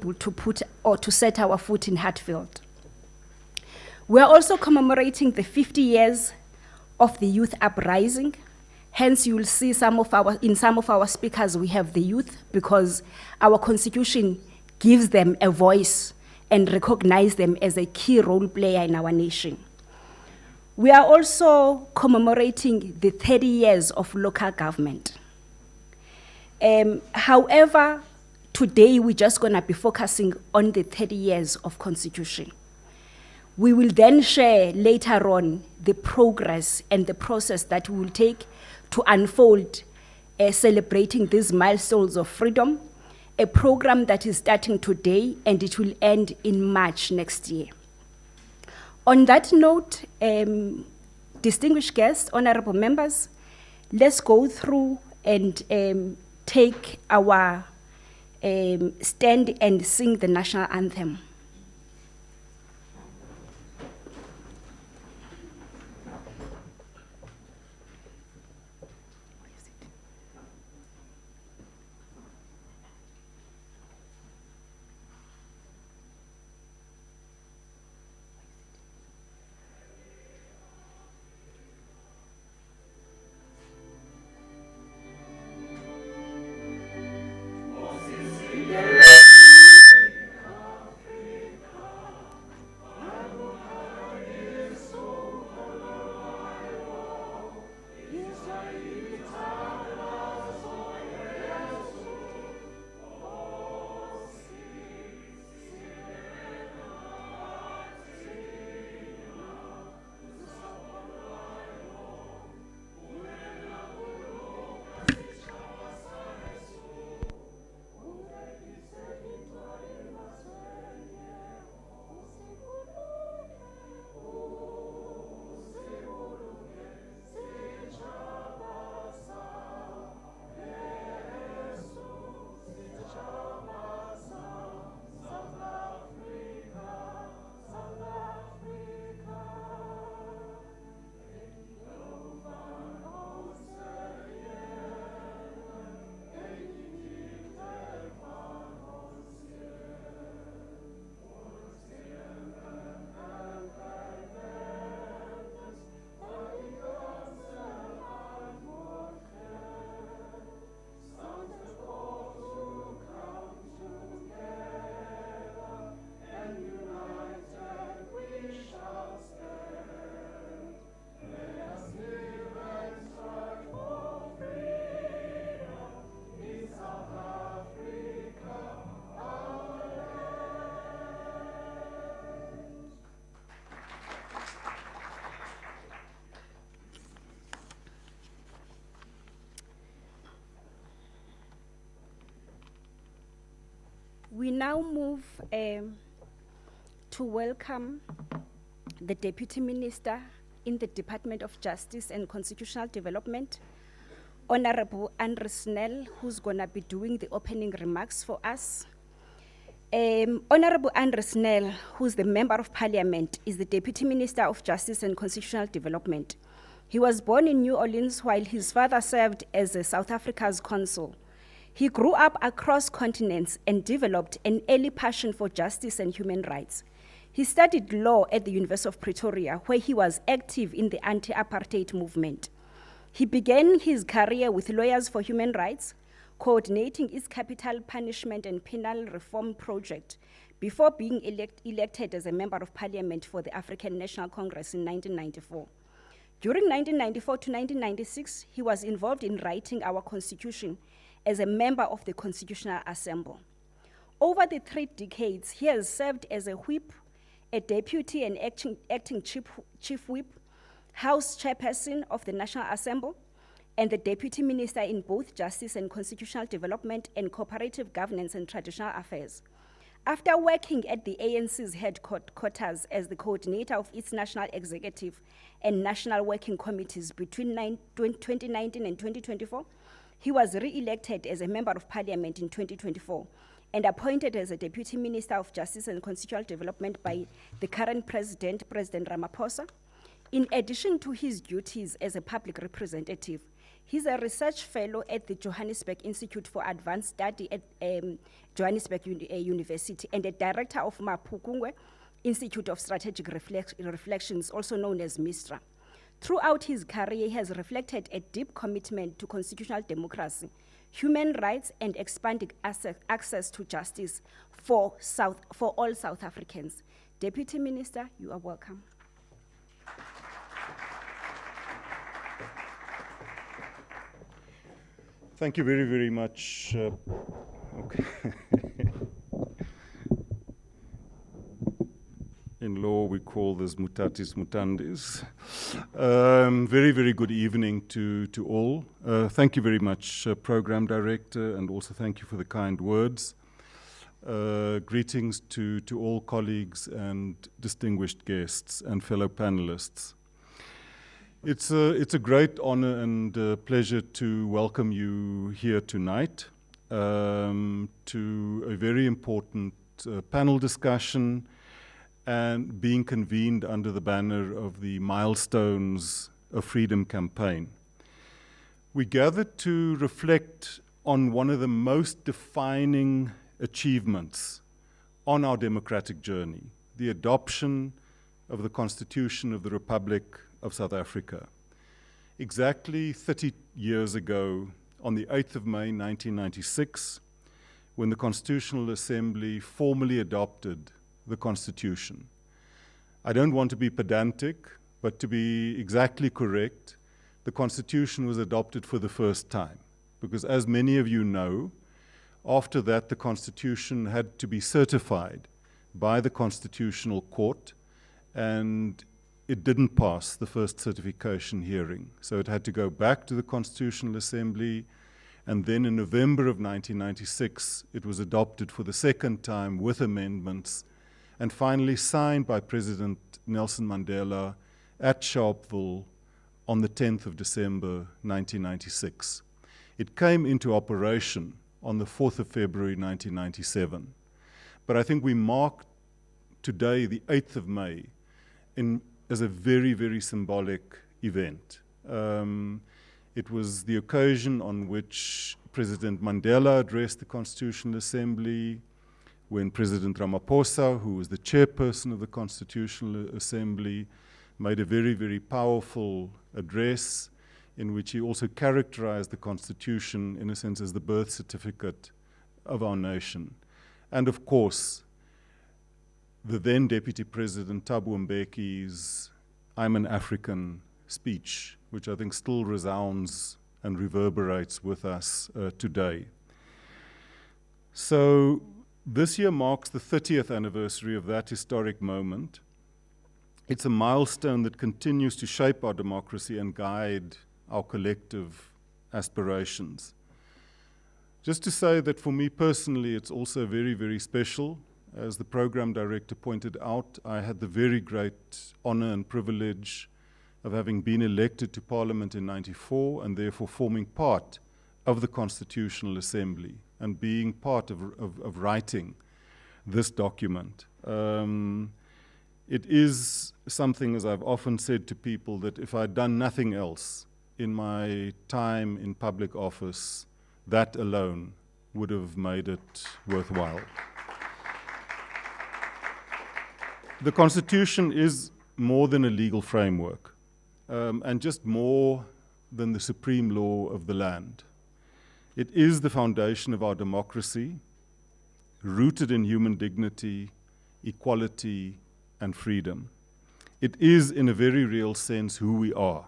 to put or to set our foot in Hatfield. We are also commemorating the 50 years of the youth uprising. Hence, you will see in some of our speakers, we have the youth because our constitution gives them a voice and recognize them as a key role player in our nation. We are also commemorating the 30 years of local government. However, today we're just gonna be focusing on the 30 years of constitution. We will then share later on the progress and the process that we will take to unfold celebrating these milestones of freedom, a program that is starting today and it will end in March next year. On that note, distinguished guests, honorable members, let's go through and take our stand and sing the national anthem. We now move to welcome the Deputy Minister in the Department of Justice and Constitutional Development, Honorable Andre Snell, who's gonna be doing the opening remarks for us. Honorable Andre Snell, who's the Member of Parliament, is the Deputy Minister of Justice and Constitutional Development. He was born in New Orleans while his father served as a South Africa's consul. He grew up across continents and developed an early passion for justice and human rights. He studied law at the University of Pretoria, where he was active in the anti-apartheid movement. He began his career with Lawyers for Human Rights, coordinating its capital punishment and penal reform project before being elected as a Member of Parliament for the African National Congress in 1994. During 1994 to 1996, he was involved in writing our constitution as a member of the Constitutional Assembly. Over the 3 decades, he has served as a whip, a deputy and acting chief whip, House chairperson of the National Assembly, and the deputy minister in both justice and constitutional development and cooperative governance and traditional affairs. After working at the ANC's headquarters as the coordinator of its national executive and national working committees between 2019 and 2024, he was re-elected as a Member of Parliament in 2024 and appointed as a Deputy Minister of Justice and Constitutional Development by the current President, President Ramaphosa. In addition to his duties as a public representative, He's a research fellow at the Johannesburg Institute for Advanced Study at Johannesburg University and a director of Mapukungwe Institute of Strategic Reflections, also known as MISTRA. Throughout his career, he has reflected a deep commitment to constitutional democracy, human rights, and expanding access to justice for all South Africans. Deputy Minister, you are welcome. Thank you very, very much. Okay. In law, we call this mutatis mutandis. Very, very good evening to all. Thank you very much, Program Director, and also thank you for the kind words. Greetings to all colleagues and distinguished guests and fellow panelists. It's a great honor and pleasure to welcome you here tonight to a very important panel discussion and being convened under the banner of the Milestones of Freedom campaign. We gathered to reflect on one of the most defining achievements on our democratic journey, the adoption of the Constitution of the Republic of South Africa. Exactly 30 years ago, on the 8th of May 1996, when the Constitutional Assembly formally adopted the Constitution. I don't want to be pedantic, but to be exactly correct, the Constitution was adopted for the first time, because as many of you know, after that the Constitution had to be certified by the Constitutional Court, and it didn't pass the first certification hearing. So it had to go back to the Constitutional Assembly, and then in November of 1996, it was adopted for the second time with amendments, and finally signed by President Nelson Mandela at Sharpeville on the 10th of December 1996. It came into operation on the 4th of February 1997. But I think we mark today, the 8th of May, as a very, very symbolic event. It was the occasion on which President Mandela addressed the Constitutional Assembly, when President Ramaphosa, who was the chairperson of the Constitutional Assembly, made a very, very powerful address in which he also characterized the Constitution, in a sense, as the birth certificate of our nation. And of course, the then Deputy President Thabo Mbeki's "I'm an African" speech, which I think still resounds and reverberates with us today. So this year marks the 30th anniversary of that historic moment. It's a milestone that continues to shape our democracy and guide our collective aspirations. Just to say that for me personally, it's also very, very special. As the program director pointed out, I had the very great honor and privilege of having been elected to Parliament in '94 and therefore forming part of the Constitutional Assembly and being part of writing this document. It is something, as I've often said to people, that if I'd done nothing else in my time in public office, that alone would have made it worthwhile. The Constitution is more than a legal framework, and just more than the supreme law of the land. It is the foundation of our democracy, rooted in human dignity, equality, and freedom. It is, in a very real sense, who we are,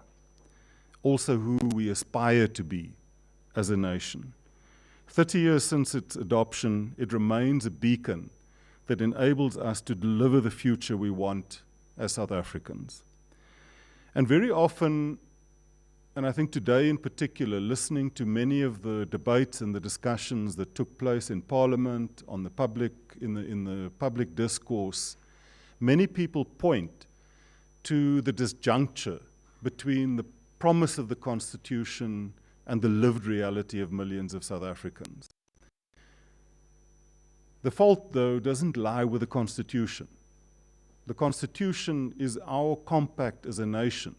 also who we aspire to be as a nation. 30 years since its adoption, it remains a beacon that enables us to deliver the future we want as South Africans. And very often, and I think today in particular, listening to many of the debates and the discussions that took place in Parliament, on the public, in the public discourse, many people point to the disjuncture between the promise of the Constitution and the lived reality of millions of South Africans. The fault, though, doesn't lie with the Constitution. The Constitution is our compact as a nation.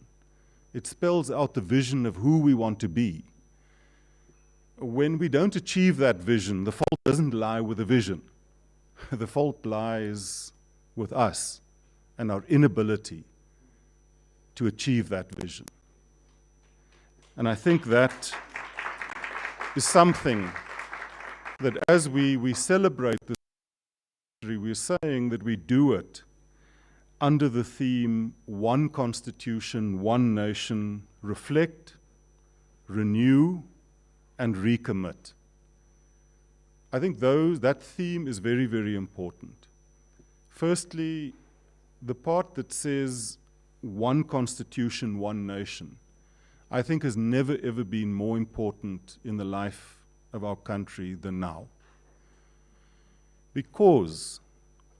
It spells out the vision of who we want to be when we don't achieve that vision, the fault doesn't lie with the vision. The fault lies with us and our inability to achieve that vision. And I think that is something that as we celebrate this, we're saying that we do it under the theme, one constitution, one nation, reflect, renew, and recommit. I think that theme is very, very important. Firstly, the part that says one constitution, one nation, I think has never ever been more important in the life of our country than now. Because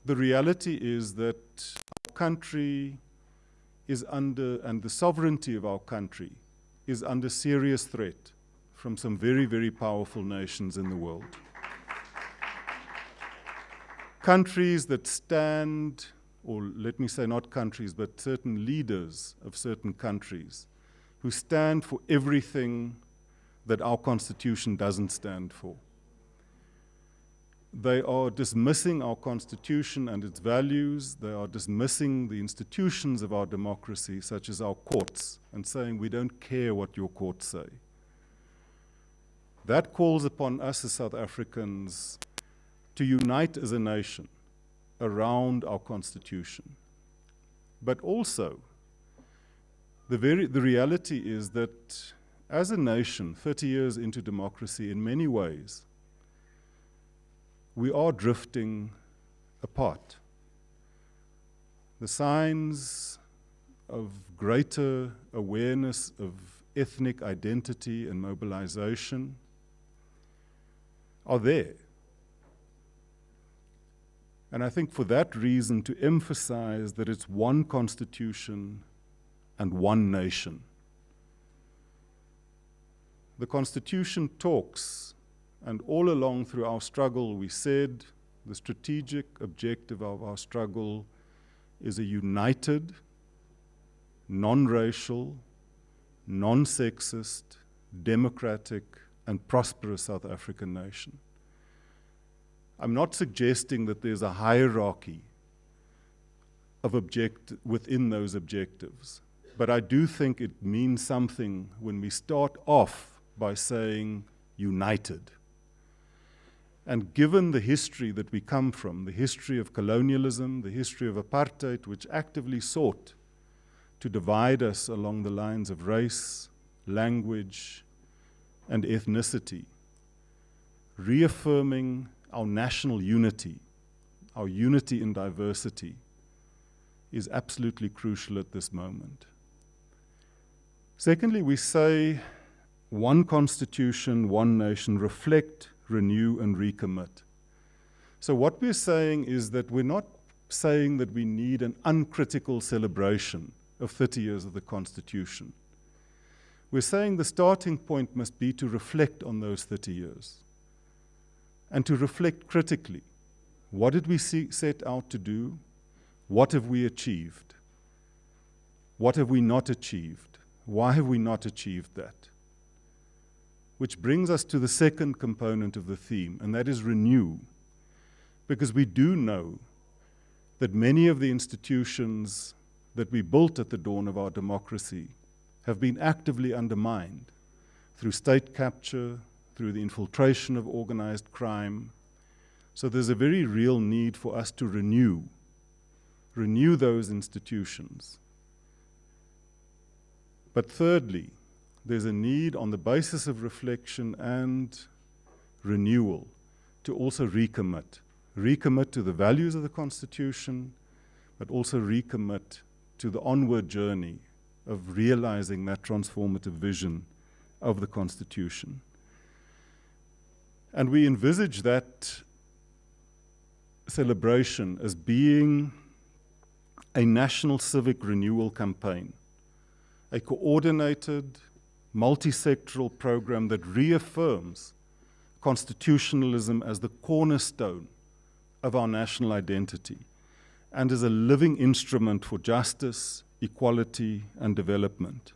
the reality is that our country is under, and the sovereignty of our country is under serious threat from some very, very powerful nations in the world. Countries that stand, or let me say not countries, but certain leaders of certain countries who stand for everything that our Constitution doesn't stand for. They are dismissing our Constitution and its values. They are dismissing the institutions of our democracy, such as our courts, and saying, we don't care what your courts say. That calls upon us as South Africans to unite as a nation around our Constitution. But also, the reality is that as a nation, 30 years into democracy, in many ways, we are drifting apart. The signs of greater awareness of ethnic identity and mobilization are there. And I think for that reason, to emphasize that it's one constitution and one nation. The Constitution talks, and all along through our struggle, we said the strategic objective of our struggle is a united, non-racial, non-sexist, democratic, and prosperous South African nation. I'm not suggesting that there's a hierarchy of within those objectives, but I do think it means something when we start off by saying united. And given the history that we come from, the history of colonialism, the history of apartheid, which actively sought to divide us along the lines of race, language, and ethnicity, reaffirming our national unity, our unity in diversity, is absolutely crucial at this moment. Secondly, we say one constitution, one nation, reflect, renew, and recommit. So what we're saying is that we're not saying that we need an uncritical celebration of 30 years of the Constitution. We're saying the starting point must be to reflect on those 30 years and to reflect critically. What did we set out to do? What have we achieved? What have we not achieved? Why have we not achieved that? Which brings us to the second component of the theme, and that is renew. Because we do know that many of the institutions that we built at the dawn of our democracy have been actively undermined through state capture, through the infiltration of organized crime. So there's a very real need for us to renew those institutions. But thirdly, there's a need on the basis of reflection and renewal to also recommit. Recommit to the values of the Constitution, but also recommit to the onward journey of realizing that transformative vision of the Constitution. And we envisage that celebration as being a national civic renewal campaign, a coordinated, multi-sectoral program that reaffirms constitutionalism as the cornerstone of our national identity and as a living instrument for justice, equality, and development.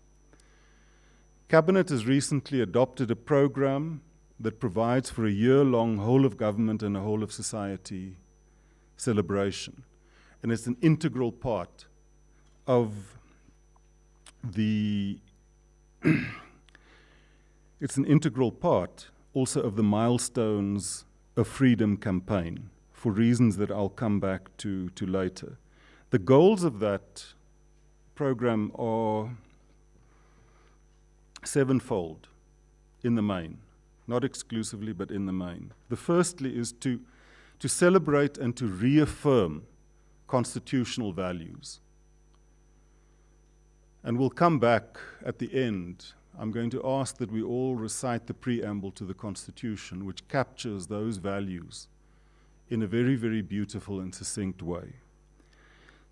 Cabinet has recently adopted a program that provides for a year-long whole of government and a whole of society celebration. And it's an integral part of the it's an integral part also of the Milestones of Freedom campaign, for reasons that I'll come back to later. The goals of that program are sevenfold in the main, not exclusively, but in the main. The firstly is to celebrate and to reaffirm constitutional values. And we'll come back at the end. I'm going to ask that we all recite the preamble to the Constitution, which captures those values in a very, very beautiful and succinct way.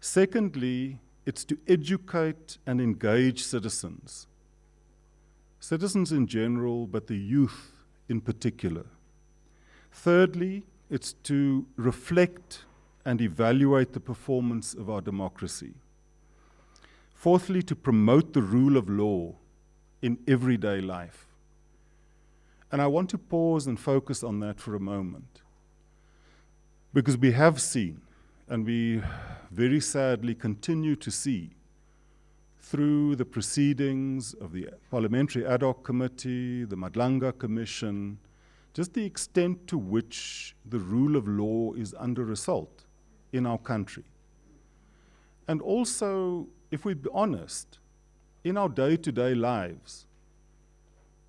Secondly, it's to educate and engage citizens. Citizens in general, but the youth in particular. Thirdly, it's to reflect and evaluate the performance of our democracy. Fourthly, to promote the rule of law in everyday life. And I want to pause and focus on that for a moment, because we have seen, and we very sadly continue to see, through the proceedings of the Parliamentary Ad Hoc Committee, the Madlanga Commission, just the extent to which the rule of law is under assault in our country. And also, if we're honest, in our day-to-day lives,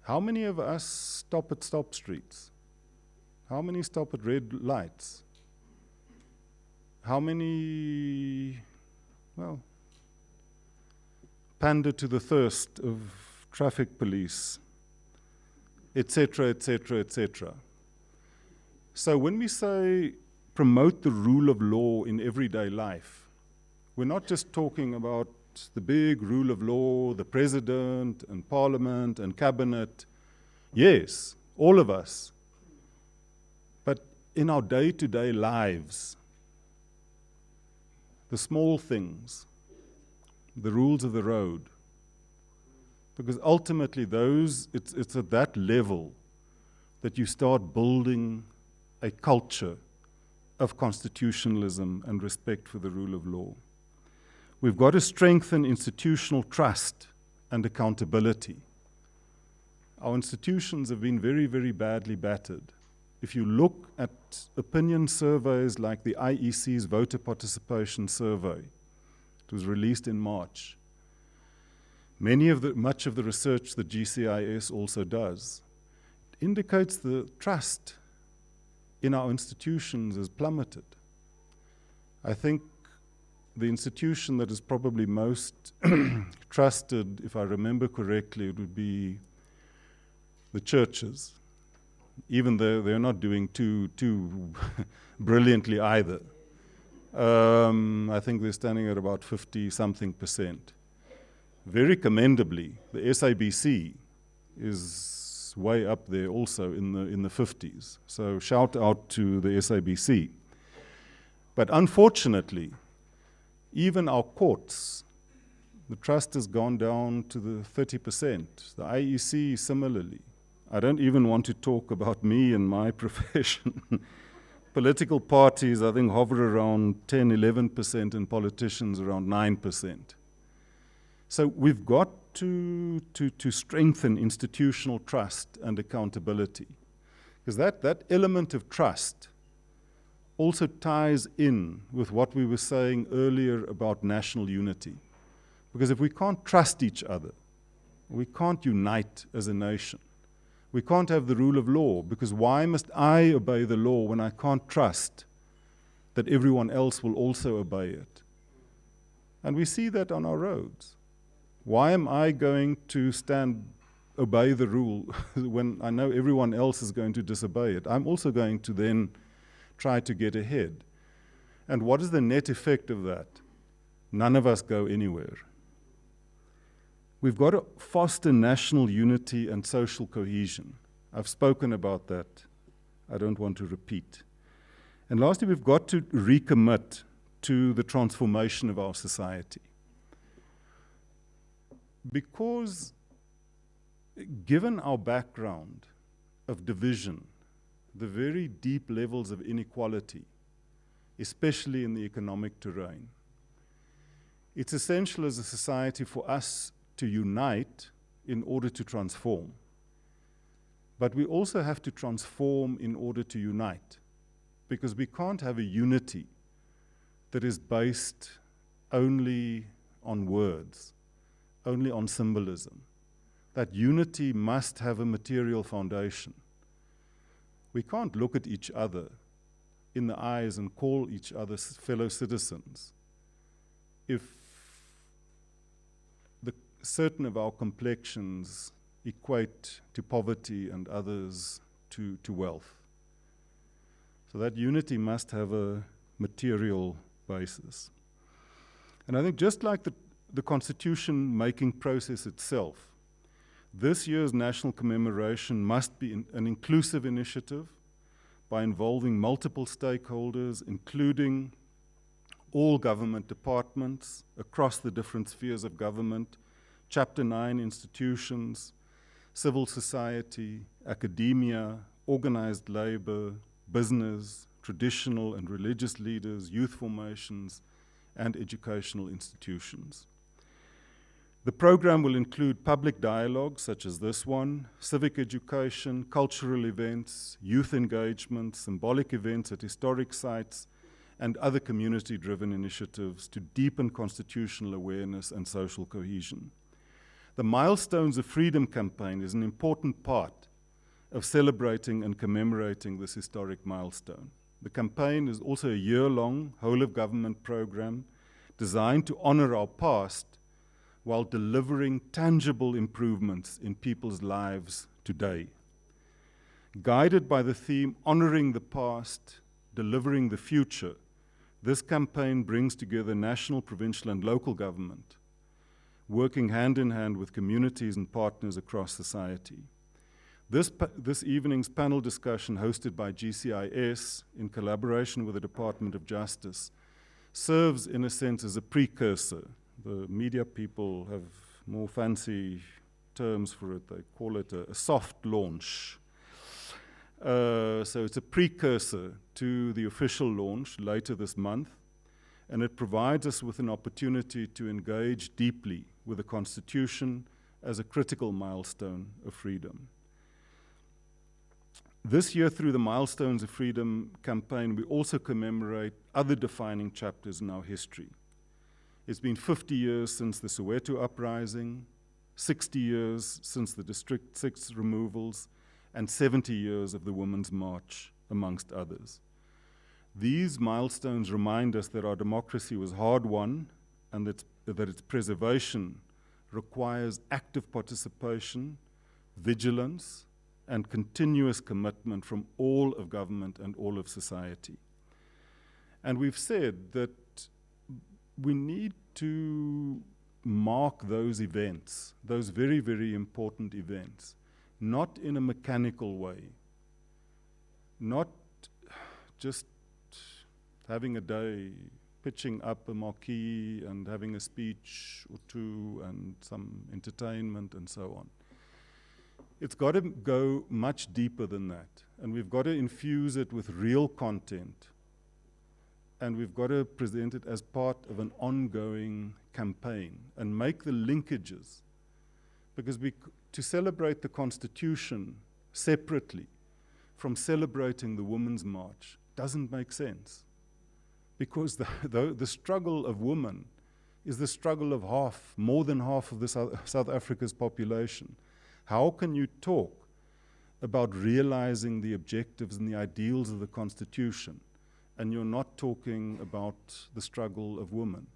how many of us stop at stop streets? How many stop at red lights? How many, well, pander to the thirst of traffic police, etc., etc., etc. So when we say promote the rule of law in everyday life, we're not just talking about the big rule of law, the president and parliament and cabinet. Yes, all of us. But in our day-to-day lives, the small things, the rules of the road, because ultimately it's at that level that you start building a culture of constitutionalism and respect for the rule of law. We've got to strengthen institutional trust and accountability. Our institutions have been very, very badly battered. If you look at opinion surveys like the IEC's voter participation survey, it was released in March. Much of the research that GCIS also does indicates the trust in our institutions has plummeted. I think the institution that is probably most trusted, if I remember correctly, it would be the churches, even though they're not doing too brilliantly either. I think they're standing at about 50-something%. Very commendably, the SABC is way up there also in the 50s. So shout out to the SABC. But unfortunately, even our courts, the trust has gone down to the 30%. The IEC similarly. I don't even want to talk about me and my profession. Political parties, I think, hover around 10, 11%, and politicians around 9%. So we've got to strengthen institutional trust and accountability, because that element of trust also ties in with what we were saying earlier about national unity. Because if we can't trust each other, we can't unite as a nation. We can't have the rule of law, because why must I obey the law when I can't trust that everyone else will also obey it? And we see that on our roads. Why am I going to obey the rule when I know everyone else is going to disobey it? I'm also going to then try to get ahead. And what is the net effect of that? None of us go anywhere. We've got to foster national unity and social cohesion. I've spoken about that. I don't want to repeat. And lastly, we've got to recommit to the transformation of our society. Because given our background of division, the very deep levels of inequality, especially in the economic terrain. It's essential as a society for us to unite in order to transform. But we also have to transform in order to unite, because we can't have a unity that is based only on words, only on symbolism. That unity must have a material foundation. We can't look at each other in the eyes and call each other fellow citizens if certain of our complexions equate to poverty and others to wealth. So that unity must have a material basis. And I think just like the constitution-making process itself, this year's national commemoration must be an inclusive initiative by involving multiple stakeholders, including all government departments across the different spheres of government, Chapter 9 institutions, civil society, academia, organized labor, business, traditional and religious leaders, youth formations, and educational institutions. The program will include public dialogue, such as this one, civic education, cultural events, youth engagement, symbolic events at historic sites, and other community-driven initiatives to deepen constitutional awareness and social cohesion. The Milestones of Freedom campaign is an important part of celebrating and commemorating this historic milestone. The campaign is also a year-long, whole-of-government program designed to honor our past while delivering tangible improvements in people's lives today. Guided by the theme, honoring the past, delivering the future, this campaign brings together national, provincial, and local government, working hand in hand with communities and partners across society. This evening's panel discussion, hosted by GCIS in collaboration with the Department of Justice, serves in a sense as a precursor. The media people have more fancy terms for it. They call it a soft launch. So it's a precursor to the official launch later this month, and it provides us with an opportunity to engage deeply with the Constitution as a critical milestone of freedom. This year, through the Milestones of Freedom campaign, we also commemorate other defining chapters in our history. It's been 50 years since the Soweto uprising, 60 years since the District 6 removals, and 70 years of the Women's March, amongst others. These milestones remind us that our democracy was hard-won and that its preservation requires active participation, vigilance, and continuous commitment from all of government and all of society. And we've said that we need to mark those events, those very, very important events, not in a mechanical way, not just having a day, pitching up a marquee and having a speech or two and some entertainment and so on. It's got to go much deeper than that, and we've got to infuse it with real content, and we've got to present it as part of an ongoing campaign and make the linkages, because to celebrate the Constitution separately from celebrating the Women's March doesn't make sense, because the struggle of women is the struggle of more than half of the South Africa's population. How can you talk about realizing the objectives and the ideals of the Constitution and you're not talking about the struggle of women?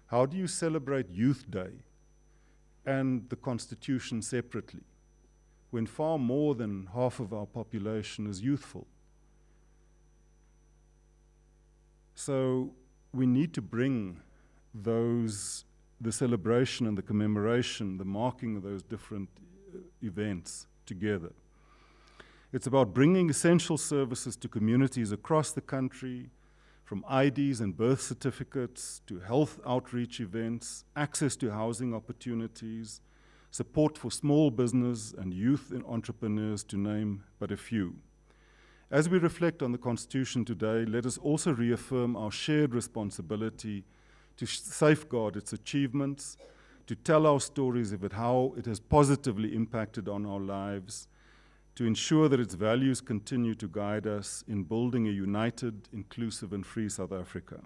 How do you celebrate Youth Day and the Constitution separately when far more than half of our population is youthful? So we need to bring the celebration and the commemoration, the marking of those different events together. It's about bringing essential services to communities across the country, from IDs and birth certificates to health outreach events, access to housing opportunities, support for small business and youth entrepreneurs, to name but a few. As we reflect on the Constitution today, let us also reaffirm our shared responsibility to safeguard its achievements, to tell our stories of how it has positively impacted on our lives, to ensure that its values continue to guide us in building a united, inclusive, and free South Africa.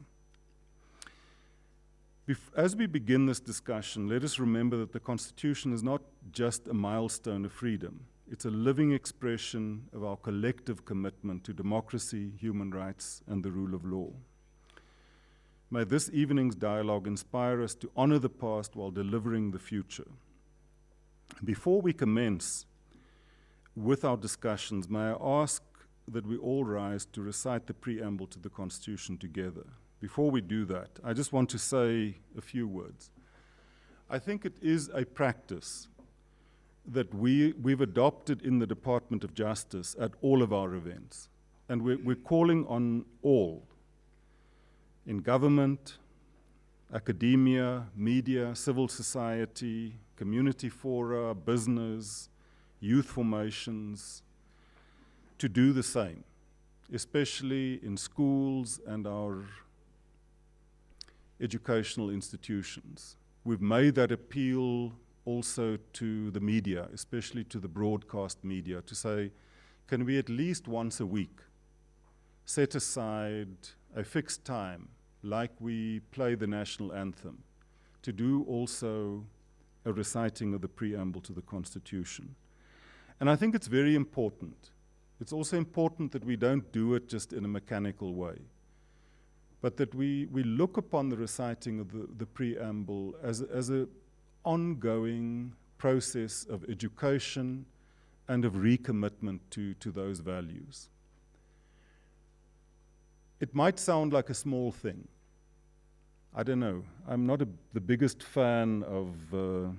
As we begin this discussion, let us remember that the Constitution is not just a milestone of freedom. It's a living expression of our collective commitment to democracy, human rights, and the rule of law. May this evening's dialogue inspire us to honor the past while delivering the future. Before we commence with our discussions, may I ask that we all rise to recite the preamble to the Constitution together. Before we do that, I just want to say a few words. I think it is a practice that we've adopted in the Department of Justice at all of our events. And we're calling on all, in government, academia, media, civil society, community fora, business, youth formations, to do the same, especially in schools and our educational institutions. We've made that appeal also to the media, especially to the broadcast media, to say, can we at least once a week set aside a fixed time, like we play the national anthem, to do also a reciting of the preamble to the Constitution. And I think it's very important. It's also important that we don't do it just in a mechanical way, but that we look upon the reciting of the preamble as an ongoing process of education and of recommitment to those values. It might sound like a small thing. I don't know. I'm not the biggest fan of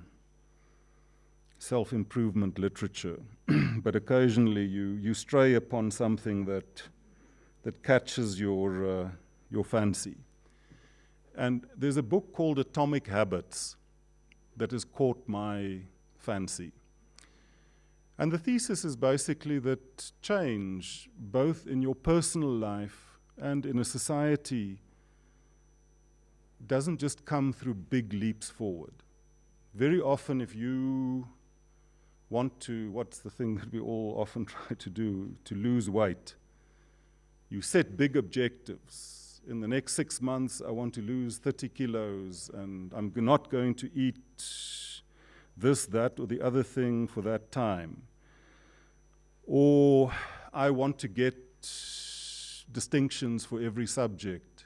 self-improvement literature, but occasionally you stray upon something that catches your fancy. And there's a book called Atomic Habits that has caught my fancy. And the thesis is basically that change, both in your personal life and in a society, doesn't just come through big leaps forward. Very often, if you want to, what's the thing that we all often try to do, to lose weight, you set big objectives. In the next 6 months, I want to lose 30 kilos, and I'm not going to eat this, that, or the other thing for that time. Or I want to get distinctions for every subject.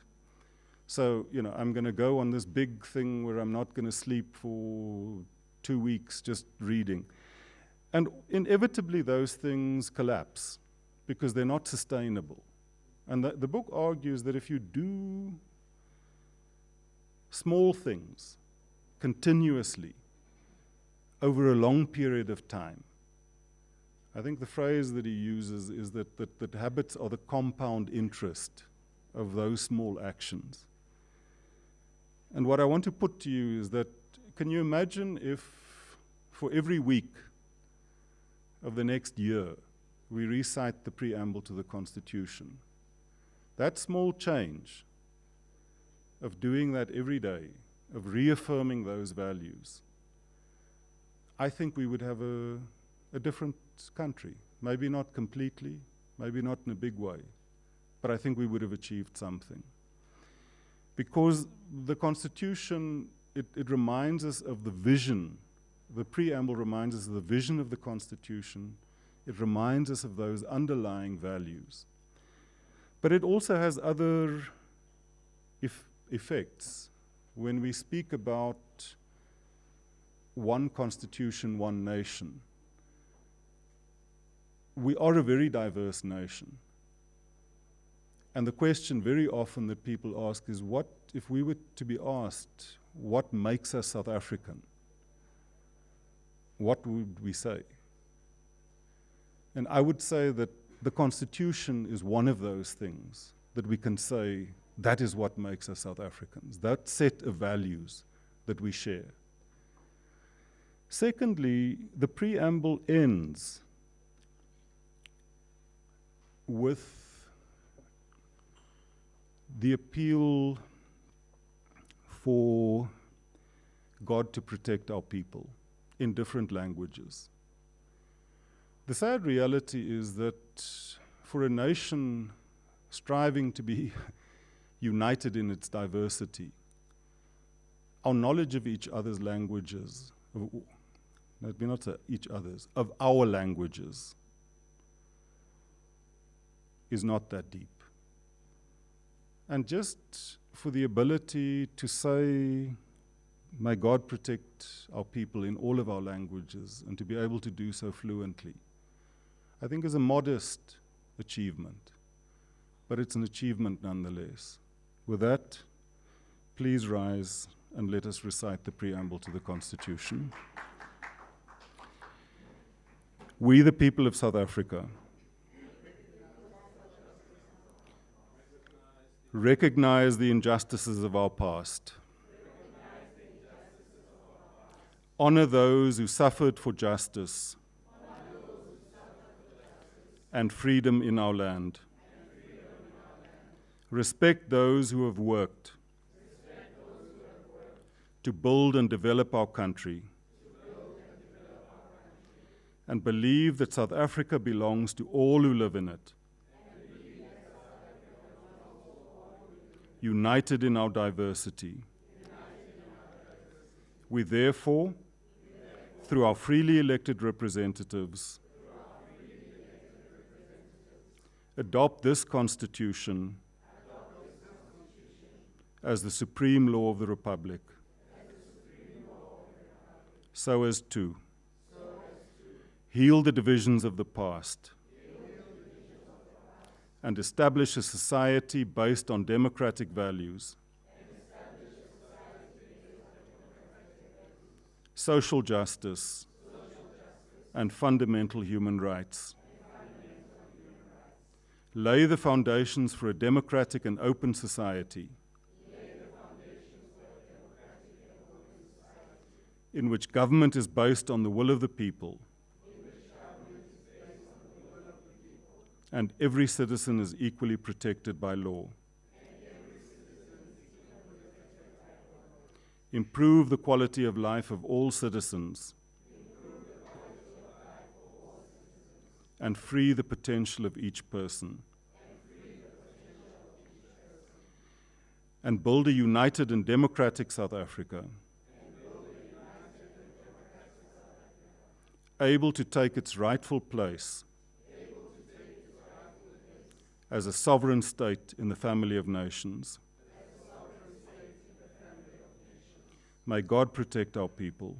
So, I'm going to go on this big thing where I'm not going to sleep for 2 weeks just reading. And inevitably, those things collapse because they're not sustainable. And the book argues that if you do small things continuously over a long period of time, I think the phrase that he uses is that habits are the compound interest of those small actions. And what I want to put to you is that, can you imagine if for every week of the next year we recite the preamble to the Constitution? That small change of doing that every day, of reaffirming those values, I think we would have a different country. Maybe not completely, maybe not in a big way, but I think we would have achieved something. Because the Constitution, it reminds us of the vision. The preamble reminds us of the vision of the Constitution. It reminds us of those underlying values. But it also has other effects. When we speak about one constitution, one nation, we are a very diverse nation. And the question very often that people ask is, what if we were to be asked, what makes us South African? What would we say? And I would say that the Constitution is one of those things that we can say, that is what makes us South Africans, that set of values that we share. Secondly, the preamble ends with the appeal for God to protect our people in different languages. The sad reality is that for a nation striving to be united in its diversity, our knowledge of each other's languages, let me not say each other's, of our languages, is not that deep. And just for the ability to say, may God protect our people in all of our languages, and to be able to do so fluently, I think is a modest achievement, but it's an achievement nonetheless. With that, please rise and let us recite the preamble to the Constitution. We, the people of South Africa, recognize the injustices of our past, honor those who suffered for justice and freedom in our land, respect those who have worked to build and develop our country, and believe that South Africa belongs to all who live in it, united in our diversity. We therefore, through our freely elected representatives, adopt this Constitution as the supreme law of the Republic, so as to heal the divisions of the past and establish a society based on democratic values, social justice, and fundamental human rights. Lay the foundations for a democratic and open society in which government is based on the will of the people, and every citizen is equally protected by law. Improve the quality of life of all citizens, and free the potential of each person, and build a united and democratic South Africa, able to take its rightful place as a sovereign state in the family of nations. May God protect our people.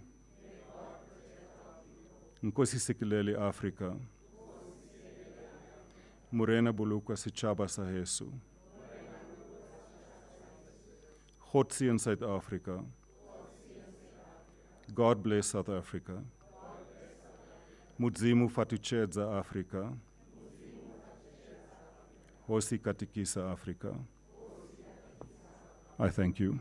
Nkosi Sikelele Afrika. Morena Bulukwa Sichaba Sahesu. Khotsi in South Africa. God bless South Africa. Mudzimu Fatuchedza Africa. Hosi Katikisa Africa. I thank you.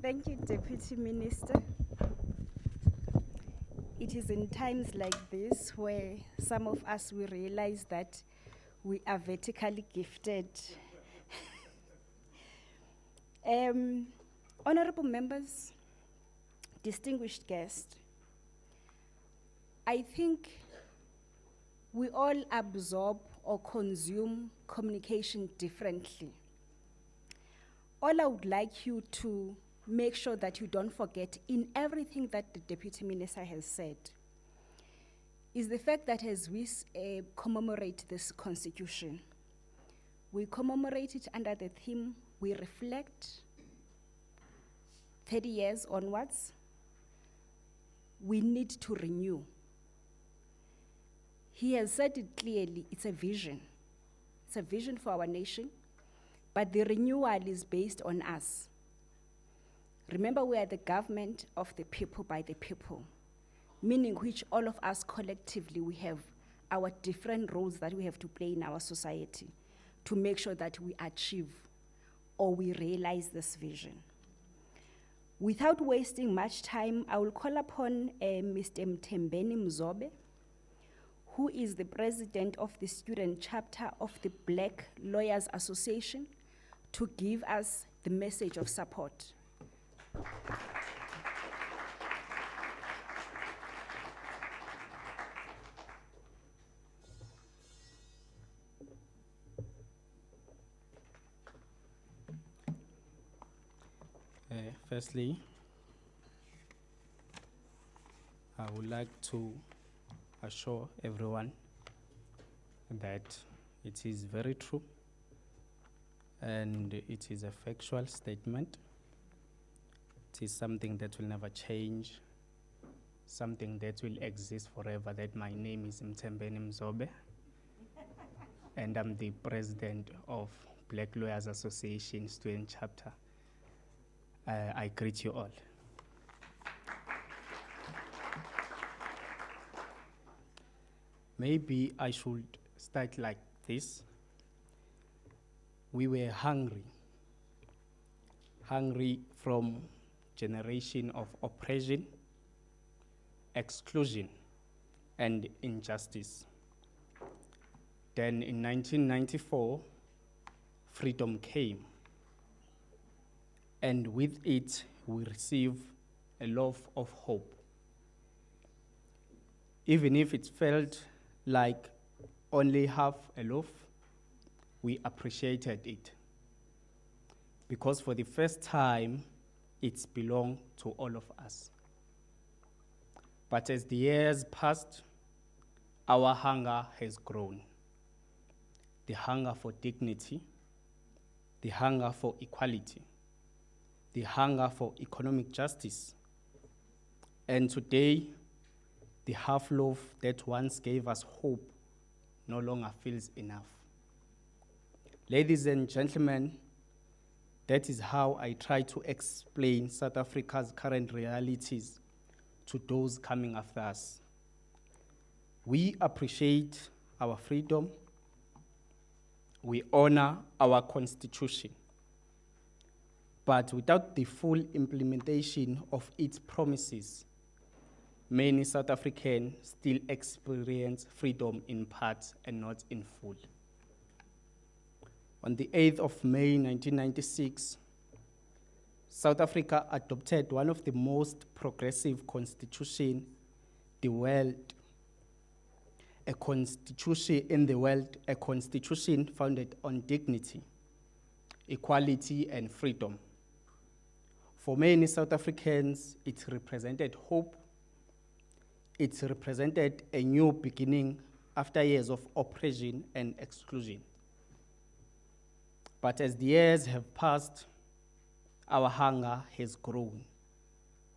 Thank you, Deputy Minister. It is in times like this where some of us will realize that we are vertically gifted. Honorable members, distinguished guests, I think we all absorb or consume communication differently. All I would like you to make sure that you don't forget in everything that the Deputy Minister has said is the fact that as we commemorate this Constitution, we commemorate it under the theme, we reflect 30 years onwards, we need to renew. He has said it clearly, it's a vision. It's a vision for our nation, but the renewal is based on us. Remember, we are the government of the people by the people, meaning which all of us collectively, we have our different roles that we have to play in our society to make sure that we achieve or we realize this vision. Without wasting much time, I will call upon Mr. Mthembeni Mzobe, who is the president of the student chapter of the Black Lawyers Association, to give us the message of support. Firstly, I would like to assure everyone that it is very true and it is a factual statement. It is something that will never change, something that will exist forever, that my name is Mthembeni Mzobe and I'm the president of Black Lawyers Association Student Chapter. I greet you all. Maybe I should start like this. We were hungry from generation of oppression, exclusion, and injustice. Then in 1994, freedom came. And with it, we receive a loaf of hope. Even if it felt like only half a loaf, we appreciated it. Because for the first time, it's belonged to all of us. But as the years passed, our hunger has grown. The hunger for dignity, the hunger for equality, the hunger for economic justice. And today, the half loaf that once gave us hope no longer feels enough. Ladies and gentlemen, that is how I try to explain South Africa's current realities to those coming after us. We appreciate our freedom. We honor our constitution. But without the full implementation of its promises, many South Africans still experience freedom in part and not in full. On the 8th of May 1996, South Africa adopted one of the most progressive constitutions the world, a constitution in the world, a constitution founded on dignity, equality, and freedom. For many South Africans, it represented hope. It represented a new beginning after years of oppression and exclusion. But as the years have passed, our hunger has grown,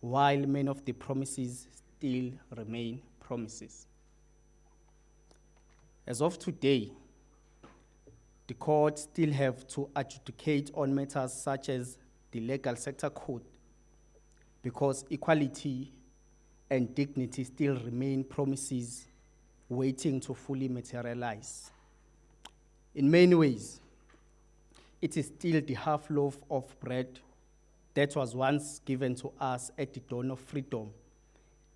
while many of the promises still remain promises. As of today, the courts still have to adjudicate on matters such as the legal sector code, because equality and dignity still remain promises waiting to fully materialize. In many ways, it is still the half loaf of bread that was once given to us at the dawn of freedom,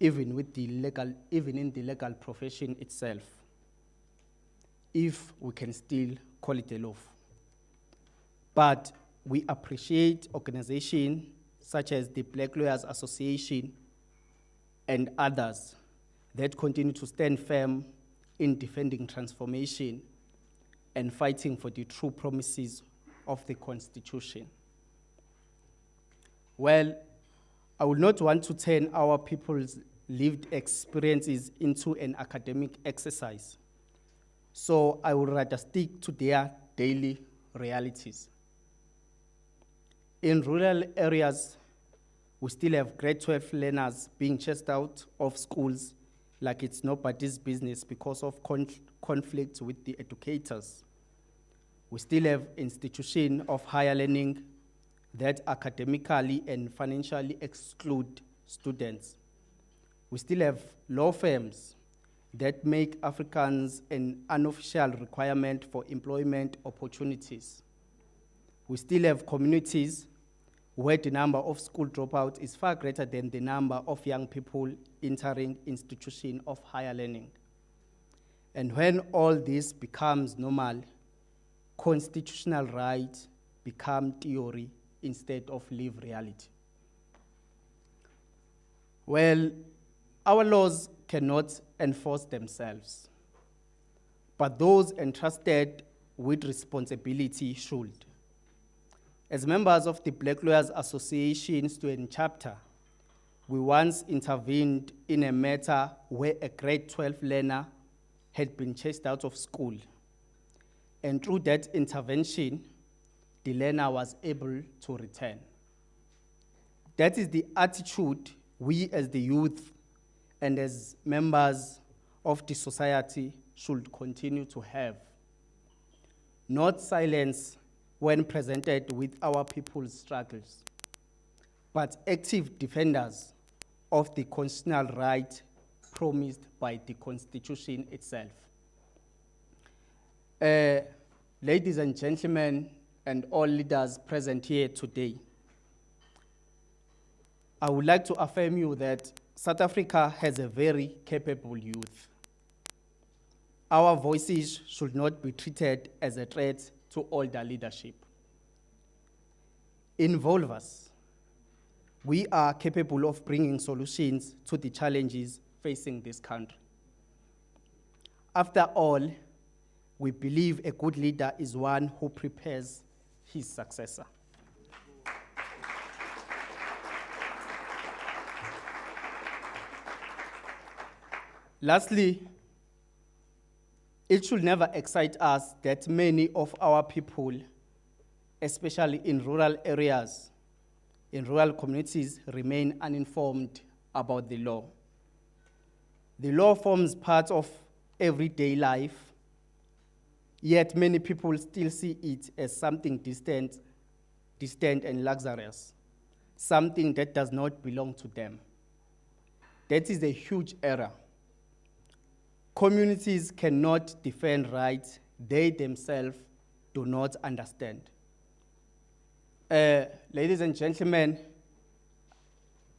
even in the legal profession itself, if we can still call it a loaf. But we appreciate organizations such as the Black Lawyers Association and others that continue to stand firm in defending transformation and fighting for the true promises of the Constitution. Well, I would not want to turn our people's lived experiences into an academic exercise, so I would rather stick to their daily realities. In rural areas, we still have grade 12 learners being chased out of schools like it's nobody's business because of conflicts with the educators. We still have institutions of higher learning that academically and financially exclude students. We still have law firms that make Africans an unofficial requirement for employment opportunities. We still have communities where the number of school dropouts is far greater than the number of young people entering institutions of higher learning. And when all this becomes normal, constitutional rights become theory instead of lived reality. Well, our laws cannot enforce themselves, but those entrusted with responsibility should. As members of the Black Lawyers Association student chapter, we once intervened in a matter where a grade 12 learner had been chased out of school. And through that intervention, the learner was able to return. That is the attitude we as the youth and as members of the society should continue to have. Not silence when presented with our people's struggles, but active defenders of the constitutional right promised by the Constitution itself. Ladies and gentlemen, and all leaders present here today, I would like to affirm you that South Africa has a very capable youth. Our voices should not be treated as a threat to older leadership. Involve us. We are capable of bringing solutions to the challenges facing this country. After all, we believe a good leader is one who prepares his successor. Lastly, it should never excite us that many of our people, especially in rural areas, in rural communities, remain uninformed about the law. The law forms part of everyday life, yet many people still see it as something distant and luxurious, something that does not belong to them. That is a huge error. Communities cannot defend rights they themselves do not understand. Ladies and gentlemen,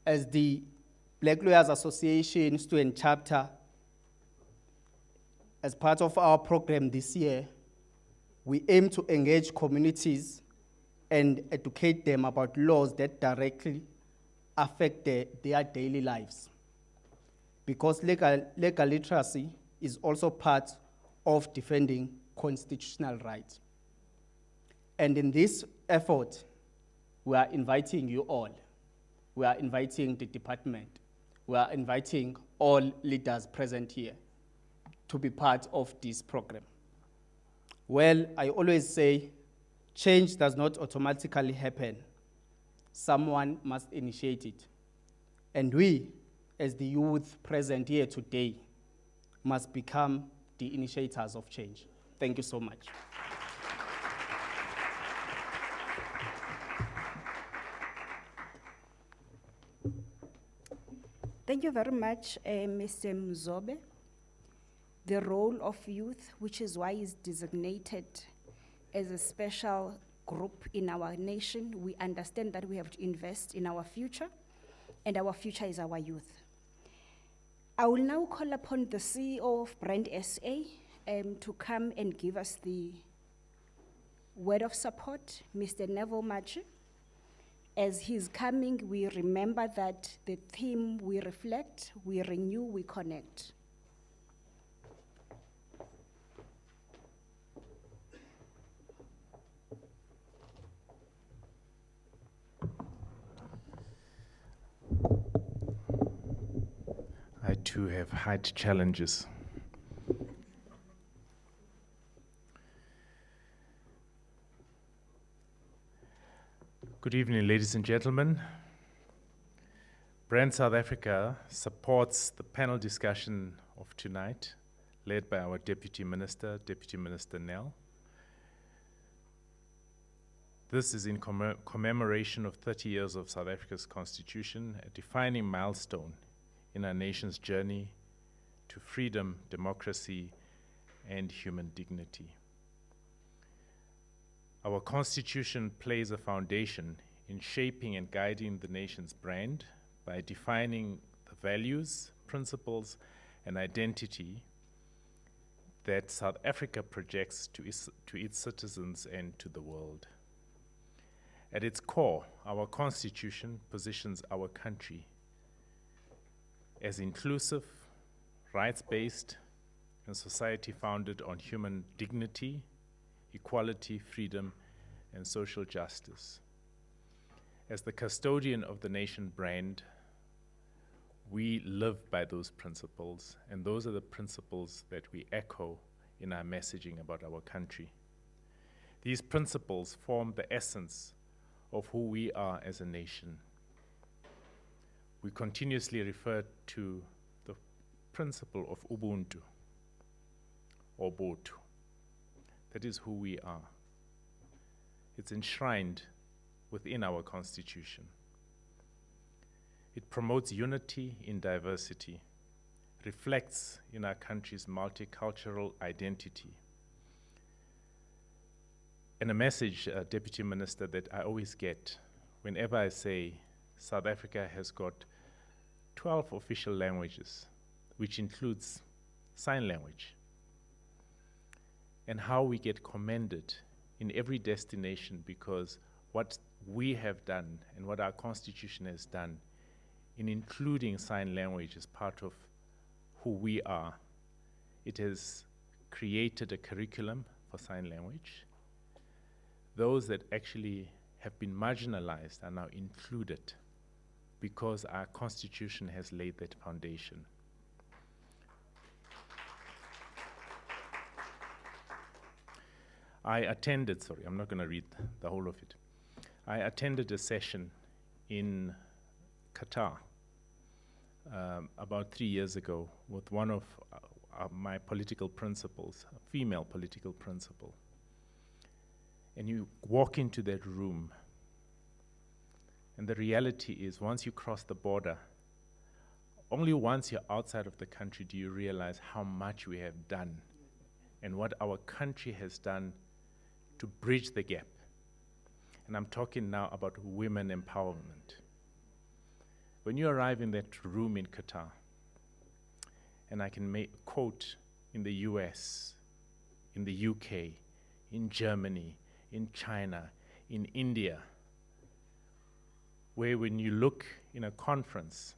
as the Black Lawyers Association student chapter, as part of our program this year, we aim to engage communities and educate them about laws that directly affect their daily lives. Because legal literacy is also part of defending constitutional rights. And in this effort, we are inviting you all. We are inviting the department. We are inviting all leaders present here to be part of this program. Well, I always say, change does not automatically happen. Someone must initiate it. And we, as the youth present here today, must become the initiators of change. Thank you so much. Thank you very much, Mr. Mzobe. The role of youth, which is why it's designated as a special group in our nation, we understand that we have to invest in our future, and our future is our youth. I will now call upon the CEO of Brand SA to come and give us the word of support, Mr. Neville Machi. As he's coming, we remember that the theme, we reflect, we renew, we connect. I too have height challenges. Good evening, ladies and gentlemen. Brand South Africa supports the panel discussion of tonight, led by our Deputy Minister Nell. This is in commemoration of 30 years of South Africa's constitution, a defining milestone in our nation's journey to freedom, democracy, and human dignity. Our constitution plays a foundation in shaping and guiding the nation's brand by defining the values, principles, and identity that South Africa projects to its citizens and to the world. At its core, our constitution positions our country as inclusive, rights-based, and society founded on human dignity, equality, freedom, and social justice. As the custodian of the nation brand, we live by those principles, and those are the principles that we echo in our messaging about our country. These principles form the essence of who we are as a nation. We continuously refer to the principle of Ubuntu or Botu. That is who we are. It's enshrined within our constitution. It promotes unity in diversity, reflects in our country's multicultural identity. And a message, Deputy Minister, that I always get whenever I say South Africa has got 12 official languages, which includes sign language, and how we get commended in every destination because what we have done and what our constitution has done in including sign language as part of who we are. It has created a curriculum for sign language. Those that actually have been marginalized are now included because our constitution has laid that foundation. I attended, sorry, I'm not going to read the whole of it. I attended a session in Qatar about 3 years ago with one of my political principals, a female political principal. And you walk into that room, and the reality is once you cross the border, only once you're outside of the country do you realize how much we have done and what our country has done to bridge the gap. And I'm talking now about women empowerment. When you arrive in that room in Qatar, and I can quote in the US, in the UK, in Germany, in China, in India, where when you look in a conference,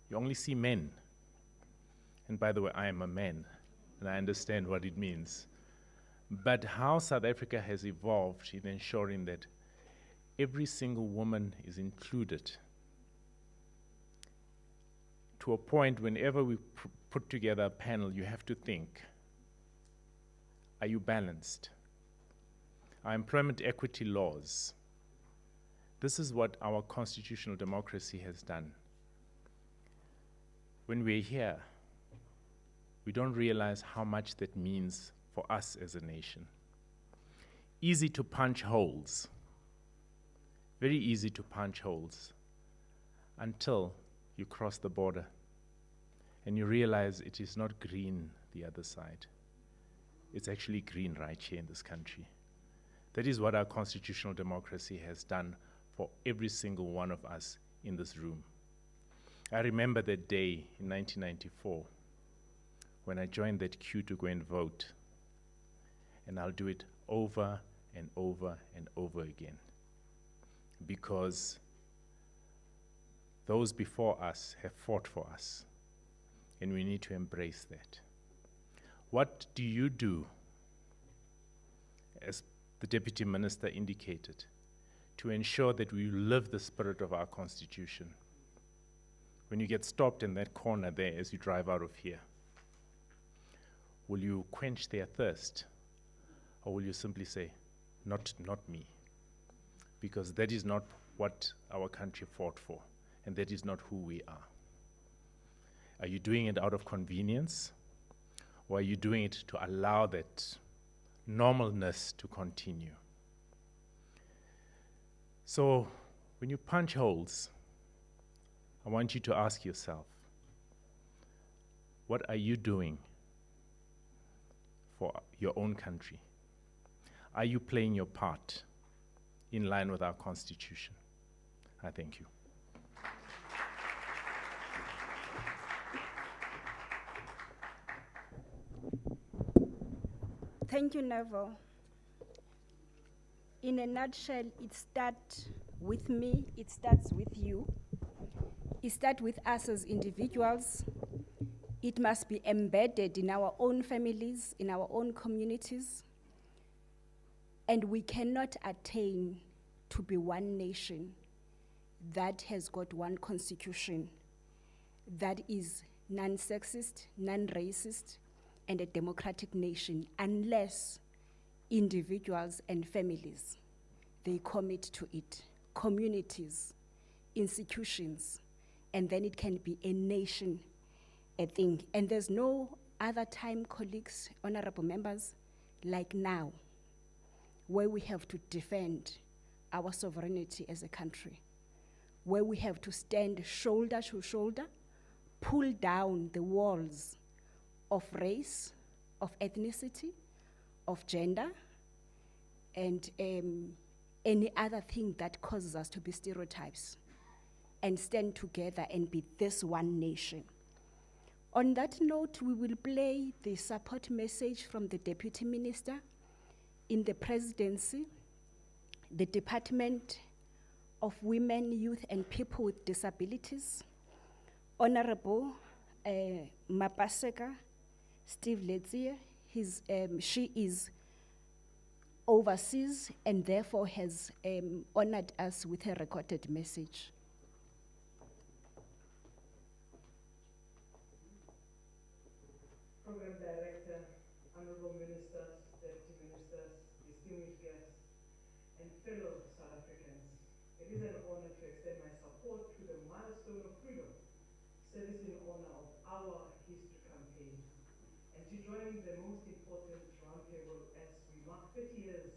you only see men. And by the way, I am a man, and I understand what it means. But how South Africa has evolved in ensuring that every single woman is included, to a point whenever we put together a panel, you have to think, are you balanced? Our employment equity laws, this is what our constitutional democracy has done. When we're here, we don't realize how much that means for us as a nation. Easy to punch holes, very easy to punch holes, until you cross the border and you realize it is not green the other side. It's actually green right here in this country. That is what our constitutional democracy has done for every single one of us in this room. I remember that day in 1994 when I joined that queue to go and vote. And I'll do it over and over and over again. Because those before us have fought for us. And we need to embrace that. What do you do, as the Deputy Minister indicated, to ensure that we live the spirit of our Constitution? When you get stopped in that corner there as you drive out of here, will you quench their thirst? Or will you simply say, not me? Because that is not what our country fought for, and that is not who we are. Are you doing it out of convenience, or are you doing it to allow that normalness to continue? So when you punch holes, I want you to ask yourself, what are you doing for your own country? Are you playing your part in line with our Constitution? I thank you. Thank you, Neville. In a nutshell, it starts with me, it starts with you. It starts with us as individuals. It must be embedded in our own families, in our own communities. And we cannot attain to be one nation that has got one constitution that is non-sexist, non-racist, and a democratic nation unless individuals and families, they commit to it, communities, institutions, and then it can be a nation, a thing. And there's no other time, colleagues, honorable members, like now, where we have to defend our sovereignty as a country, where we have to stand shoulder to shoulder, pull down the walls of race, of ethnicity, of gender, and any other thing that causes us to be stereotypes, and stand together and be this one nation. On that note, we will play the support message from the Deputy Minister in the Presidency, the Department of Women, Youth, and People with Disabilities, Honorable Mapaseka Steve Letzier. She is overseas and therefore has honored us with a recorded message. Program Director, Honorable Ministers, Deputy Ministers, distinguished guests, and fellow South Africans, it is an honor to extend my support to the Milestone of Freedom, service in honor of our history campaign, and to join the most important roundtable as we mark 30 years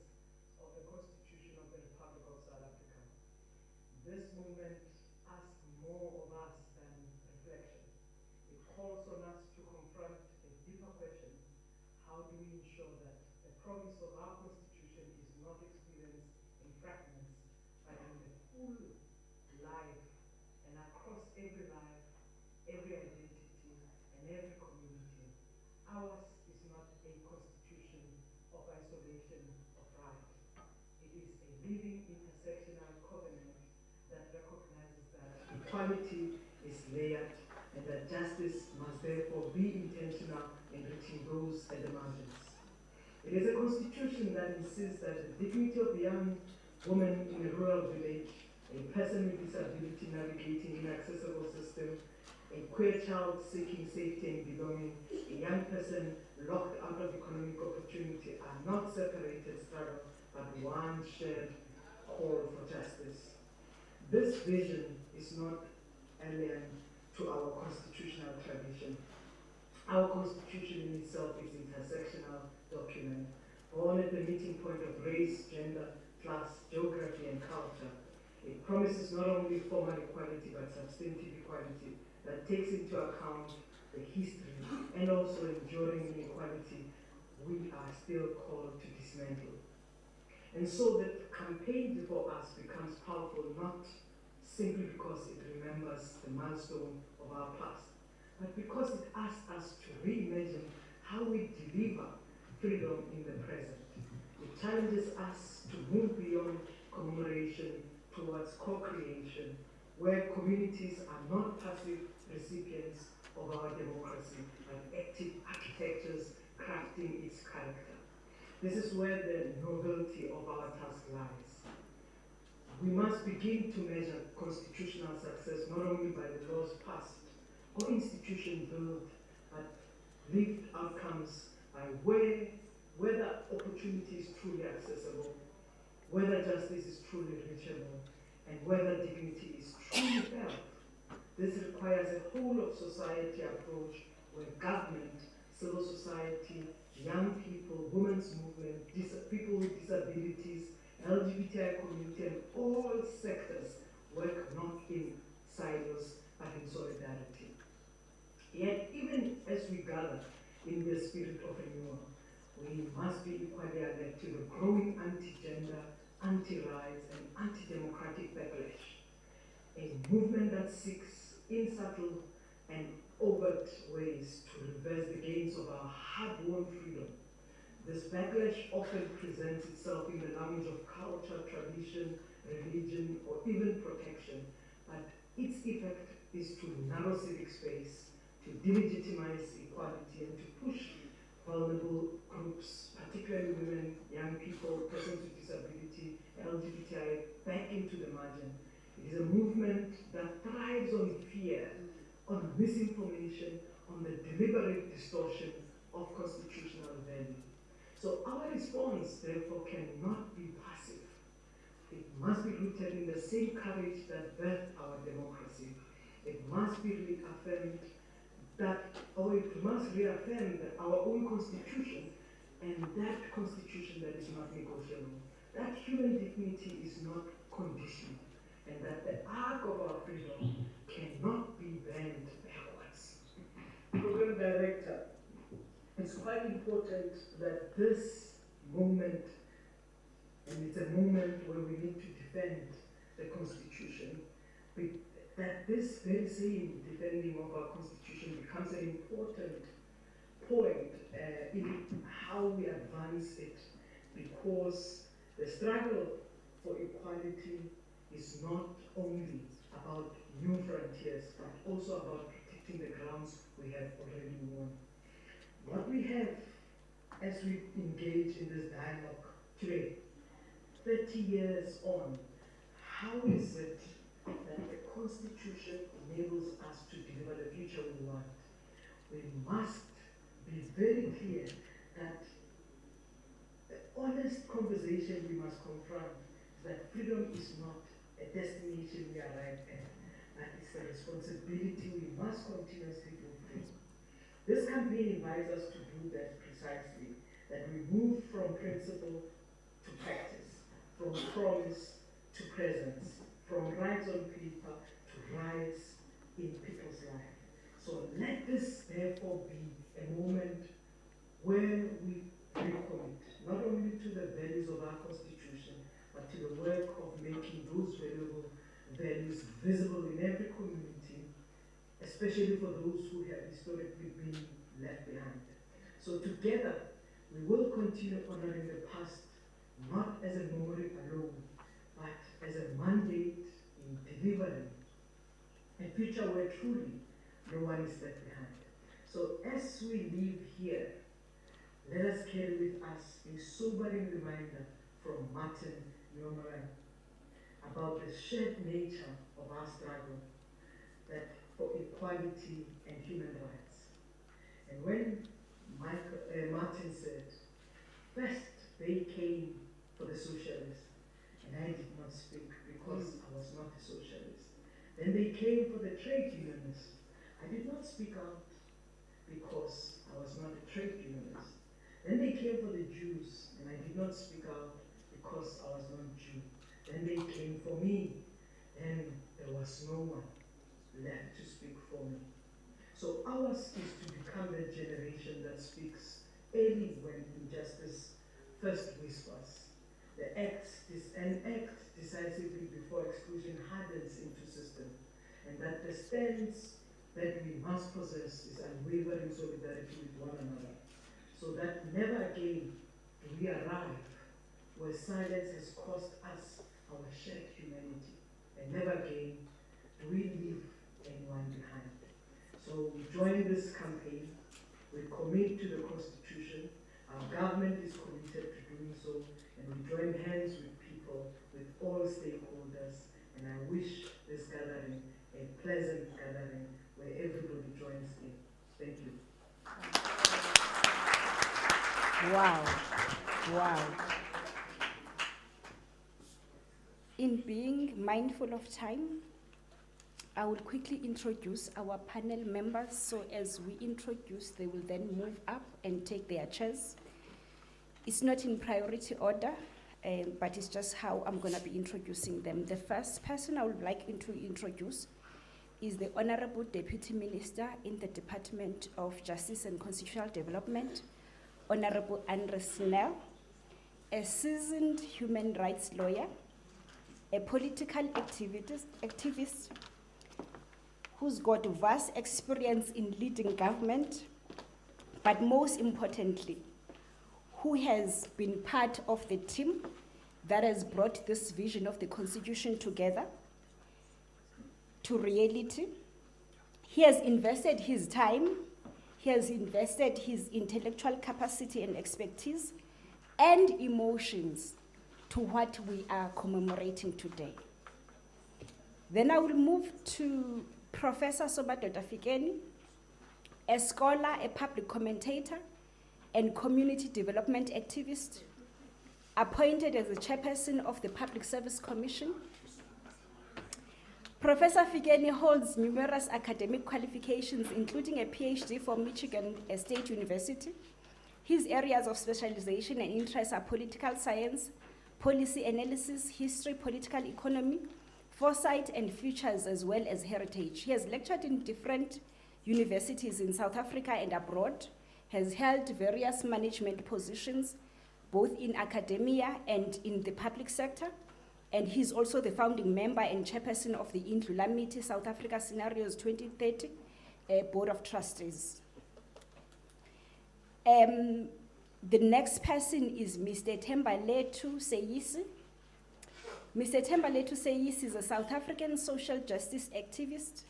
of the Constitution of the Republic of South Africa. This movement asks more of us than reflection. It calls on us to confront a deeper question: how do we ensure that the promise of our Constitution is not experienced in fragments, but in the full life and across every life, every identity, and every community? Ours is not a constitution of isolation of right. It is a living intersectional covenant that recognizes that equality is layered and that justice must therefore be intentional in reaching those at the margins. It is a constitution that insists that the dignity of the young woman in a rural village, a person with disability navigating inaccessible system, a queer child seeking safety and belonging, a young person locked out of economic opportunity are not separated struggles, but one shared call for justice. This vision is not alien to our constitutional tradition. Our Constitution in itself is an intersectional document, born at the meeting point of race, gender, class, geography, and culture. It promises not only formal equality, but substantive equality that takes into account the history and also enduring inequality we are still called to dismantle. And so the campaign before us becomes powerful not simply because it remembers the milestone of our past, but because it asks us to reimagine how we deliver freedom in the present. It challenges us to move beyond commemoration towards co-creation, where communities are not passive recipients of our democracy, but active architectures crafting its character. This is where the novelty of our task lies. We must begin to measure constitutional success not only by the laws passed or institution built, but lived outcomes by whether opportunity is truly accessible, whether justice is truly reachable, and whether dignity is truly felt. This requires a whole of society approach where government, civil society, young people, women's movement, people with disabilities, LGBTI community, and all sectors work not in silos but in solidarity. Yet, even as we gather in the spirit of renewal, we must be equally alert to the growing anti-gender, anti-rights, and anti-democratic backlash. A movement that seeks in subtle and overt ways to reverse the gains of our hard-won freedom. This backlash often presents itself in the language of culture, tradition, religion, or even protection, but its effect is to narrow civic space, to delegitimize equality, and to push vulnerable groups, particularly women, young people, persons with disability, LGBTI, back into the margin. It is a movement that thrives on fear, on misinformation, on the deliberate distortion of constitutional value. So our response, therefore, cannot be passive. It must be rooted in the same courage that birthed our democracy. It must be reaffirmed it must reaffirm that our own constitution, and that constitution that is not negotiable. That human dignity is not conditional, and that the arc of our freedom cannot be bent backwards. Program Director, it's quite important that this moment, and it's a moment where we need to defend the Constitution, that this very same defending of our Constitution becomes an important point in how we advance it, because the struggle for equality is not only about new frontiers, but also about protecting the grounds we have already won. What we have as we engage in this dialogue today, 30 years on, how is it that the Constitution enables us to deliver the future we want? We must be very clear that the honest conversation we must confront is that freedom is not a destination we arrive at, but it's a responsibility we must continuously fulfill. This campaign invites us to do that precisely, that we move from principle to practice, from promise to presence, from rights on paper to rights in people's life. So let this therefore be a moment where we recommit not only to the values of our Constitution, but to the work of making those valuable values visible in every community, especially for those who have historically been left behind. So together, we will continue honoring the past, not as a memory alone, but as a mandate in delivering a future where truly no one is left behind. So as we leave here, let us carry with us a sobering reminder from Martin Nuland about the shared nature of our struggle that for equality and human rights. And when Martin said, first they came for the socialists, and I did not speak because I was not a socialist. Then they came for the trade unionists. I did not speak out because I was not a trade unionist. Then they came for the Jews, and I did not speak out because I was not Jew. Then they came for me, and there was no one left to speak for me. So ours is to become the generation that speaks early when injustice first whispers, act decisively before exclusion hardens into system, and that the stance that we must possess is unwavering solidarity with one another, so that never again do we arrive where silence has cost us our shared humanity, and never again do we leave anyone behind. So we join this campaign, we commit to the Constitution, our government is committed to doing so, and we join hands with people, with all stakeholders, and I wish this gathering a pleasant gathering where everybody joins in. Thank you. Wow. Wow. In being mindful of time, I will quickly introduce our panel members. So as we introduce, they will then move up and take their chairs. It's not in priority order. but it's just how I'm going to be introducing them. The first person I would like to introduce is the Honorable Deputy Minister in the Department of Justice and Constitutional Development, Honorable Andre Snell, a seasoned human rights lawyer, a political activist who's got vast experience in leading government, but most importantly, who has been part of the team that has brought this vision of the Constitution together to reality. He has invested his time, he has invested his intellectual capacity and expertise and emotions to what we are commemorating today. Then I will move to Professor Sobadoda Fikeni, a scholar, a public commentator, and community development activist, appointed as the chairperson of the Public Service Commission. Professor Fikeni holds numerous academic qualifications, including a PhD from Michigan State University. His areas of specialization and interest are political science, policy analysis, history, political economy, foresight and futures, as well as heritage. He has lectured in different universities in South Africa and abroad, has held various management positions, both in academia and in the public sector, and he's also the founding member and chairperson of the Indlulamiti South Africa Scenarios 2030 Board of Trustees. The next person is Mr. Thembaletu Seyisi. Mr. Thembaletu Seyisi is a South African social justice activist,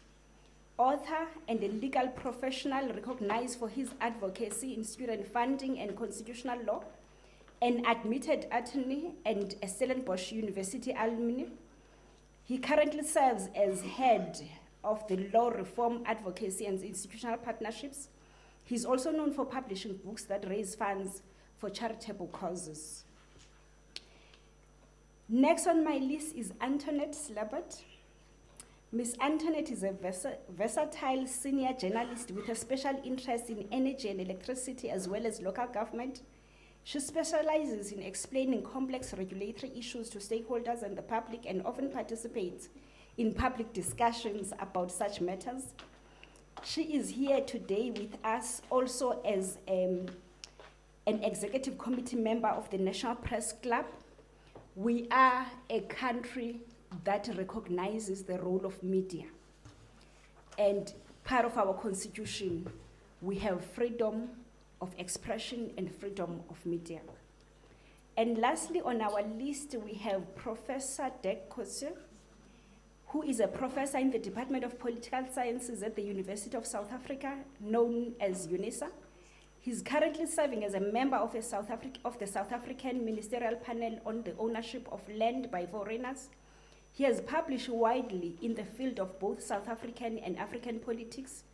author, and a legal professional recognized for his advocacy in student funding and constitutional law, an admitted attorney and a Stellenbosch University alumni. He currently serves as head of the Law Reform Advocacy and Institutional Partnerships. He's also known for publishing books that raise funds for charitable causes. Next on my list is Antoinette Slabert. Ms. Antoinette is a versatile senior journalist with a special interest in energy and electricity as well as local government. She specializes in explaining complex regulatory issues to stakeholders and the public and often participates in public discussions about such matters. She is here today with us also as an executive committee member of the National Press Club. We are a country that recognizes the role of media. And part of our constitution, we have freedom of expression and freedom of media. And lastly, on our list, we have Professor Dek Kotse, who is a professor in the Department of Political Sciences at the University of South Africa, known as UNISA. He's currently serving as a member of the South African Ministerial Panel on the Ownership of Land by Foreigners. He has published widely in the field of both South African and African politics,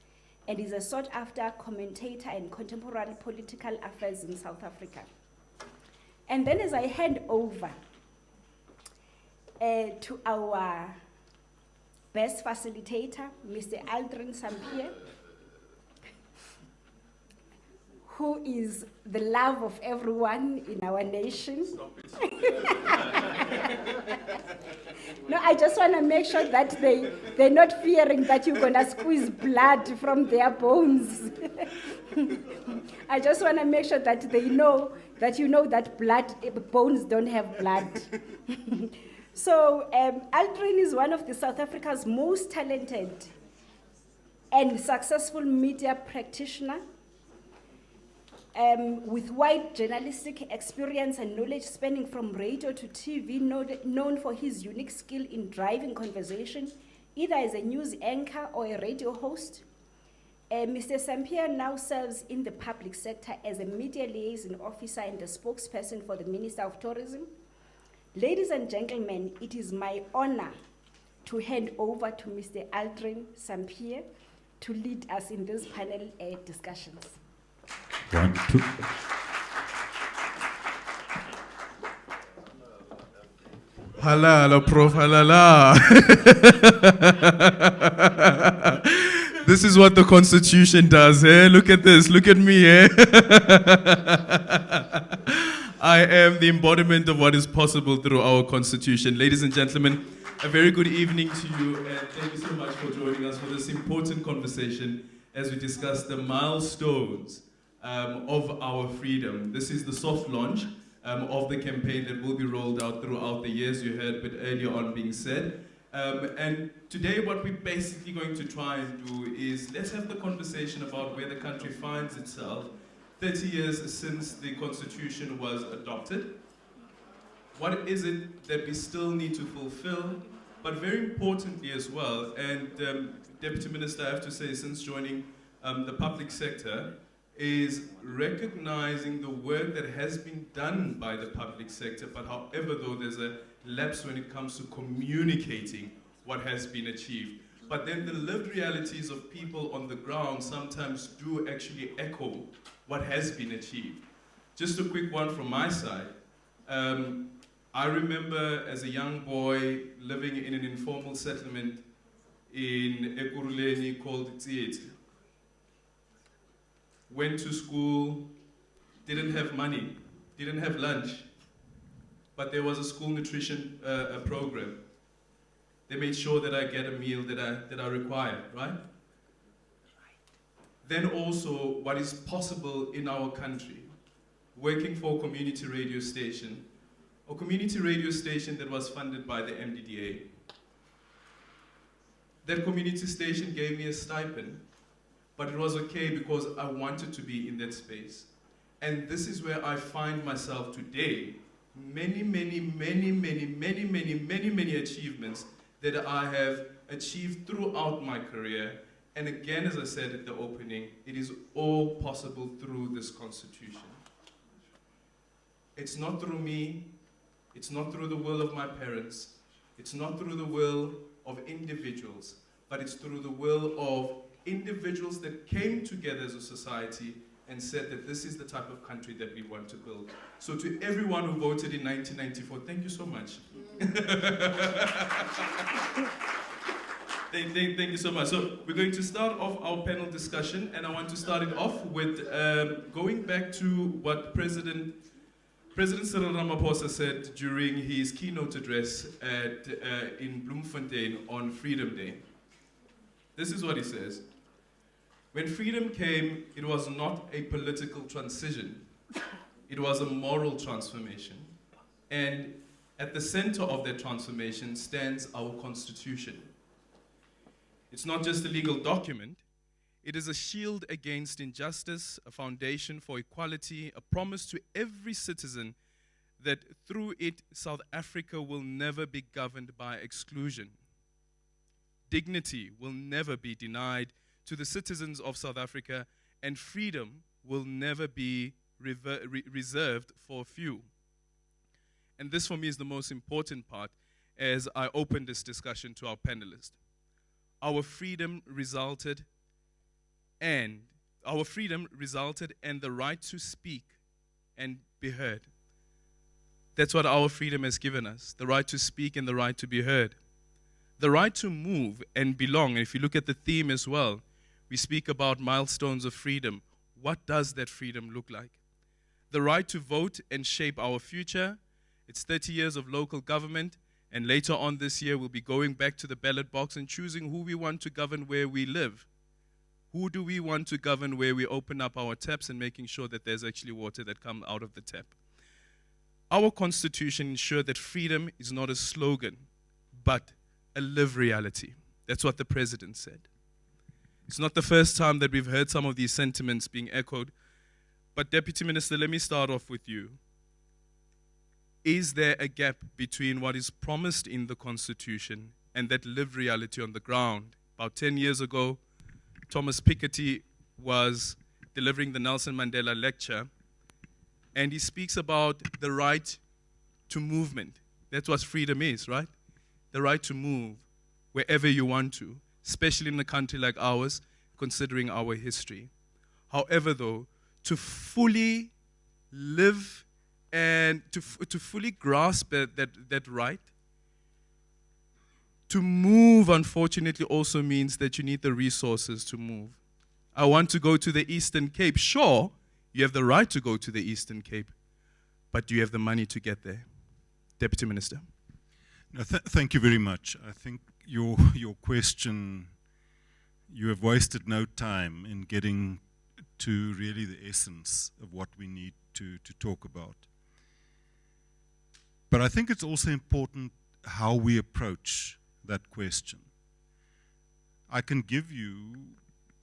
and is a sought-after commentator in contemporary political affairs in South Africa. And then as I hand over to our best facilitator, Mr. Aldrin Sampier, who is the love of everyone in our nation. No, I just want to make sure that they're not fearing that you're going to squeeze blood from their bones. I just want to make sure that they know that bones don't have blood. So Aldrin is one of the South Africa's most talented and successful media practitioner, with wide journalistic experience and knowledge spanning from radio to TV, known for his unique skill in driving conversation, either as a news anchor or a radio host. Mr. Sampier now serves in the public sector as a media liaison officer and the spokesperson for the Minister of Tourism. Ladies and gentlemen, it is my honor to hand over to Mr. Aldrin Sampier to lead us in this panel discussions. 1, 2. Halala, Prof. Halala. This is what the Constitution does, eh? Look at this, look at me, eh? I am the embodiment of what is possible through our Constitution. Ladies and gentlemen, a very good evening to you, and thank you so much for joining us for this important conversation as we discuss the milestones of our freedom. This is the soft launch of the campaign that will be rolled out throughout the years, you heard a bit earlier on being said. And today what we're basically going to try and do is let's have the conversation about where the country finds itself 30 years since the Constitution was adopted. What is it that we still need to fulfill? But very importantly as well, and Deputy Minister, I have to say, since joining the public sector, is recognizing the work that has been done by the public sector, but however, though, there's a lapse when it comes to communicating what has been achieved. But then the lived realities of people on the ground sometimes do actually echo what has been achieved. Just a quick one from my side. I remember as a young boy living in an informal settlement in Ekurhuleni called Tsietsi. Went to school, didn't have money, didn't have lunch, but there was a school nutrition program. They made sure that I get a meal that I required, right? Then also what is possible in our country, working for a community radio station that was funded by the MDDA. That community station gave me a stipend, but it was okay because I wanted to be in that space. And this is where I find myself today. Many achievements that I have achieved throughout my career. And again, as I said at the opening, it is all possible through this Constitution. It's not through me, it's not through the will of my parents, it's not through the will of individuals, but it's through the will of individuals that came together as a society and said that this is the type of country that we want to build. So to everyone who voted in 1994, thank you so much. Thank you so much. So we're going to start off our panel discussion, and I want to start it off with going back to what President Cyril Ramaphosa said during his keynote address in Bloemfontein on Freedom Day. This is what he says. When freedom came, it was not a political transition. It was a moral transformation. And at the center of that transformation stands our Constitution. It's not just a legal document. It is a shield against injustice, a foundation for equality, a promise to every citizen that through it, South Africa will never be governed by exclusion. Dignity will never be denied to the citizens of South Africa, and freedom will never be reserved for a few. And this for me is the most important part as I open this discussion to our panelists. Our freedom resulted and the right to speak and be heard. That's what our freedom has given us, the right to speak and the right to be heard. The right to move and belong. And if you look at the theme as well, we speak about milestones of freedom. What does that freedom look like? The right to vote and shape our future. It's 30 years of local government, and later on this year we'll be going back to the ballot box and choosing who we want to govern where we live. Who do we want to govern where we open up our taps and making sure that there's actually water that comes out of the tap? Our Constitution ensures that freedom is not a slogan, but a lived reality. That's what the President said. It's not the first time that we've heard some of these sentiments being echoed. But Deputy Minister, let me start off with you. Is there a gap between what is promised in the Constitution and that lived reality on the ground? About 10 years ago, Thomas Piketty was delivering the Nelson Mandela lecture, and he speaks about the right to movement. That's what freedom is, right? The right to move wherever you want to, especially in a country like ours, considering our history. However, though, to fully live and to fully grasp that right, to move, unfortunately, also means that you need the resources to move. I want to go to the Eastern Cape. Sure, you have the right to go to the Eastern Cape, but do you have the money to get there? Deputy Minister. No, thank you very much. I think your question, you have wasted no time in getting to really the essence of what we need to talk about. But I think it's also important how we approach that question. I can give you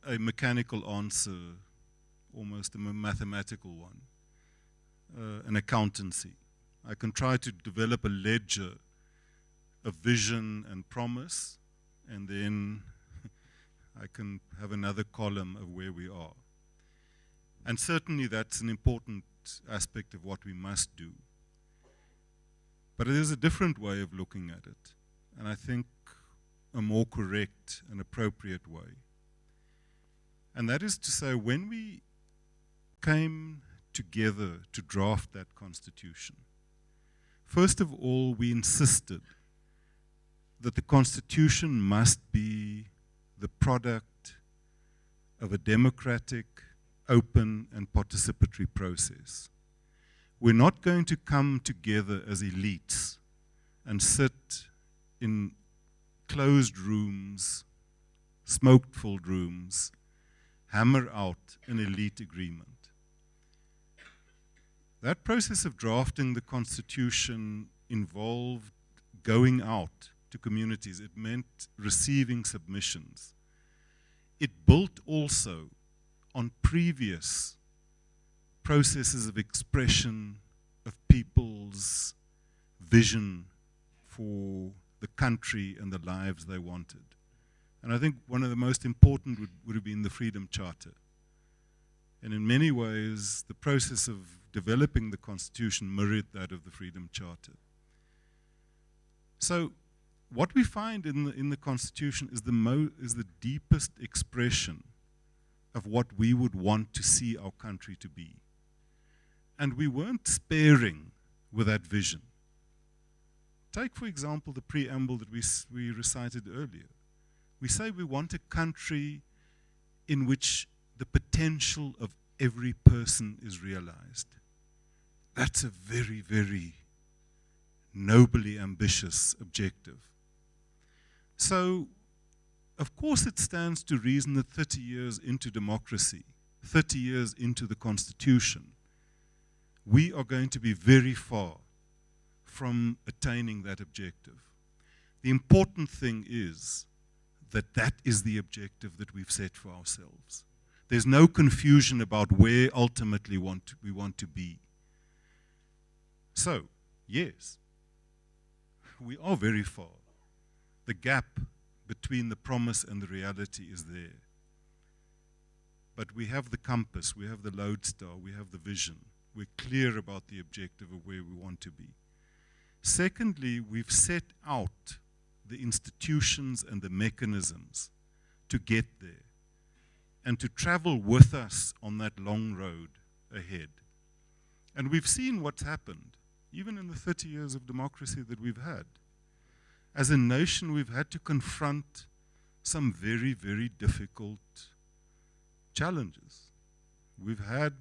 a mechanical answer, almost a mathematical one, an accountancy. I can try to develop a ledger of vision and promise, and then I can have another column of where we are. And certainly that's an important aspect of what we must do. But it is a different way of looking at it, and I think a more correct and appropriate way. And that is to say, when we came together to draft that constitution, first of all, we insisted that the constitution must be the product of a democratic, open, and participatory process. We're not going to come together as elites and sit in closed rooms, smoke-filled rooms, hammer out an elite agreement. That process of drafting the Constitution involved going out to communities. It meant receiving submissions. It built also on previous processes of expression of people's vision for the country and the lives they wanted. And I think one of the most important would have been the Freedom Charter. And in many ways, the process of developing the Constitution mirrored that of the Freedom Charter. So what we find in the Constitution is the deepest expression of what we would want to see our country to be. And we weren't sparing with that vision. Take, for example, the preamble that we recited earlier. We say we want a country in which the potential of every person is realized. That's a very, very nobly ambitious objective. So, of course it stands to reason that 30 years into democracy, 30 years into the Constitution, we are going to be very far from attaining that objective. The important thing is that that is the objective that we've set for ourselves. There's no confusion about where ultimately we want to be. So, yes, we are very far. The gap between the promise and the reality is there. But we have the compass, we have the lodestar, we have the vision. We're clear about the objective of where we want to be. Secondly, we've set out the institutions and the mechanisms to get there and to travel with us on that long road ahead. And we've seen what's happened, even in the 30 years of democracy that we've had. As a nation, we've had to confront some very, very difficult challenges. We've had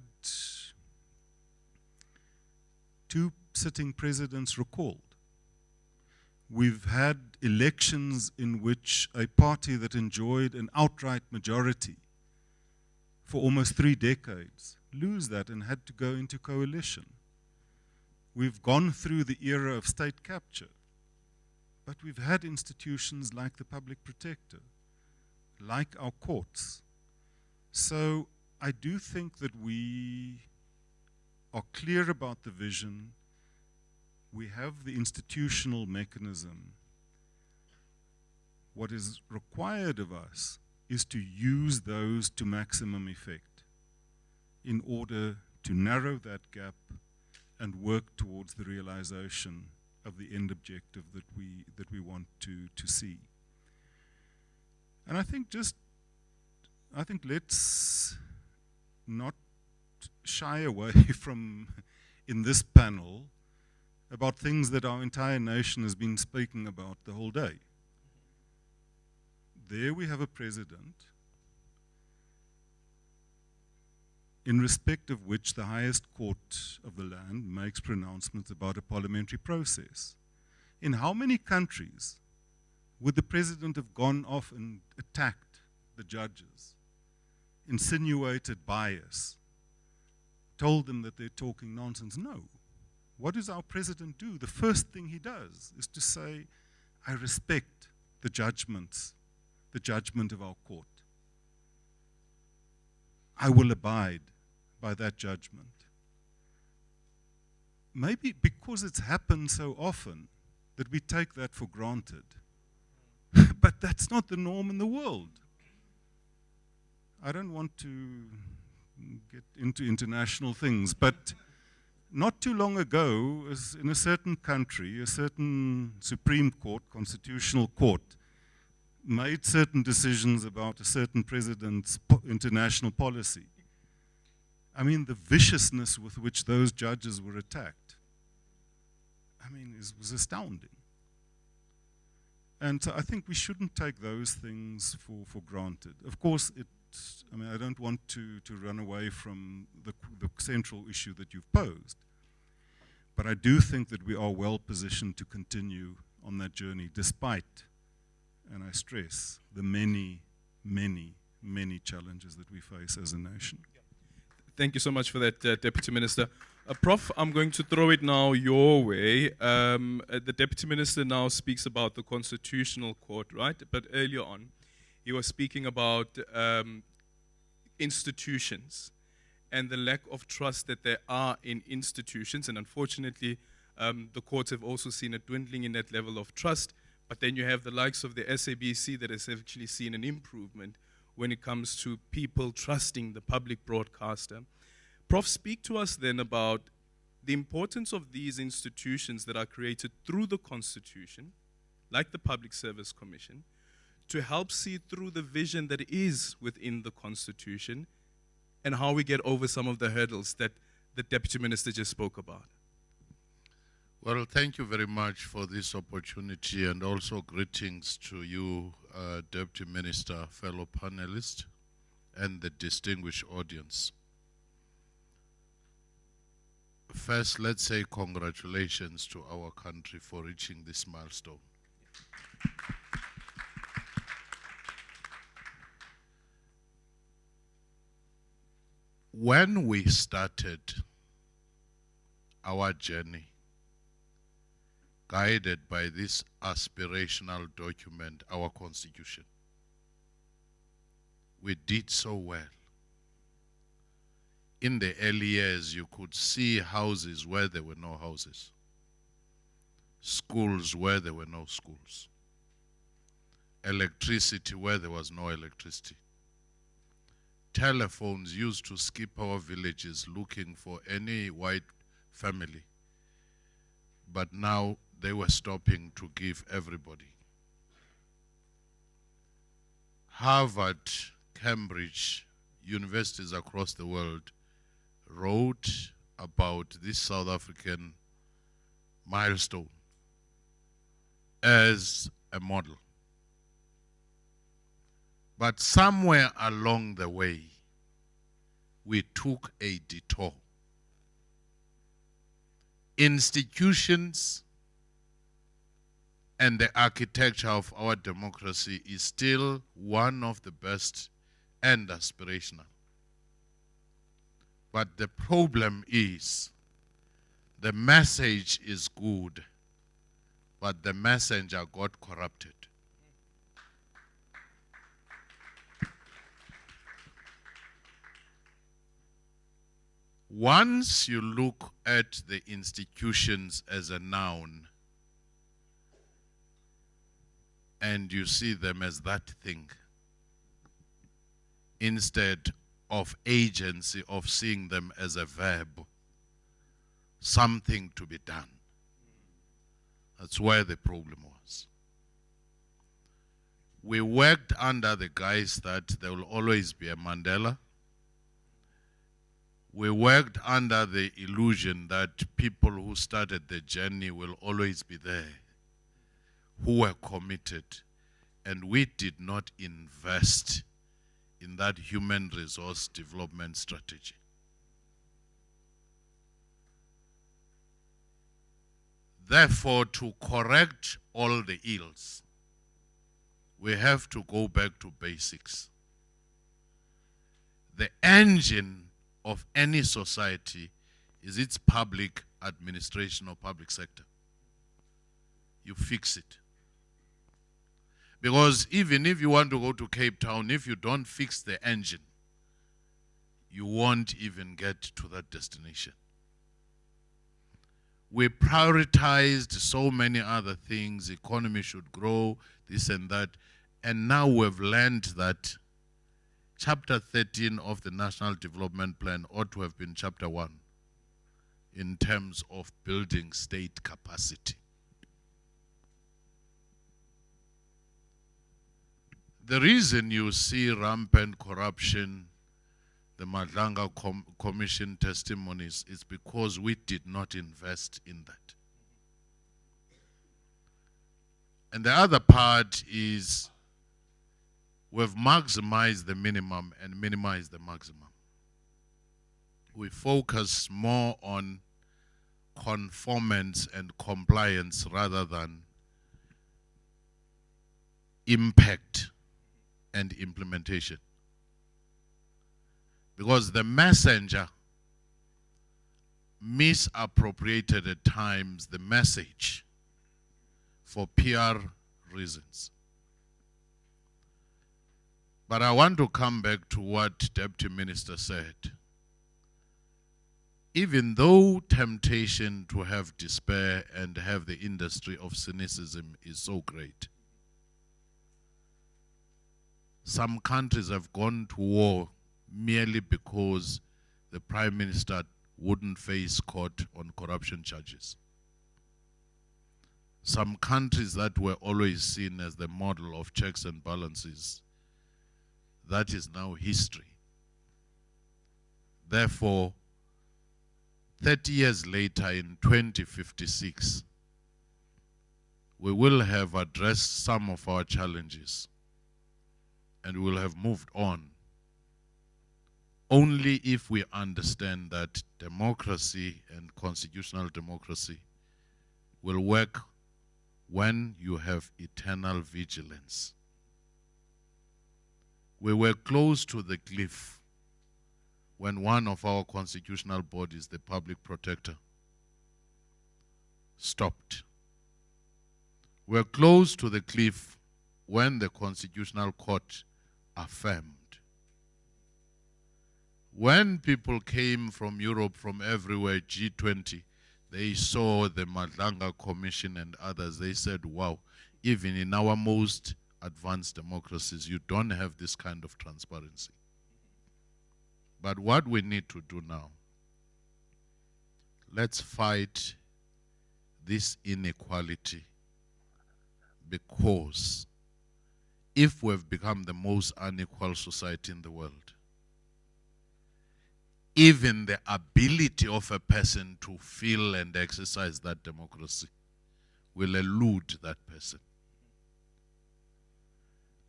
2 sitting presidents recalled. We've had elections in which a party that enjoyed an outright majority for almost 3 decades lose that and had to go into coalition. We've gone through the era of state capture, but we've had institutions like the public protector, like our courts. So I do think that we are clear about the vision. We have the institutional mechanism. What is required of us is to use those to maximum effect in order to narrow that gap and work towards the realization of the end objective that we want to see. And I think let's not shy away from, in this panel, about things that our entire nation has been speaking about the whole day. There we have a president in respect of which the highest court of the land makes pronouncements about a parliamentary process. In how many countries would the president have gone off and attacked the judges, insinuated bias, told them that they're talking nonsense? No. What does our president do? The first thing he does is to say, I respect the judgment of our court. I will abide by that judgment. Maybe because it's happened so often that we take that for granted. But that's not the norm in the world. I don't want to get into international things, but not too long ago, in a certain country, a certain Supreme Court, Constitutional Court, made certain decisions about a certain president's international policy. I mean, the viciousness with which those judges were attacked, I mean, it was astounding. And so I think we shouldn't take those things for granted. Of course, I don't want to run away from the central issue that you've posed. But I do think that we are well positioned to continue on that journey, despite, and I stress, the many, many, many challenges that we face as a nation. Thank you so much for that, Deputy Minister. Prof, I'm going to throw it now your way. The Deputy Minister now speaks about the Constitutional Court, right? But earlier on, he was speaking about institutions and the lack of trust that there are in institutions. And unfortunately, the courts have also seen a dwindling in that level of trust. But then you have the likes of the SABC that has actually seen an improvement when it comes to people trusting the public broadcaster. Prof, speak to us then about the importance of these institutions that are created through the Constitution, like the Public Service Commission, to help see through the vision that is within the Constitution and how we get over some of the hurdles that the Deputy Minister just spoke about. Well, thank you very much for this opportunity, and also greetings to you, Deputy Minister, fellow panelists, and the distinguished audience. First, let's say congratulations to our country for reaching this milestone. When we started our journey, guided by this aspirational document, our Constitution, we did so well. In the early years, you could see houses where there were no houses, schools where there were no schools, electricity where there was no electricity. Telephones used to skip our villages looking for any white family, but now they were stopping to give everybody. Harvard, Cambridge, universities across the world wrote about this South African milestone as a model. But somewhere along the way, we took a detour. Institutions and the architecture of our democracy is still one of the best and aspirational. But the problem is, the message is good, but the messenger got corrupted. Once you look at the institutions as a noun, and you see them as that thing, instead of agency, of seeing them as a verb, something to be done. That's where the problem was. We worked under the guise that there will always be a Mandela. We worked under the illusion that people who started the journey will always be there, who were committed, and we did not invest in that human resource development strategy. Therefore, to correct all the ills, we have to go back to basics. The engine of any society is its public administration or public sector. You fix it. Because even if you want to go to Cape Town, if you don't fix the engine, you won't even get to that destination. We prioritized so many other things. Economy should grow, this and that. And now we've learned that Chapter 13 of the National Development Plan ought to have been Chapter 1 in terms of building state capacity. The reason you see rampant corruption, the Madlanga Commission testimonies, is because we did not invest in that. And the other part is we've maximized the minimum and minimized the maximum. We focus more on conformance and compliance rather than impact and implementation. Because the messenger misappropriated at times the message for PR reasons. But I want to come back to what Deputy Minister said. Even though temptation to have despair and have the industry of cynicism is so great, some countries have gone to war merely because the Prime Minister wouldn't face court on corruption charges. Some countries that were always seen as the model of checks and balances, that is now history. Therefore, 30 years later, in 2056, we will have addressed some of our challenges and we will have moved on only if we understand that democracy and constitutional democracy will work when you have eternal vigilance. We were close to the cliff when one of our constitutional bodies, the public protector, stopped. We were close to the cliff when the Constitutional Court affirmed. When people came from Europe, from everywhere, G20, they saw the Madlanga Commission and others. They said, wow, even in our most advanced democracies, you don't have this kind of transparency. But what we need to do now, let's fight this inequality, because if we've become the most unequal society in the world, even the ability of a person to feel and exercise that democracy will elude that person.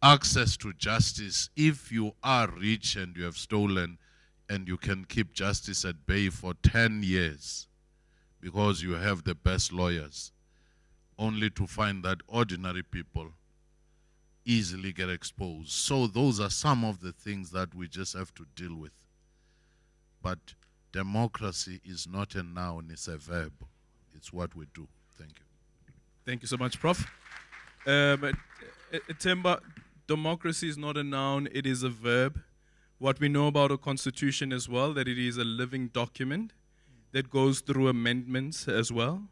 Access to justice, if you are rich and you have stolen and you can keep justice at bay for 10 years because you have the best lawyers, only to find that ordinary people easily get exposed. So those are some of the things that we just have to deal with. But democracy is not a noun, it's a verb. It's what we do. Thank you. Thank you so much, Prof. Temba, democracy is not a noun, it is a verb. What we know about a constitution as well, that it is a living document that goes through amendments as well.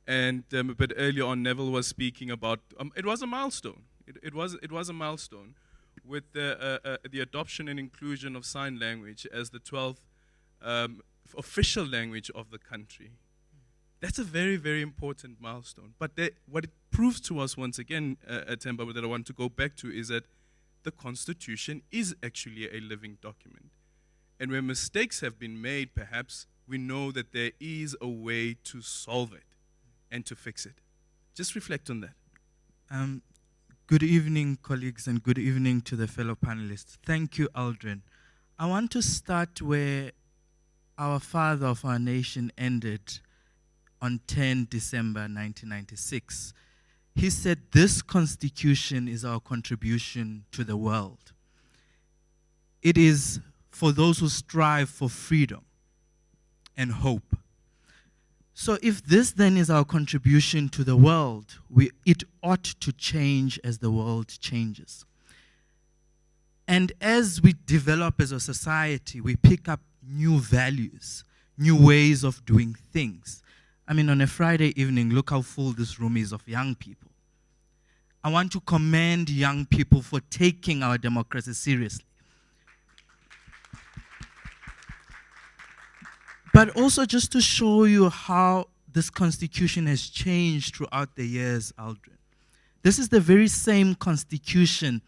And but earlier on, Neville was speaking about, it was a milestone. It was a milestone with the adoption and inclusion of sign language as the 12th official language of the country. That's a very, very important milestone. But what it proves to us once again, Temba, that I want to go back to, is that the Constitution is actually a living document. And where mistakes have been made, perhaps, we know that there is a way to solve it and to fix it. Just reflect on that. Good evening, colleagues, and good evening to the fellow panelists. Thank you, Aldrin. I want to start where our father of our nation ended on 10 December 1996. He said, "This constitution is our contribution to the world. It is for those who strive for freedom and hope." So if this then is our contribution to the world, it ought to change as the world changes. And as we develop as a society, we pick up new values, new ways of doing things. I mean, on a Friday evening, look how full this room is of young people. I want to commend young people for taking our democracy seriously. But also just to show you how this constitution has changed throughout the years, Aldrin. This is the very same constitution.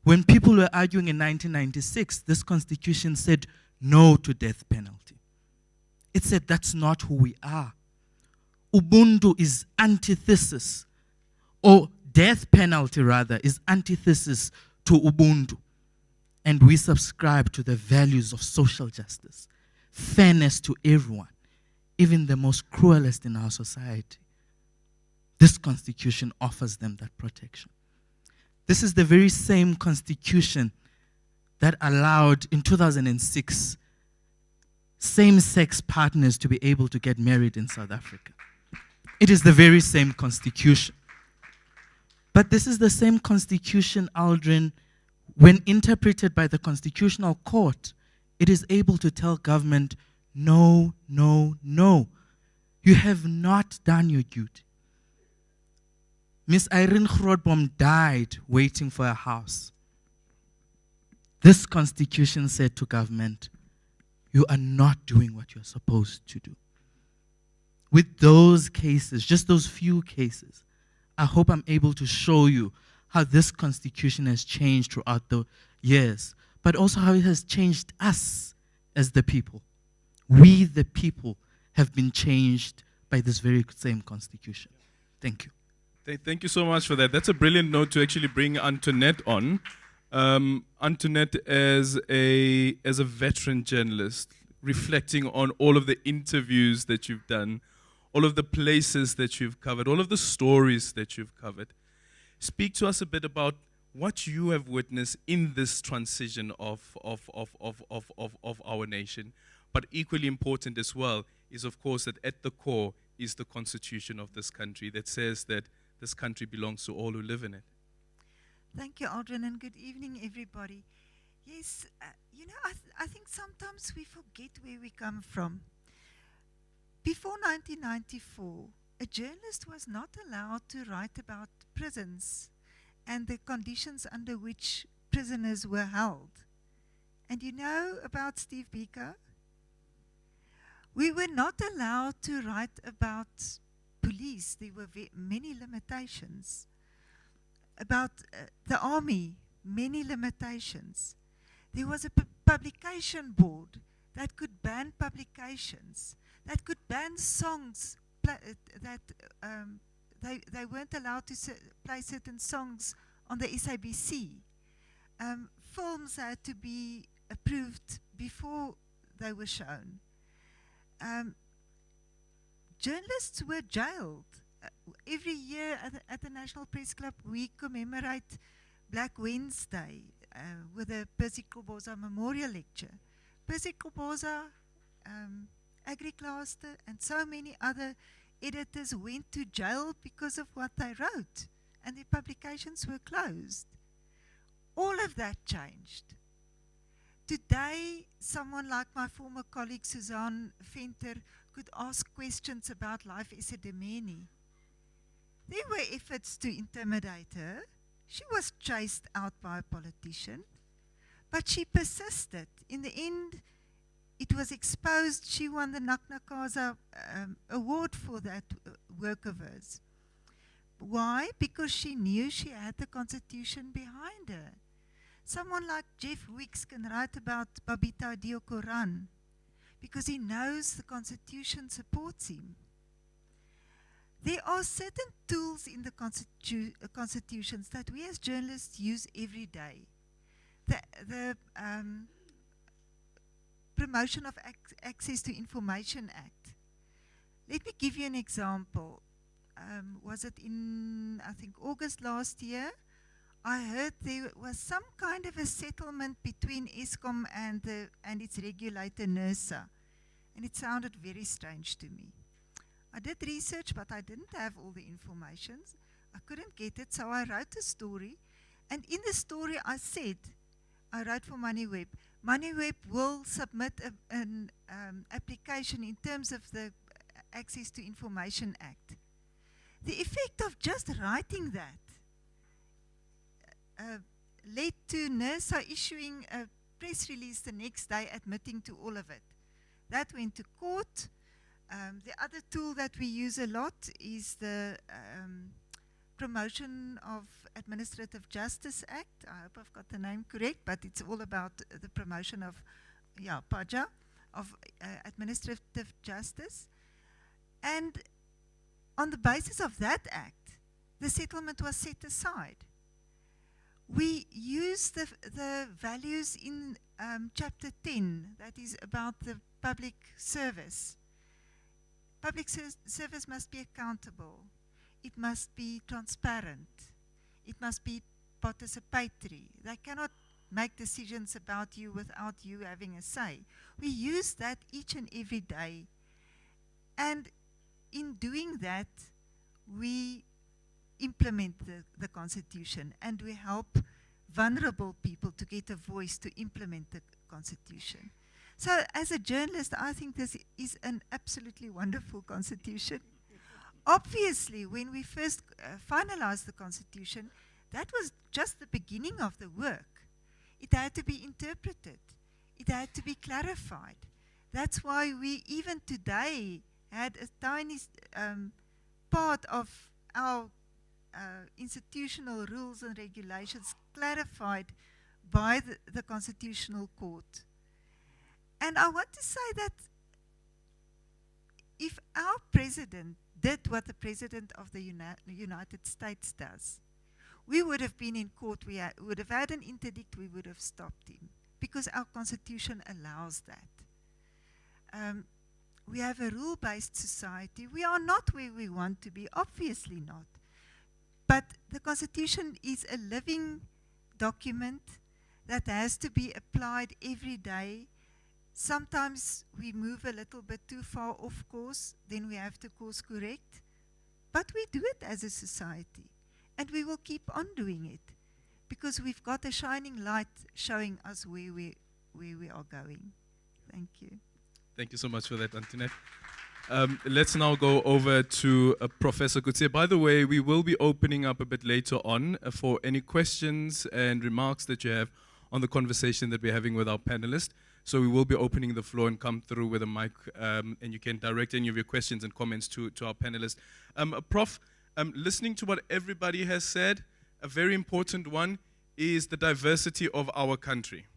When people were arguing in 1996, this constitution said no to death penalty. It said that's not who we are. Ubuntu is antithesis, or death penalty rather, is antithesis to Ubuntu. And we subscribe to the values of social justice, fairness to everyone, even the most cruelest in our society. This constitution offers them that protection. This is the very same constitution that allowed, in 2006, same-sex partners to be able to get married in South Africa. It is the very same constitution. But this is the same constitution, Aldrin, when interpreted by the Constitutional Court, it is able to tell government, no, no, no. You have not done your duty. Miss Irene Grootboom died waiting for a house. This constitution said to government, you are not doing what you're supposed to do. With those cases, just those few cases, I hope I'm able to show you how this constitution has changed throughout the years, but also how it has changed us as the people. We, the people, have been changed by this very same constitution. Thank you. Thank you so much for that. That's a brilliant note to actually bring Antoinette on. Antoinette, as a veteran journalist, reflecting on all of the interviews that you've done, all of the places that you've covered, all of the stories that you've covered. Speak to us a bit about what you have witnessed in this transition of our nation. But equally important as well is, of course, that at the core is the constitution of this country that says that this country belongs to all who live in it. Thank you, Aldrin, and good evening, everybody. Yes, I think sometimes we forget where we come from. Before 1994, a journalist was not allowed to write about prisons and the conditions under which prisoners were held. And you know about Steve Biko? We were not allowed to write about police. There were many limitations. About the army, many limitations. There was a publication board that could ban publications, that could ban songs, that they weren't allowed to play certain songs on the SABC. Films had to be approved before they were shown. Journalists were jailed. Every year at the National Press Club, we commemorate Black Wednesday with the Percy Koboza Memorial Lecture. Percy Koboza, Agri-Cluster, and so many other editors went to jail because of what they wrote, and their publications were closed. All of that changed. Today, someone like my former colleague Suzanne Venter could ask questions about life Esidimeni. There were efforts to intimidate her. She was chased out by a politician, but she persisted. In the end, it was exposed. She won the Naknakaza award for that work of hers. Why? Because she knew she had the Constitution behind her. Someone like Jeff Wicks can write about Babita Diokoran because he knows the Constitution supports him. There are certain tools in the constitutions that we as journalists use every day. The Promotion of Access to Information Act. Let me give you an example. Was it in, I think, August last year? I heard there was some kind of a settlement between Eskom and its regulator, NERSA. And it sounded very strange to me. I did research, but I didn't have all the information. I couldn't get it, so I wrote a story. And in the story I said, I wrote for MoneyWeb, MoneyWeb will submit an application in terms of the Access to Information Act. The effect of just writing that led to NERSA issuing a press release the next day admitting to all of it. That went to court. The other tool that we use a lot is the Promotion of Administrative Justice Act. I hope I've got the name correct, but it's all about the promotion of, PAJA, of administrative justice. And on the basis of that act, the settlement was set aside. We use the values in chapter 10, that is about the public service. Public service must be accountable. It must be transparent. It must be participatory. They cannot make decisions about you without you having a say. We use that each and every day. And in doing that, we implement the Constitution, and we help vulnerable people to get a voice to implement the Constitution. So as a journalist, I think this is an absolutely wonderful Constitution. Obviously, when we first finalized the Constitution, that was just the beginning of the work. It had to be interpreted. It had to be clarified. That's why we even today had a tiny part of our institutional rules and regulations clarified by the Constitutional Court. And I want to say that if our president did what the President of the United States does, we would have been in court, we would have had an interdict, we would have stopped him, because our Constitution allows that. We have a rule-based society. We are not where we want to be, obviously not. But the Constitution is a living document that has to be applied every day. Sometimes we move a little bit too far off course, then we have to course correct. But we do it as a society, and we will keep on doing it, because we've got a shining light showing us where we are going. Thank you. Thank you so much for that, Antoinette. Let's now go over to Professor Coetzee. By the way, we will be opening up a bit later on for any questions and remarks that you have on the conversation that we're having with our panelists. So we will be opening the floor and come through with a mic, and you can direct any of your questions and comments to our panelists. Prof, listening to what everybody has said, a very important one is the diversity of our country.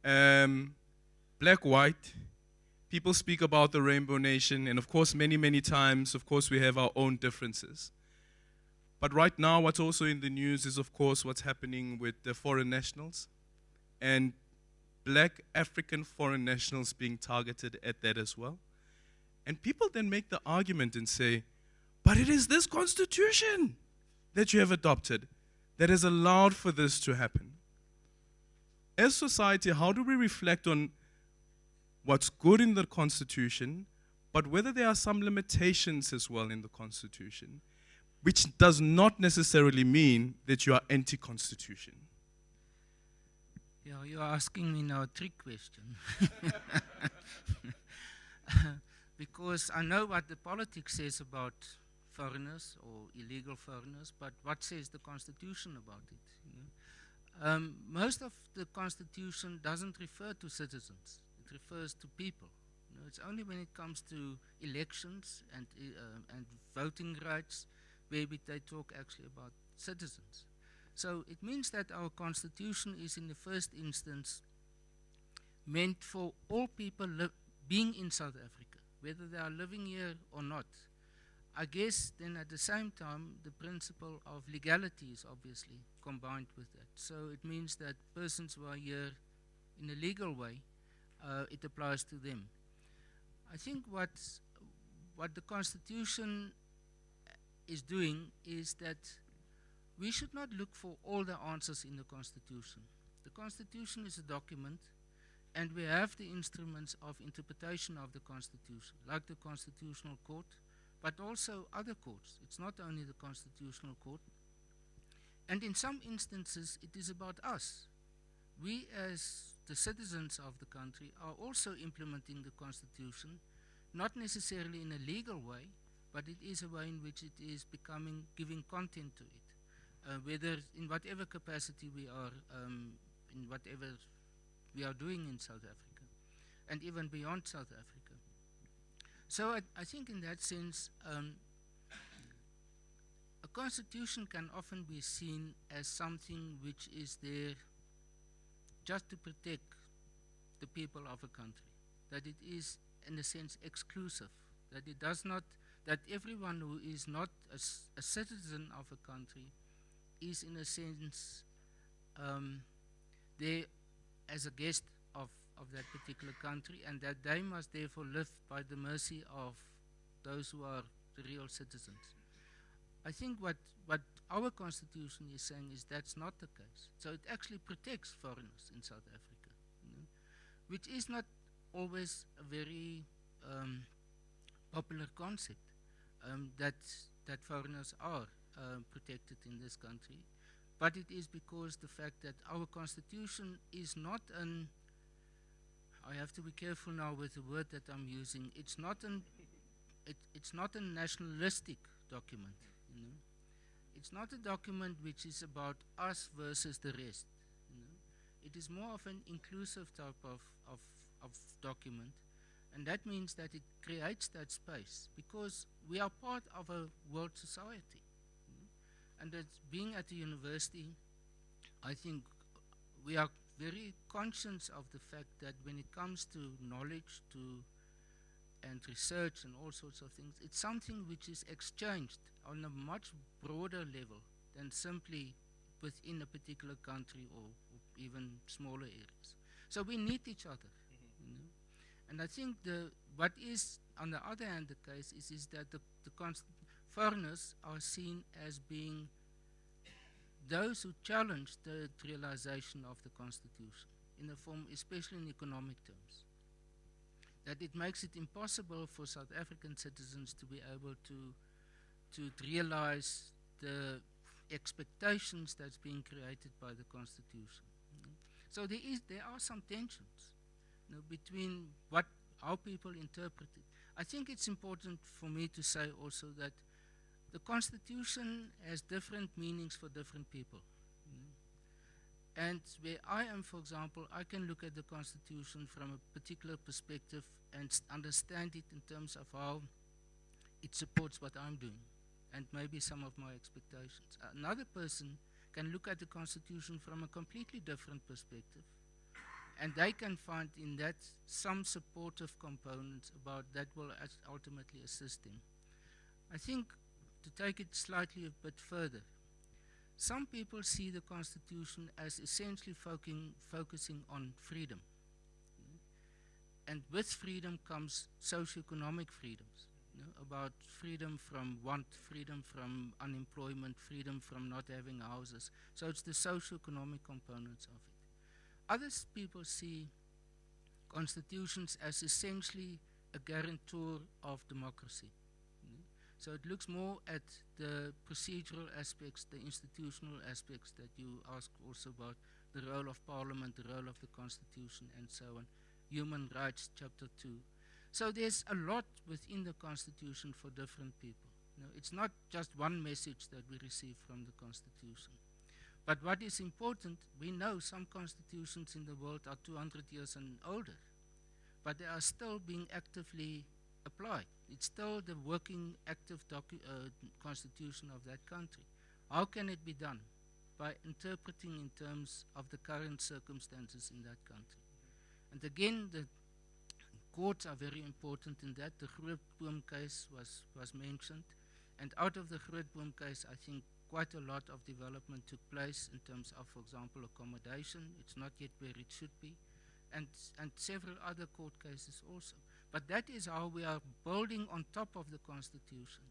Black, white, people speak about the Rainbow Nation, and of course, many, many times, of course, we have our own differences. But right now, what's also in the news is, of course, what's happening with the foreign nationals, and Black African foreign nationals being targeted at that as well. And people then make the argument and say, but it is this Constitution that you have adopted that has allowed for this to happen. As society, how do we reflect on what's good in the Constitution, but whether there are some limitations as well in the Constitution, which does not necessarily mean that you are anti-Constitution? Yeah, you're asking me now a trick question. Because I know what the politics says about foreigners or illegal foreigners, but what says the Constitution about it? You know? Most of the Constitution doesn't refer to citizens. It refers to people. You know, it's only when it comes to elections and voting rights where they talk actually about citizens. So it means that our Constitution is in the first instance meant for all people being in South Africa, whether they are living here or not. I guess then at the same time, the principle of legality is obviously combined with that. So it means that persons who are here in a legal way, it applies to them. I think what the Constitution is doing is that we should not look for all the answers in the Constitution. The Constitution is a document, and we have the instruments of interpretation of the Constitution, like the Constitutional Court, but also other courts. It's not only the Constitutional Court. And in some instances, it is about us. We, as the citizens of the country, are also implementing the Constitution, not necessarily in a legal way, but it is a way in which it is giving content to it, whether in whatever capacity we are, in whatever we are doing in South Africa, and even beyond South Africa. So I think in that sense, a constitution can often be seen as something which is there just to protect the people of a country, that it is in a sense exclusive, that it does not, that everyone who is not a citizen of a country is in a sense there as a guest of that particular country, and that they must therefore live by the mercy of those who are the real citizens. I think what our constitution is saying is that's not the case. So it actually protects foreigners in South Africa, which is not always a very popular concept, that foreigners are protected in this country. But it is because the fact that our constitution is not an, I have to be careful now with the word that I'm using, it's not a nationalistic document. It's not a document which is about us versus the rest. It is more of an inclusive type of document, and that means that it creates that space because we are part of a world society. And that being at the university, I think we are very conscious of the fact that when it comes to knowledge and research and all sorts of things, it's something which is exchanged on a much broader level than simply within a particular country or even smaller areas. So we need each other. And I think what is on the other hand the case is that the foreigners are seen as being those who challenge the realization of the Constitution in a form, especially in economic terms, that it makes it impossible for South African citizens to be able to realize the expectations that's being created by the Constitution. So there are some tensions between how people interpret it. I think it's important for me to say also that the Constitution has different meanings for different people. And where I am, for example, I can look at the Constitution from a particular perspective and understand it in terms of how it supports what I'm doing and maybe some of my expectations. Another person can look at the Constitution from a completely different perspective, and they can find in that some supportive components about that will ultimately assist them. I think to take it slightly a bit further, some people see the Constitution as essentially focusing on freedom. And with freedom comes socio-economic freedoms, about freedom from want, freedom from unemployment, freedom from not having houses. So it's the socio-economic components of it. Other people see constitutions as essentially a guarantor of democracy. So it looks more at the procedural aspects, the institutional aspects that you asked also about, the role of Parliament, the role of the Constitution, and so on. Human Rights, Chapter 2. So there's a lot within the Constitution for different people. It's not just one message that we receive from the Constitution. But what is important, we know some constitutions in the world are 200 years and older, but they are still being actively applied. It's still the working, active constitution of that country. How can it be done? By interpreting in terms of the current circumstances in that country. And again, the courts are very important in that. The Grootboom case was mentioned. And out of the Grootboom case, I think quite a lot of development took place in terms of, for example, accommodation. It's not yet where it should be. And several other court cases also. But that is how we are building on top of the Constitution.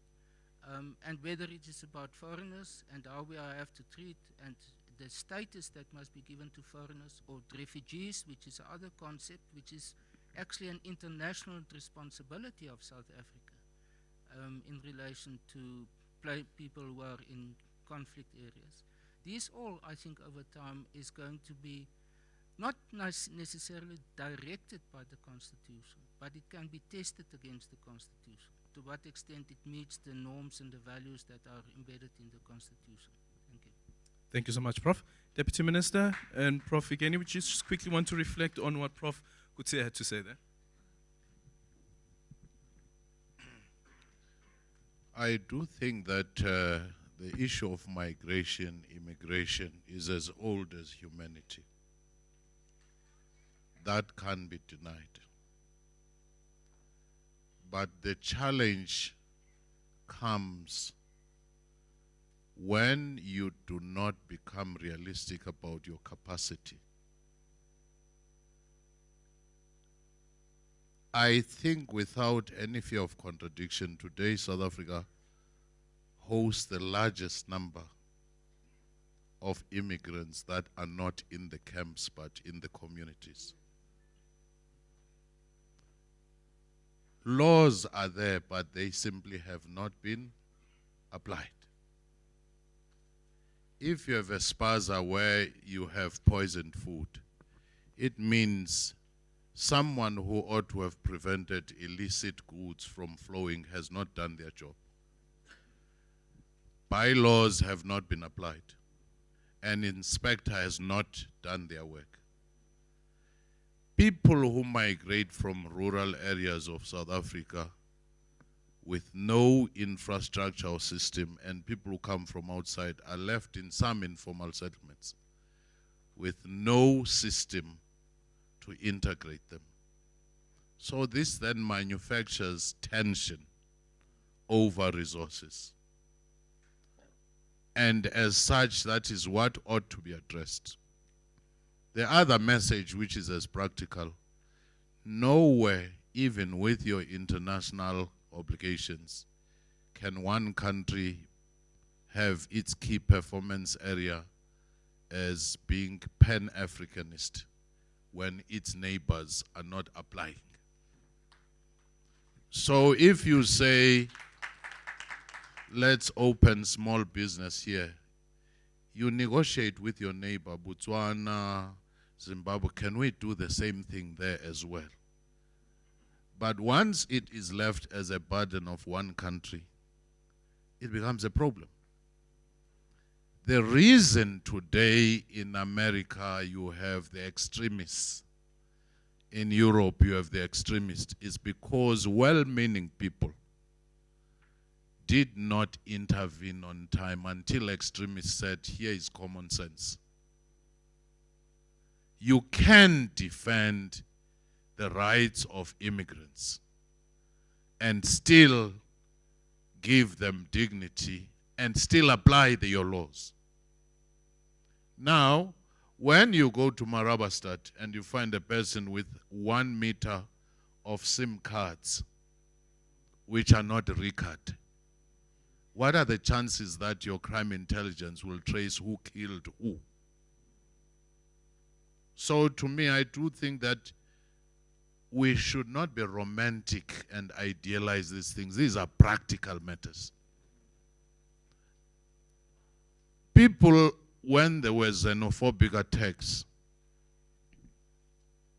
And whether it is about foreigners and how we have to treat and the status that must be given to foreigners, or refugees, which is another concept, which is actually an international responsibility of South Africa in relation to people who are in conflict areas. These all, I think, over time is going to be not necessarily directed by the Constitution, but it can be tested against the Constitution, to what extent it meets the norms and the values that are embedded in the Constitution. Thank you. Thank you so much, Prof. Deputy Minister and Prof. Igeni, would you just quickly want to reflect on what Prof. Kutse had to say there? I do think that the issue of migration, immigration, is as old as humanity. That can't be denied. But the challenge comes when you do not become realistic about your capacity. I think without any fear of contradiction, today South Africa hosts the largest number of immigrants that are not in the camps but in the communities. Laws are there, but they simply have not been applied. If you have a spaza where you have poisoned food, it means someone who ought to have prevented illicit goods from flowing has not done their job. Bylaws have not been applied. An inspector has not done their work. People who migrate from rural areas of South Africa with no infrastructure system, and people who come from outside are left in some informal settlements with no system to integrate them. So this then manufactures tension over resources. And as such, that is what ought to be addressed. The other message, which is as practical, nowhere, even with your international obligations, can one country have its key performance area as being pan-Africanist when its neighbors are not applying. So if you say, let's open small business here, you negotiate with your neighbor, Botswana, Zimbabwe, can we do the same thing there as well? But once it is left as a burden of one country, it becomes a problem. The reason today in America you have the extremists, in Europe you have the extremists, is because well-meaning people did not intervene on time until extremists said, here is common sense. You can defend the rights of immigrants and still give them dignity and still apply your laws. Now, when you go to Marabastad and you find a person with 1 meter of SIM cards which are not recorded, what are the chances that your crime intelligence will trace who killed who? So to me, I do think that we should not be romantic and idealize these things. These are practical matters. People, when there were xenophobic attacks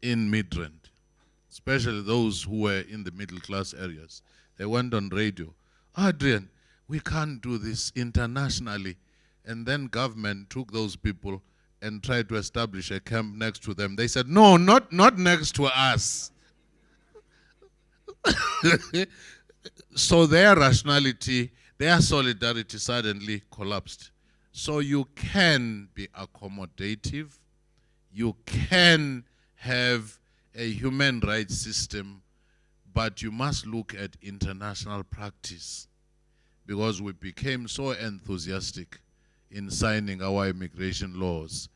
in Midrand, especially those who were in the middle class areas, they went on radio, Adrian, we can't do this internationally. And then government took those people and tried to establish a camp next to them. They said, no, not next to us. So their rationality, their solidarity suddenly collapsed. So you can be accommodative, you can have a human rights system, but you must look at international practice, because we became so enthusiastic in signing our immigration laws.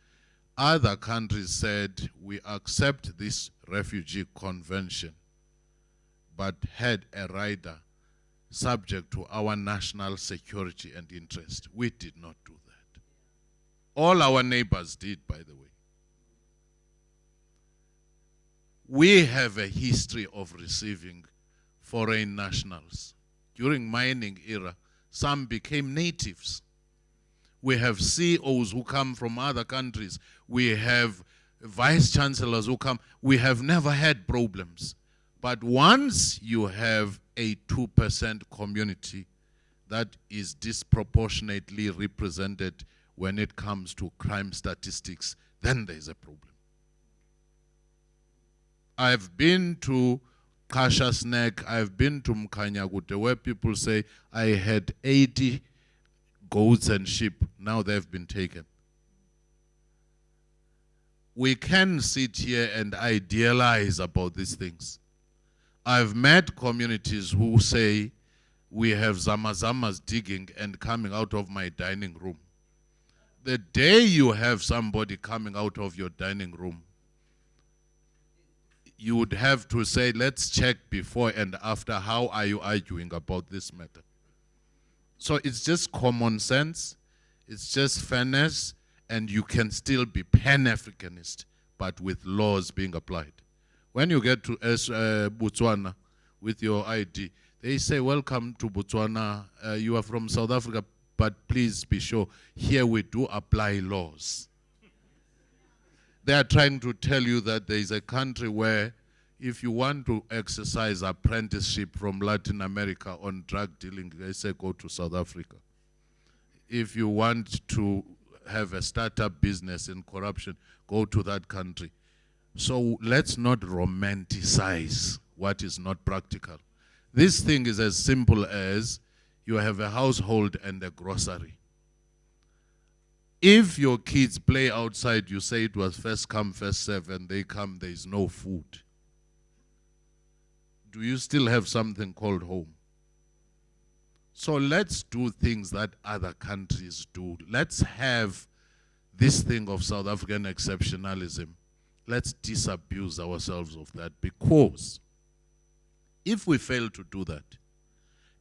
Other countries said, we accept this refugee convention, but had a rider subject to our national security and interest. We did not do that. All our neighbors did, by the way. We have a history of receiving foreign nationals. During mining era, some became natives. We have CEOs who come from other countries. We have vice chancellors who come. We have never had problems. But once you have a 2% community that is disproportionately represented when it comes to crime statistics, then there's a problem. I've been to Kasha's Neck, I've been to Mkanyagute, where people say, I had 80 goats and sheep, now they've been taken. We can sit here and idealize about these things. I've met communities who say, we have zamazamas digging and coming out of my dining room. The day you have somebody coming out of your dining room, you would have to say, let's check before and after, how are you arguing about this matter? So it's just common sense, it's just fairness, and you can still be Pan-Africanist, but with laws being applied. When you get to Botswana with your ID, they say, welcome to Botswana, you are from South Africa, but please be sure, here we do apply laws. They are trying to tell you that there is a country where if you want to exercise apprenticeship from Latin America on drug dealing, they say go to South Africa. If you want to have a startup business in corruption, go to that country. So let's not romanticize what is not practical. This thing is as simple as you have a household and a grocery. If your kids play outside, you say it was first come, first serve, and they come, there is no food. Do you still have something called home? So let's do things that other countries do. Let's have this thing of South African exceptionalism. Let's disabuse ourselves of that, because if we fail to do that,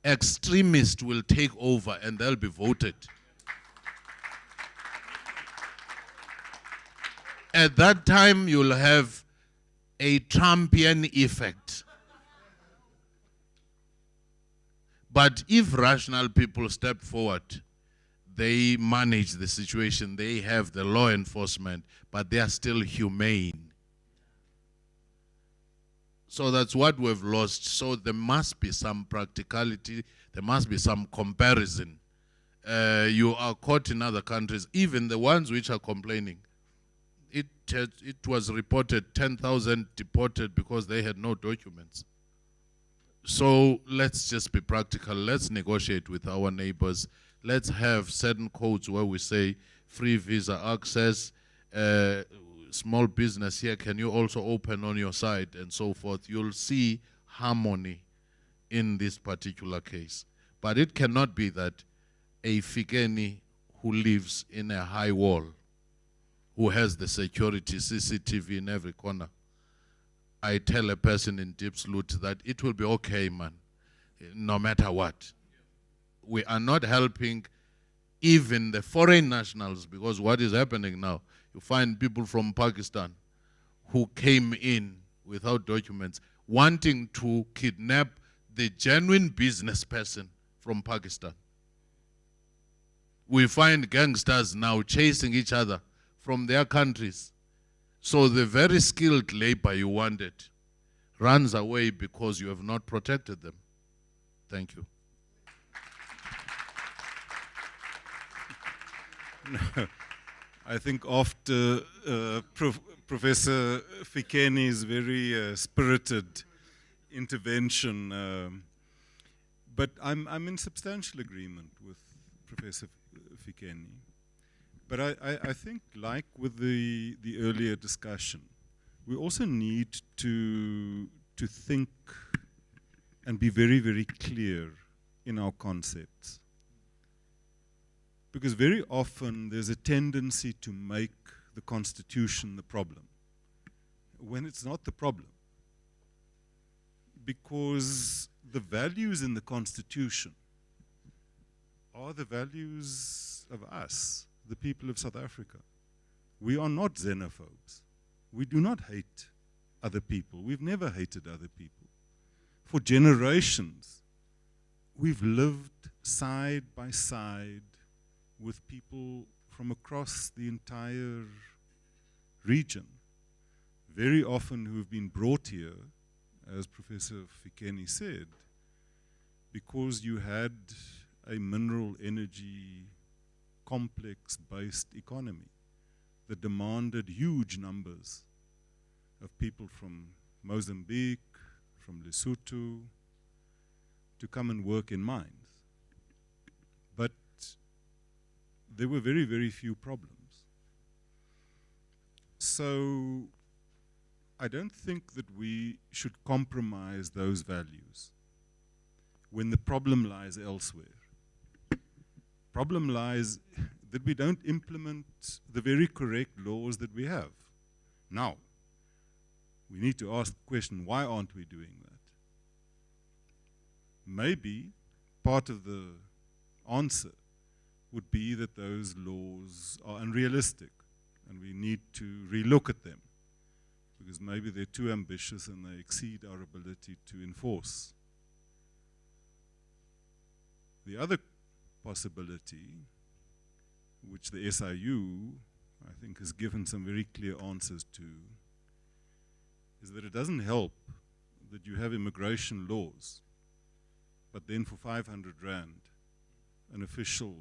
extremists will take over and they'll be voted. At that time, you'll have a Trumpian effect. But if rational people step forward, they manage the situation, they have the law enforcement, but they are still humane. So that's what we've lost. So there must be some practicality, there must be some comparison. You are caught in other countries, even the ones which are complaining. It was reported 10,000 deported because they had no documents. So let's just be practical. Let's negotiate with our neighbors. Let's have certain codes where we say free visa access, small business here, can you also open on your side, and so forth. You'll see harmony in this particular case. But it cannot be that a Fikeni who lives in a high wall, who has the security, CCTV in every corner, I tell a person in Deep Sloot that it will be okay, man, no matter what. We are not helping even the foreign nationals, because what is happening now, you find people from Pakistan who came in without documents, wanting to kidnap the genuine business person from Pakistan. We find gangsters now chasing each other from their countries. So the very skilled labor you wanted runs away because you have not protected them. Thank you. I think after Professor Fikeni's very spirited intervention, but I'm in substantial agreement with Professor Fikeni. But I think, like with the earlier discussion, we also need to think and be very, very clear in our concepts. Because very often there's a tendency to make the Constitution the problem, when it's not the problem. because the values in the Constitution are the values of us, the people of South Africa. We are not xenophobes. We do not hate other people. We've never hated other people. For generations, we've lived side by side with people from across the entire region, very often who've been brought here, as Professor Fikeni said, because you had a mineral energy complex-based economy that demanded huge numbers of people from Mozambique, from Lesotho, to come and work in mines. But there were very, very few problems. So I don't think that we should compromise those values when the problem lies elsewhere. Problem lies that we don't implement the very correct laws that we have. Now, we need to ask the question, why aren't we doing that? Maybe part of the answer would be that those laws are unrealistic and we need to relook at them because maybe they're too ambitious and they exceed our ability to enforce. The other possibility, which the SIU, I think, has given some very clear answers to, is that it doesn't help that you have immigration laws, but then for 500 rand, an official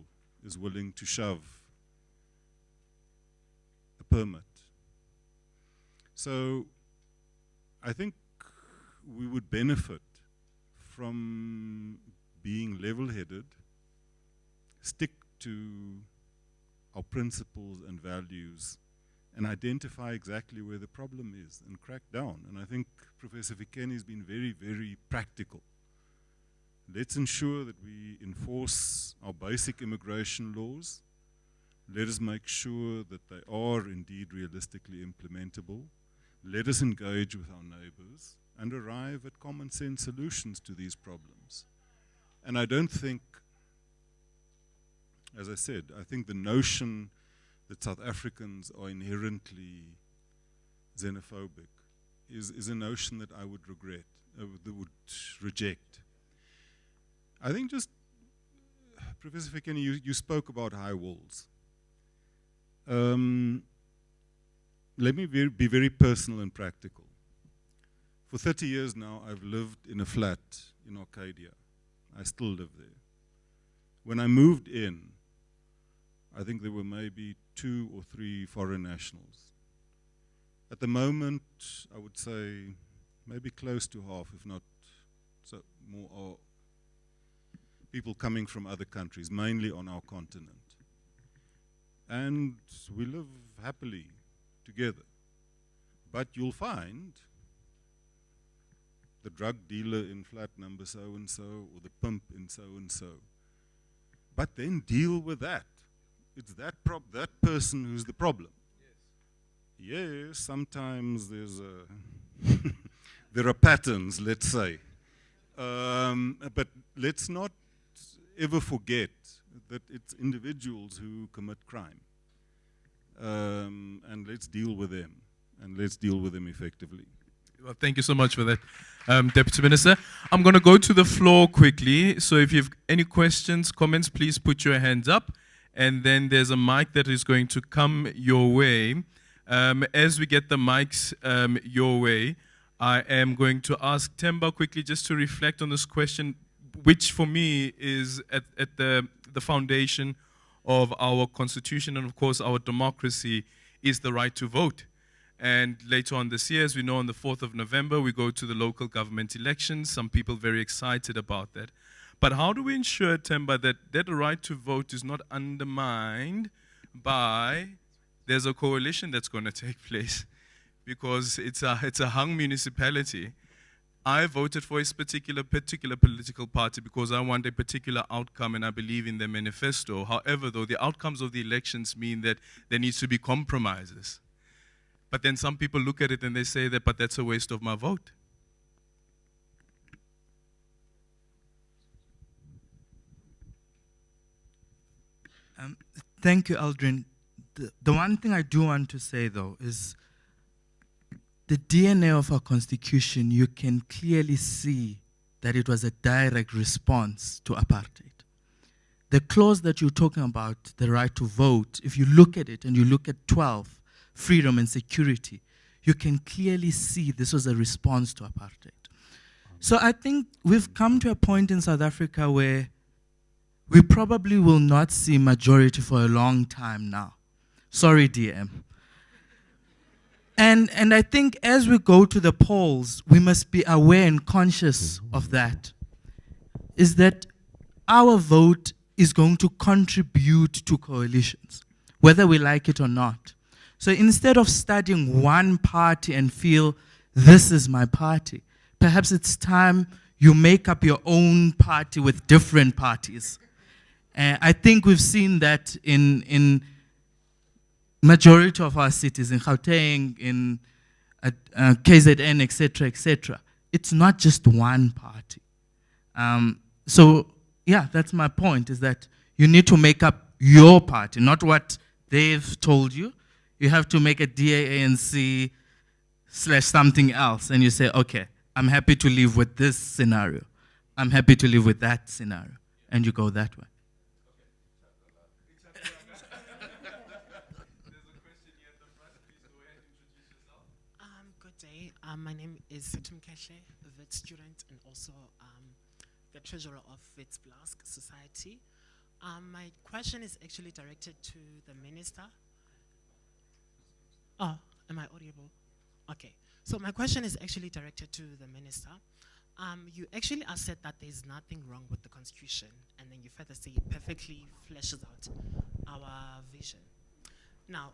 is willing to shove a permit. So I think we would benefit from being level-headed, stick to our principles and values, and identify exactly where the problem is and crack down. And I think Professor Fikeni has been very, very practical. Let's ensure that we enforce our basic immigration laws. Let us make sure that they are indeed realistically implementable. Let us engage with our neighbors and arrive at common sense solutions to these problems. And I don't think, as I said, I think the notion that South Africans are inherently xenophobic is a notion that I would regret, that would reject. I think just, Professor Fikeni, you spoke about high walls. Let me be very personal and practical. For 30 years now, I've lived in a flat in Arcadia. I still live there. When I moved in, I think there were maybe 2 or 3 foreign nationals. At the moment, I would say maybe close to half, if not so more, are people coming from other countries, mainly on our continent. And we live happily together. But you'll find the drug dealer in flat number so-and-so, or the pimp in so-and-so. But then deal with that. It's that person who's the problem. Yes, sometimes there's there are patterns, let's say. But let's not ever forget that it's individuals who commit crime. And let's deal with them. And let's deal with them effectively. Well, thank you so much for that, Deputy Minister. I'm going to go to the floor quickly. So if you have any questions, comments, please put your hands up. And then there's a mic that is going to come your way. As we get the mics your way, I am going to ask Themba quickly just to reflect on this question, which for me is at the foundation of our constitution and, of course, our democracy, is the right to vote. And later on this year, as we know, on the 4th of November, we go to the local government elections. Some people very excited about that. But how do we ensure, Themba, that that right to vote is not undermined by there's a coalition that's going to take place? Because it's a hung municipality. I voted for a particular political party because I want a particular outcome and I believe in their manifesto. However, though, the outcomes of the elections mean that there needs to be compromises. But then some people look at it and they say that, but that's a waste of my vote. Thank you, Aldrin. The one thing I do want to say, though, is the DNA of our Constitution, you can clearly see that it was a direct response to apartheid. The clause that you're talking about, the right to vote, if you look at it and you look at 12, freedom and security, you can clearly see this was a response to apartheid. So I think we've come to a point in South Africa where we probably will not see majority for a long time now. Sorry, DM. And I think as we go to the polls, we must be aware and conscious of that, is that our vote is going to contribute to coalitions, whether we like it or not. So instead of studying one party and feel, this is my party, perhaps it's time you make up your own party with different parties. I think we've seen that in majority of our cities, in Gauteng, in KZN, etc., etc. It's not just one party. So, yeah, that's my point, is that you need to make up your party, not what they've told you. You have to make a DAANC / something else, and you say, okay, I'm happy to live with this scenario. I'm happy to live with that scenario, and you go that way. Good day. My name is Situm Keshe, a vet student and also the treasurer of Vets Blask Society. My question is actually directed to the minister. Oh, am I audible? Okay. So my question is actually directed to the minister. You actually said that there's nothing wrong with the constitution, and then you further say it perfectly fleshes out our vision. Now,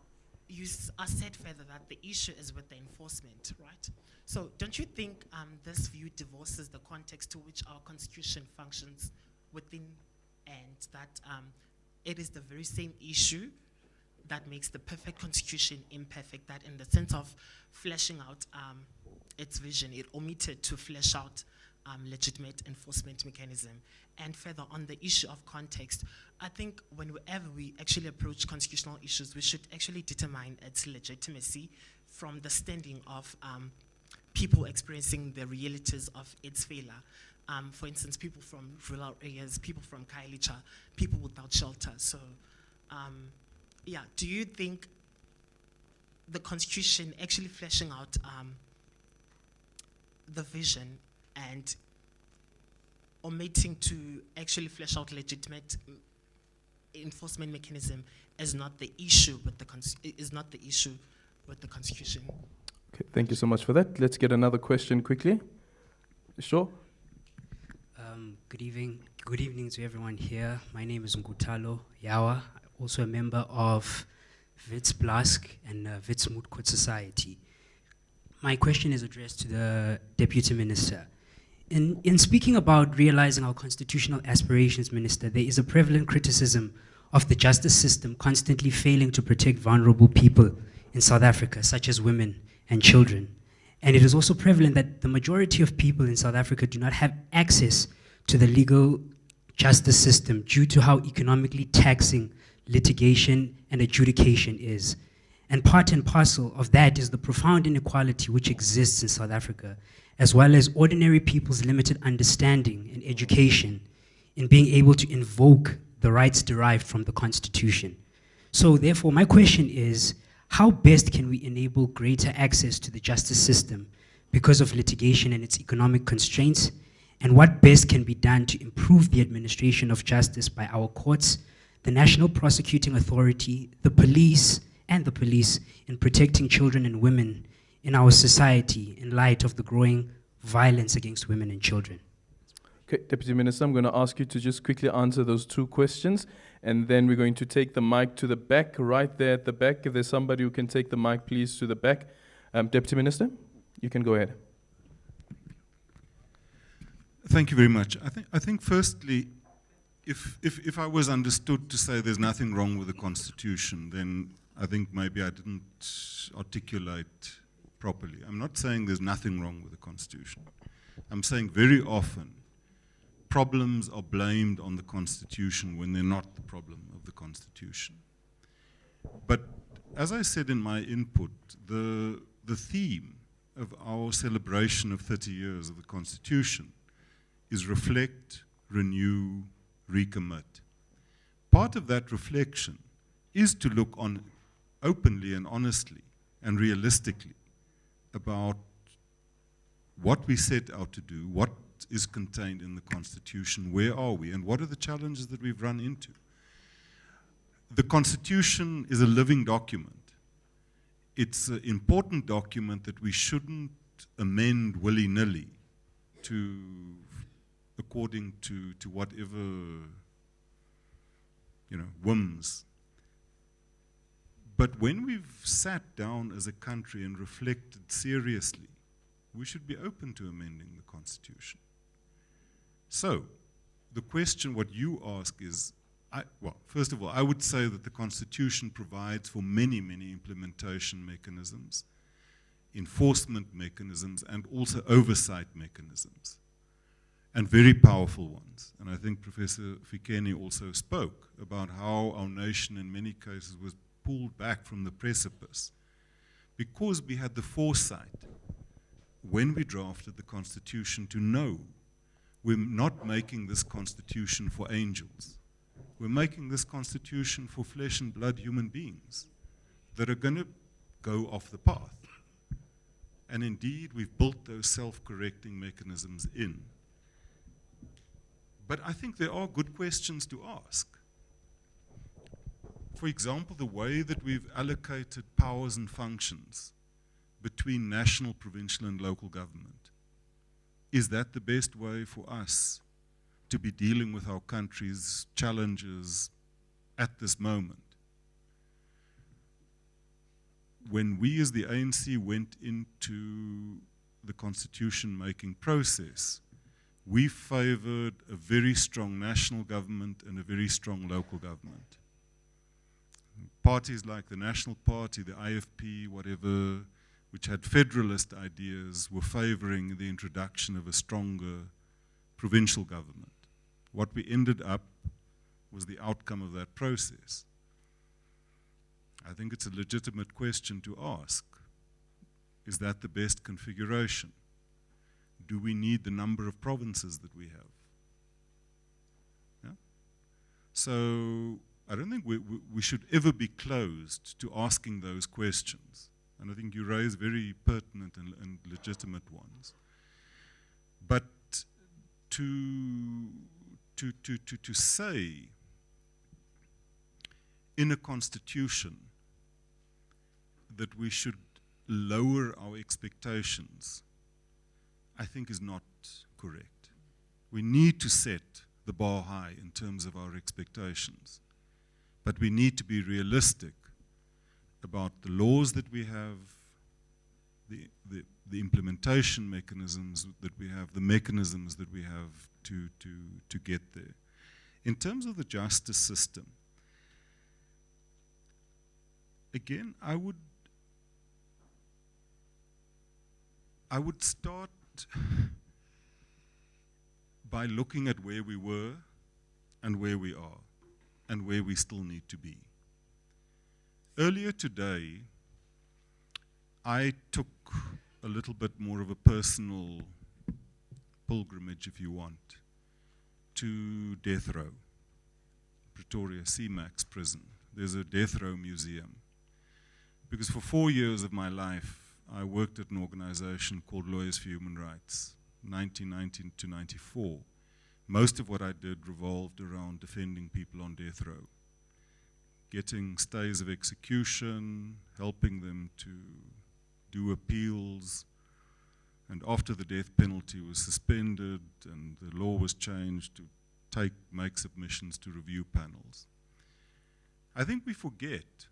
you said further that the issue is with the enforcement, right? So don't you think this view divorces the context to which our constitution functions within, and that it is the very same issue that makes the perfect constitution imperfect, that in the sense of fleshing out its vision, it omitted to flesh out legitimate enforcement mechanism. And further, on the issue of context, I think whenever we actually approach constitutional issues, we should actually determine its legitimacy from the standing of people experiencing the realities of its failure. For instance, people from rural areas, people from Kailicha, people without shelter. So, yeah, do you think the constitution actually fleshing out the vision and omitting to actually flesh out legitimate enforcement mechanism is not the issue with the constitution? Okay, thank you so much for that. Let's get another question quickly. Sure. Good evening to everyone here. My name is Ngutalo Yawa, also a member of Vets Blask and Vets Moodcourt Society. My question is addressed to the Deputy Minister. In speaking about realizing our constitutional aspirations, Minister, there is a prevalent criticism of the justice system constantly failing to protect vulnerable people in South Africa, such as women and children. And it is also prevalent that the majority of people in South Africa do not have access to the legal justice system due to how economically taxing litigation and adjudication is. And part and parcel of that is the profound inequality which exists in South Africa, as well as ordinary people's limited understanding and education in being able to invoke the rights derived from the Constitution. So therefore, my question is, how best can we enable greater access to the justice system because of litigation and its economic constraints? And what best can be done to improve the administration of justice by our courts, the National Prosecuting Authority, the police in protecting children and women in our society in light of the growing violence against women and children? Okay, Deputy Minister, I'm going to ask you to just quickly answer those two questions, and then we're going to take the mic to the back, right there at the back. If there's somebody who can take the mic, please, to the back. Deputy Minister, you can go ahead. Thank you very much. I think firstly, if I was understood to say there's nothing wrong with the Constitution, then I think maybe I didn't articulate properly. I'm not saying there's nothing wrong with the Constitution. I'm saying very often problems are blamed on the Constitution when they're not the problem of the Constitution. But as I said in my input, the theme of our celebration of 30 years of the Constitution is reflect, renew, recommit. Part of that reflection is to look on openly and honestly and realistically about what we set out to do, what is contained in the Constitution, where are we, and what are the challenges that we've run into. The Constitution is a living document. It's an important document that we shouldn't amend willy-nilly according to whatever, whims. But when we've sat down as a country and reflected seriously, we should be open to amending the Constitution. So, the question, what you ask is, first of all, I would say that the Constitution provides for many, many implementation mechanisms, enforcement mechanisms, and also oversight mechanisms, and very powerful ones. And I think Professor Fikeni also spoke about how our nation in many cases was pulled back from the precipice because we had the foresight when we drafted the Constitution to know we're not making this Constitution for angels. We're making this Constitution for flesh and blood human beings that are going to go off the path. And indeed, we've built those self-correcting mechanisms in. But I think there are good questions to ask. For example, the way that we've allocated powers and functions between national, provincial, and local government. Is that the best way for us to be dealing with our country's challenges at this moment? When we as the ANC went into the constitution-making process, we favored a very strong national government and a very strong local government. Parties like the National Party, the IFP, whatever, which had federalist ideas, were favoring the introduction of a stronger provincial government. What we ended up was the outcome of that process. I think it's a legitimate question to ask. Is that the best configuration? Do we need the number of provinces that we have? Yeah? So I don't think we should ever be closed to asking those questions. And I think you raise very pertinent and legitimate ones. But to say in a constitution that we should lower our expectations, I think is not correct. We need to set the bar high in terms of our expectations. But we need to be realistic about the laws that we have, the implementation mechanisms that we have, the mechanisms that we have to get there. In terms of the justice system, again, I would start by looking at where we were and where we are and where we still need to be. Earlier today, I took a little bit more of a personal pilgrimage, if you want, to death row, Pretoria CMAX prison. There's a death row museum. Because for 4 years of my life, I worked at an organization called Lawyers for Human Rights, 1990 to 94. Most of what I did revolved around defending people on death row, getting stays of execution, helping them to do appeals, and after the death penalty was suspended and the law was changed to make submissions to review panels. I think we forget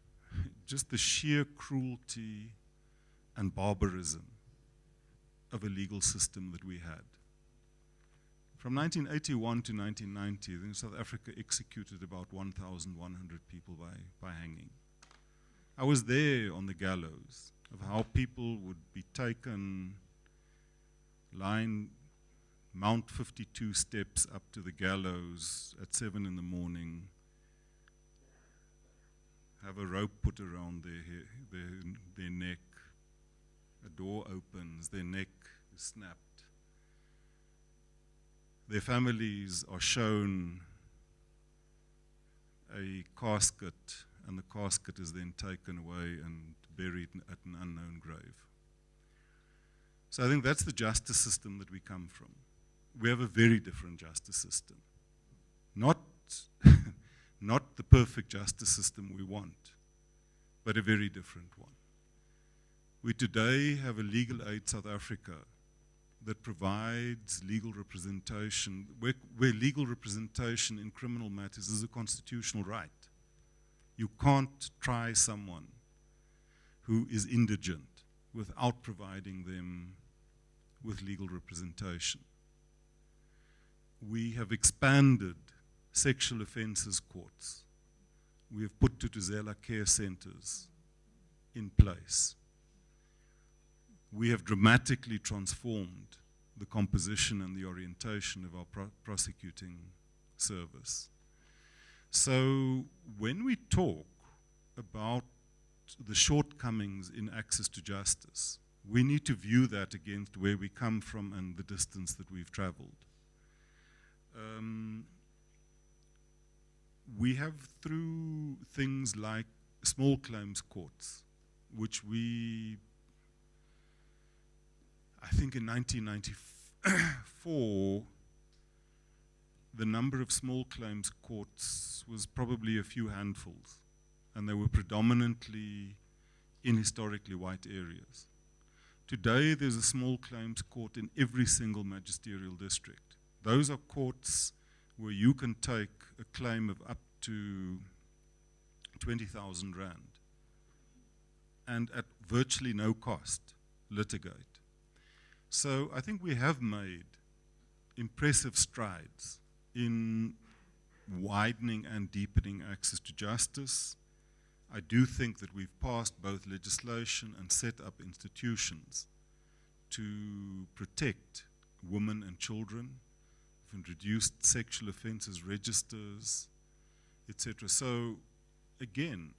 just the sheer cruelty and barbarism of a legal system that we had. From 1981 to 1990, then South Africa executed about 1,100 people by hanging. I was there on the gallows of how people would be taken, line mount 52 steps up to the gallows at 7 in the morning, have a rope put around their neck, a door opens, their neck is snapped. Their families are shown a casket, and the casket is then taken away and buried at an unknown grave. So I think that's the justice system that we come from. We have a very different justice system. Not, not the perfect justice system we want, but a very different one. We today have a Legal Aid South Africa that provides legal representation, where legal representation in criminal matters is a constitutional right. You can't try someone who is indigent without providing them with legal representation. We have expanded sexual offences courts. We have put Tutuzela care centres in place. We have dramatically transformed the composition and the orientation of our prosecuting service. So when we talk about the shortcomings in access to justice, we need to view that against where we come from and the distance that we've traveled. We have, through things like small claims courts, which we, I think in 1994, the number of small claims courts was probably a few handfuls, and they were predominantly in historically white areas. Today, there's a small claims court in every single magisterial district. Those are courts where you can take a claim of up to 20,000 rand and at virtually no cost litigate. So I think we have made impressive strides in widening and deepening access to justice. I do think that we've passed both legislation and set up institutions to protect women and children. We've introduced sexual offences registers, etc. So again,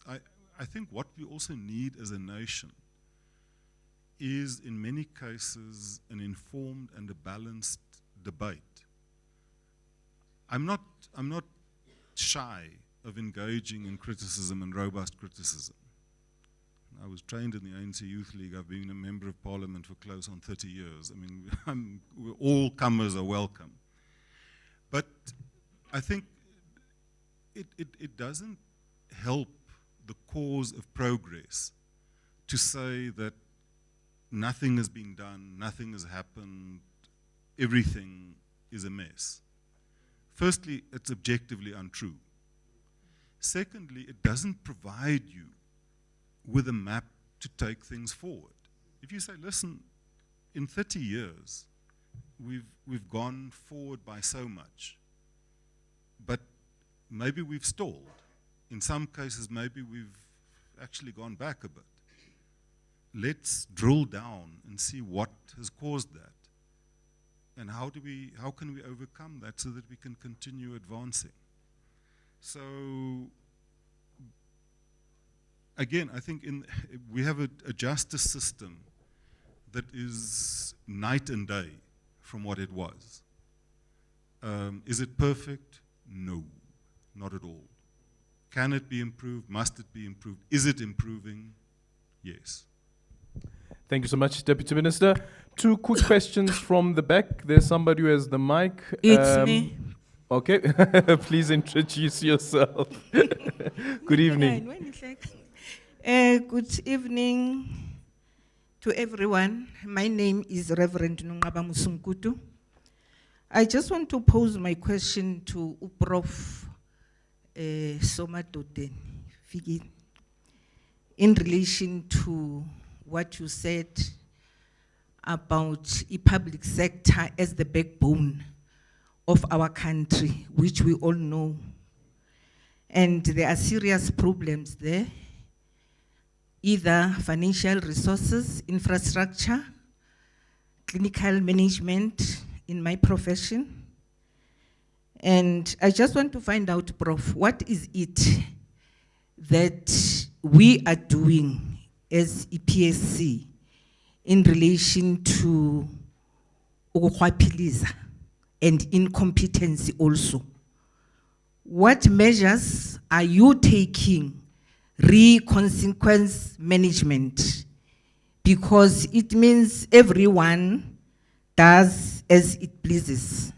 I think what we also need as a nation is, in many cases, an informed and a balanced debate. I'm not shy of engaging in criticism and robust criticism. I was trained in the ANC Youth League. I've been a member of parliament for close on 30 years. I mean, all comers are welcome. But I think it doesn't help the cause of progress to say that nothing has been done, nothing has happened, everything is a mess. Firstly, it's objectively untrue. Secondly, it doesn't provide you with a map to take things forward. If you say, listen, in 30 years, we've gone forward by so much, but maybe we've stalled. In some cases, maybe we've actually gone back a bit. Let's drill down and see what has caused that. And how can we overcome that so that we can continue advancing? So, again, I think we have a justice system that is night and day from what it was. Is it perfect? No, not at all. Can it be improved? Must it be improved? Is it improving? Yes. Thank you so much, Deputy Minister. 2 quick questions from the back. There's somebody who has the mic. It's me. Okay, please introduce yourself. Good evening. Good evening to everyone. My name is Reverend Nungaba Musunkutu. I just want to pose my question to Prof. Somadoden Figi in relation to what you said about the public sector as the backbone of our country, which we all know. And there are serious problems there, either financial resources, infrastructure, clinical management in my profession. And I just want to find out, Prof, what is it that we are doing as EPSC in relation to ukukhwaphiliza and incompetency also? What measures are you taking re-consequence management? Because it means everyone does as it pleases.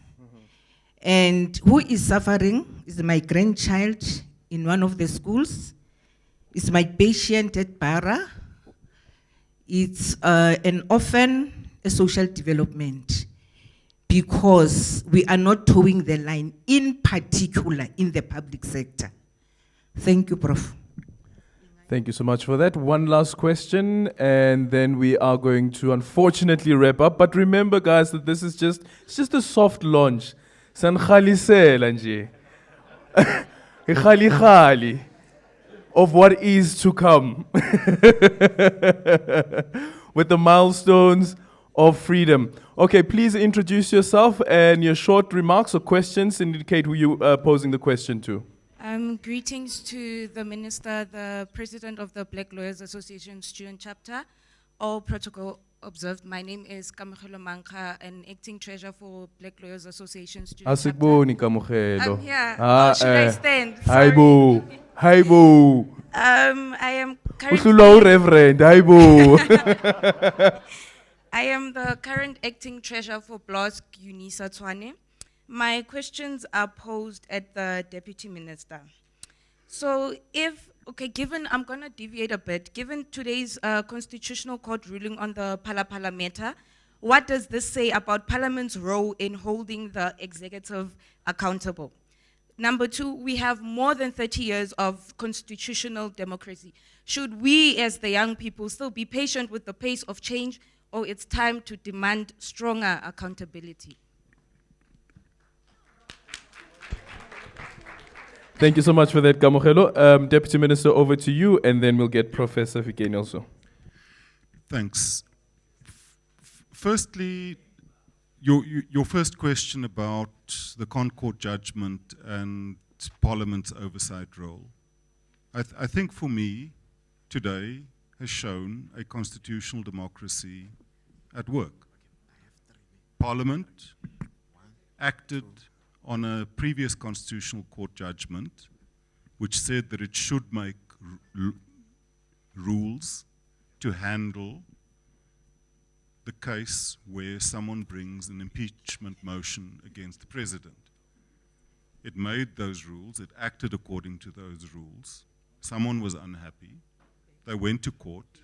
And who is suffering is my grandchild in one of the schools. It's my patient at Bara. It's an orphan, a social development, because we are not towing the line, in particular in the public sector. Thank you, Prof. Thank you so much for that. One last question, and then we are going to unfortunately wrap up. But remember, guys, that this is just a soft launch. Sankhalisela nje. Khali of what is to come. With the milestones of freedom. Okay, please introduce yourself and your short remarks or questions indicate who you are posing the question to. Greetings to the Minister, the President of the Black Lawyers Association Student Chapter. All protocol observed. My name is Kamokhelo Manka, an acting treasurer for Black Lawyers Association Student Chapter. I'm here. Should I stand? Hi boo. Hi boo. I am Reverend. Hi boo. I am the current acting treasurer for BLOSC Unisa Tshwane. My questions are posed at the Deputy Minister. So given, I'm gonna deviate a bit, given today's Constitutional Court ruling on the Phala matter, what does this say about Parliament's role in holding the executive accountable? Number two, we have more than 30 years of constitutional democracy. Should we, as the young people, still be patient with the pace of change, or it's time to demand stronger accountability? Thank you so much for that, Kamokhelo. Deputy Minister, over to you, and then we'll get Professor Fikeni also. Thanks. Firstly, your first question about the Concord judgment and Parliament's oversight role. I think for me, today has shown a constitutional democracy at work. Parliament acted on a previous Constitutional Court judgment which said that it should make rules to handle the case where someone brings an impeachment motion against the president. It made those rules, it acted according to those rules. Someone was unhappy, they went to court,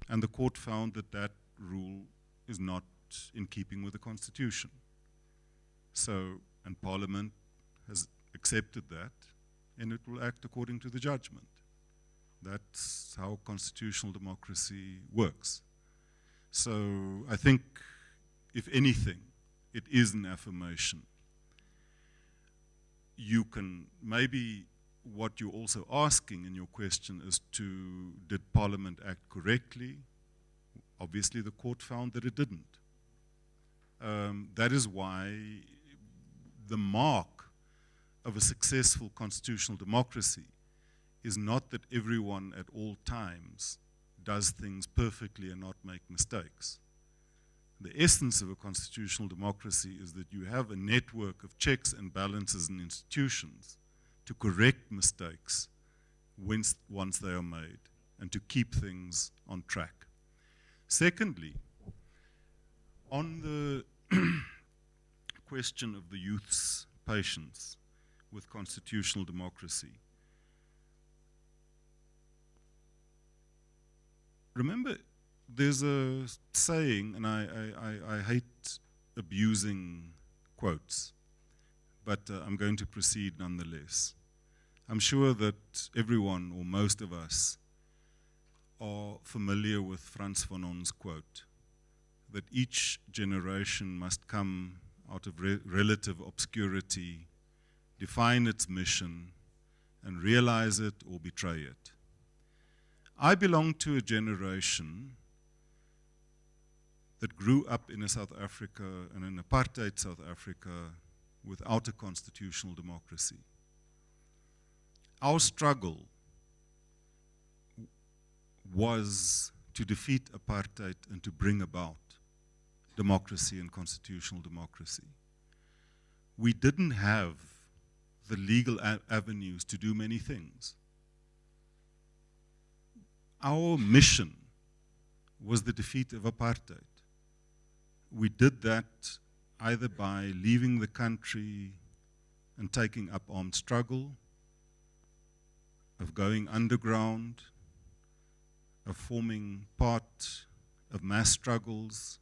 and the court found that that rule is not in keeping with the Constitution. So, and Parliament has accepted that, and it will act according to the judgment. That's how constitutional democracy works. So, I think, if anything, it is an affirmation. You can, maybe what you're also asking in your question is did Parliament act correctly? Obviously, the court found that it didn't. That is why the mark of a successful constitutional democracy is not that everyone at all times does things perfectly and not make mistakes. The essence of a constitutional democracy is that you have a network of checks and balances and institutions to correct mistakes once they are made and to keep things on track. Secondly, on the question of the youth's patience with constitutional democracy. Remember, there's a saying, and I hate abusing quotes, but I'm going to proceed nonetheless. I'm sure that everyone, or most of us, are familiar with Frans Fanon's quote, that each generation must come out of relative obscurity, define its mission, and realize it or betray it. I belong to a generation that grew up in a South Africa and an apartheid South Africa without a constitutional democracy. Our struggle was to defeat apartheid and to bring about democracy and constitutional democracy. We didn't have the legal avenues to do many things. Our mission was the defeat of apartheid. We did that either by leaving the country and taking up armed struggle, of going underground, of forming part of mass struggles,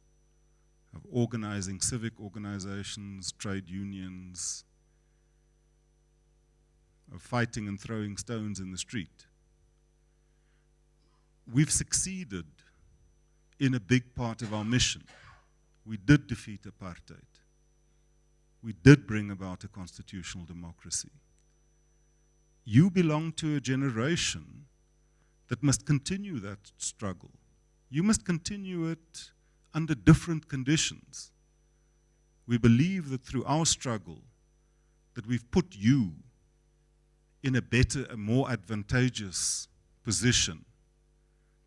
of organizing civic organizations, trade unions, of fighting and throwing stones in the street. We've succeeded in a big part of our mission. We did defeat apartheid. We did bring about a constitutional democracy. You belong to a generation that must continue that struggle. You must continue it under different conditions. We believe that through our struggle, that we've put you in a better, a more advantageous position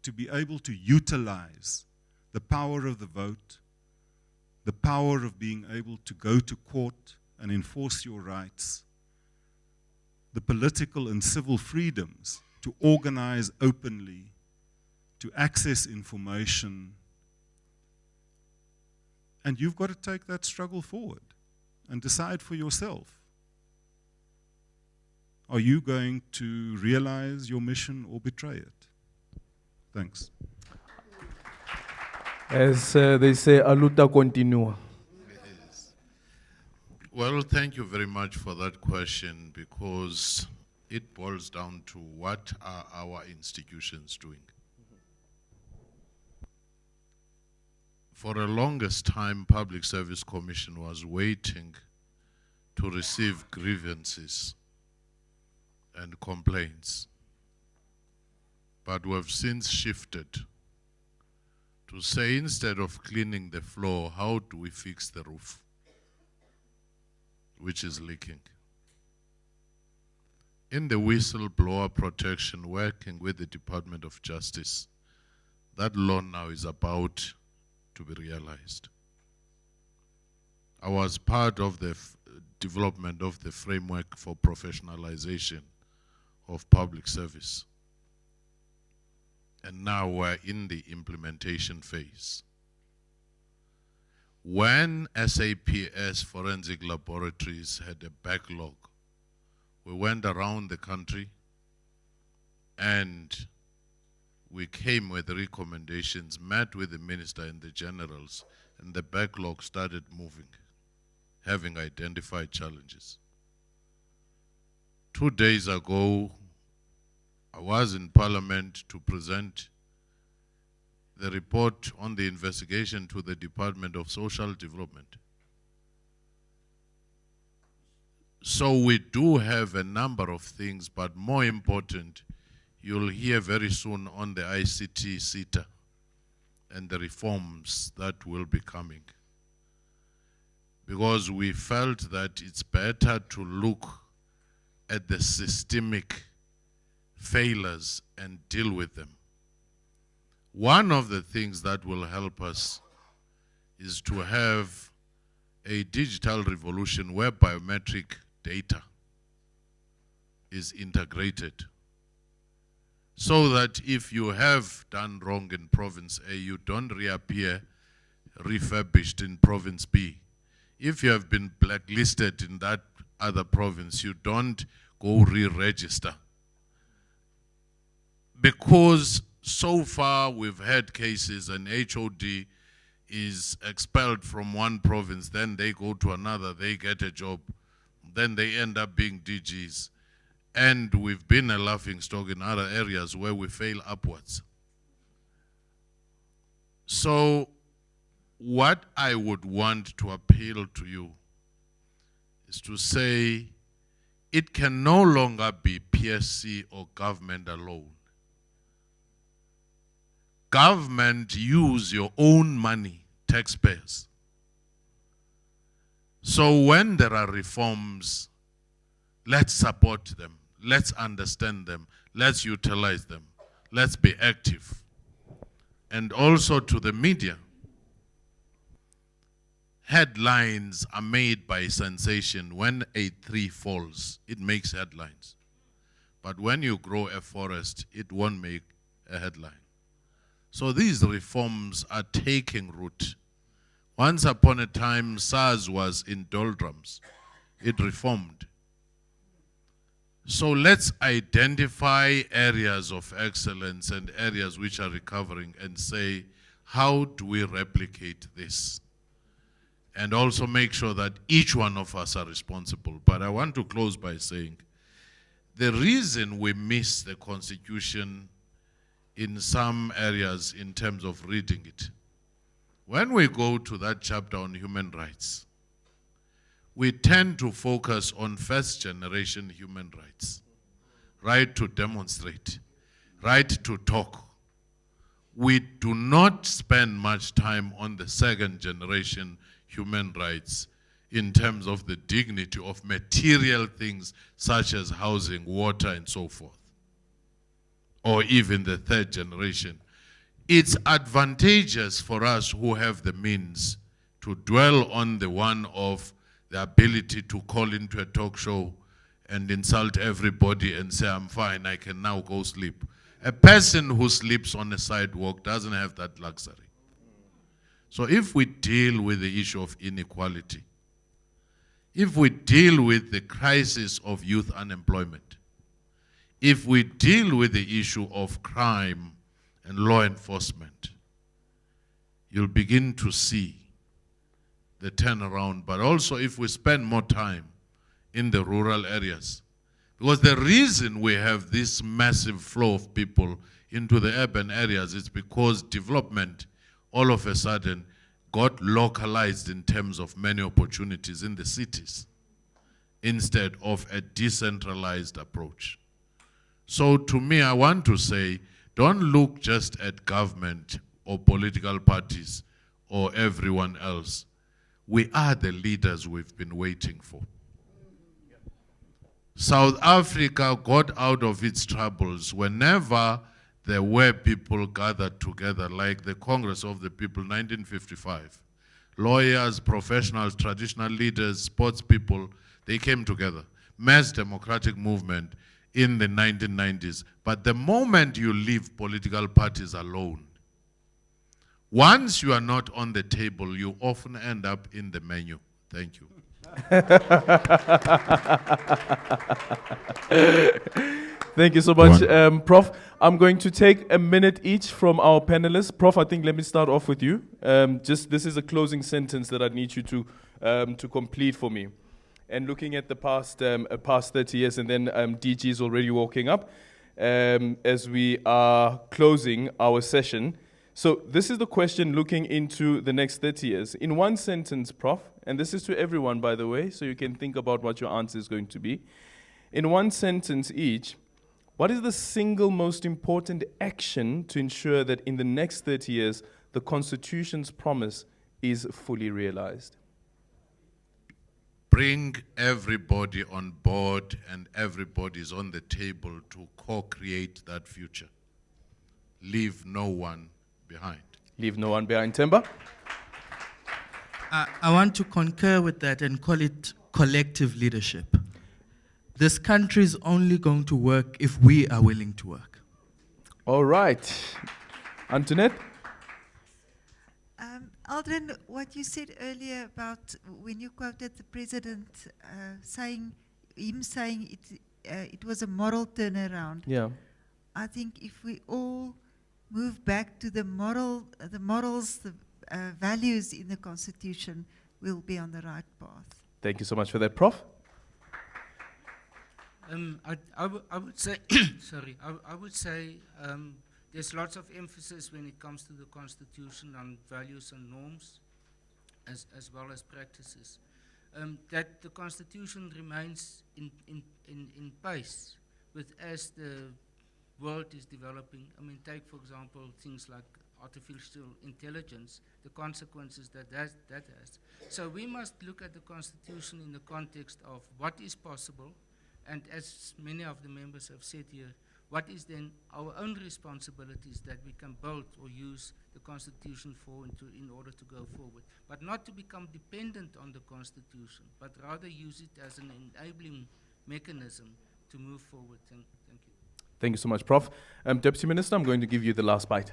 to be able to utilize the power of the vote, the power of being able to go to court and enforce your rights, the political and civil freedoms to organize openly, to access information. And you've got to take that struggle forward and decide for yourself. Are you going to realize your mission or betray it? Thanks. As they say, aluta continua. Yes. Well, thank you very much for that question, because it boils down to what are our institutions doing? For the longest time, Public Service Commission was waiting to receive grievances and complaints. But we've since shifted to say, instead of cleaning the floor, how do we fix the roof, which is leaking? In the whistleblower protection, working with the Department of Justice, that law now is about to be realized. I was part of the development of the framework for professionalization of public service. And now we're in the implementation phase. When SAPS Forensic Laboratories had a backlog, we went around the country and we came with recommendations, met with the minister and the generals, and the backlog started moving, having identified challenges. 2 days ago, I was in Parliament to present the report on the investigation to the Department of Social Development. So we do have a number of things, but more important, you'll hear very soon on the ICT SETA and the reforms that will be coming. Because we felt that it's better to look at the systemic failures and deal with them. One of the things that will help us is to have a digital revolution where biometric data is integrated, so that if you have done wrong in province A, you don't reappear refurbished in province B. If you have been blacklisted in that other province, you don't go re-register. Because so far we've had cases an HOD is expelled from one province, then they go to another, they get a job, then they end up being DGs. And we've been a laughingstock in other areas where we fail upwards. So what I would want to appeal to you is to say it can no longer be PSC or government alone. Government, use your own money, taxpayers. So when there are reforms, let's support them, let's understand them, let's utilize them, let's be active. And also to the media, headlines are made by sensation. When a tree falls, it makes headlines. But when you grow a forest, it won't make a headline. So these reforms are taking root. Once upon a time, SARS was in doldrums. It reformed. So let's identify areas of excellence and areas which are recovering and say, how do we replicate this? And also make sure that each one of us are responsible. But I want to close by saying, the reason we miss the Constitution in some areas in terms of reading it, when we go to that chapter on human rights, we tend to focus on first-generation human rights. Right to demonstrate, right to talk. We do not spend much time on the second-generation human rights in terms of the dignity of material things such as housing, water, and so forth. Or even the third generation. It's advantageous for us who have the means to dwell on the one of the ability to call into a talk show and insult everybody and say, I'm fine, I can now go sleep. A person who sleeps on a sidewalk doesn't have that luxury. So if we deal with the issue of inequality, if we deal with the crisis of youth unemployment, if we deal with the issue of crime and law enforcement, you'll begin to see the turnaround. But also if we spend more time in the rural areas, because the reason we have this massive flow of people into the urban areas is because development all of a sudden got localized in terms of many opportunities in the cities instead of a decentralized approach. So to me, I want to say, don't look just at government or political parties or everyone else. We are the leaders we've been waiting for. South Africa got out of its troubles whenever there were people gathered together, like the Congress of the People, 1955. Lawyers, professionals, traditional leaders, sports people, they came together. Mass democratic movement in the 1990s. But the moment you leave political parties alone, once you are not on the table, you often end up in the menu. Thank you. Thank you so much, Prof. I'm going to take a minute each from our panelists. Prof, I think let me start off with you. This is a closing sentence that I need you to complete for me. And looking at the past 30 years, and then DG is already walking up as we are closing our session. So this is the question looking into the next 30 years. In one sentence, Prof, and this is to everyone, by the way, so you can think about what your answer is going to be. In one sentence each, what is the single most important action to ensure that in the next 30 years, the Constitution's promise is fully realized? Bring everybody on board and everybody's on the table to co-create that future. Leave no one behind. Leave no one behind. Themba? I want to concur with that and call it collective leadership. This country is only going to work if we are willing to work. All right. Antoinette? Aldrin, what you said earlier about when you quoted the president saying it was a moral turnaround. Yeah. I think if we all move back to the morals, the values in the Constitution, we'll be on the right path. Thank you so much for that, Prof. I would say, sorry, I would say there's lots of emphasis when it comes to the Constitution on values and norms, as well as practices. That the Constitution remains in pace with as the world is developing. I mean, take for example things like artificial intelligence, the consequences that has. So we must look at the Constitution in the context of what is possible, and as many of the members have said here, what is then our own responsibilities that we can build or use the Constitution for in order to go forward. But not to become dependent on the Constitution, but rather use it as an enabling mechanism to move forward. Thank you. Thank you so much, Prof. Deputy Minister, I'm going to give you the last bite.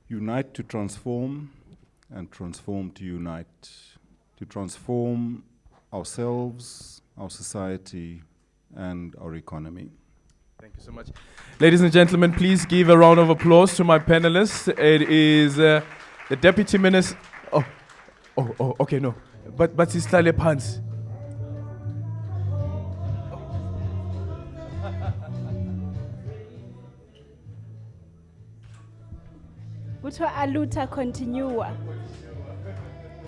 Unite to transform, and transform to unite. To transform ourselves, our society, and our economy. Thank you so much. Ladies and gentlemen, please give a round of applause to my panelists. It is the Deputy Minister. Okay, no. But it's Tlale Pants. Kuthiwa aluta continua.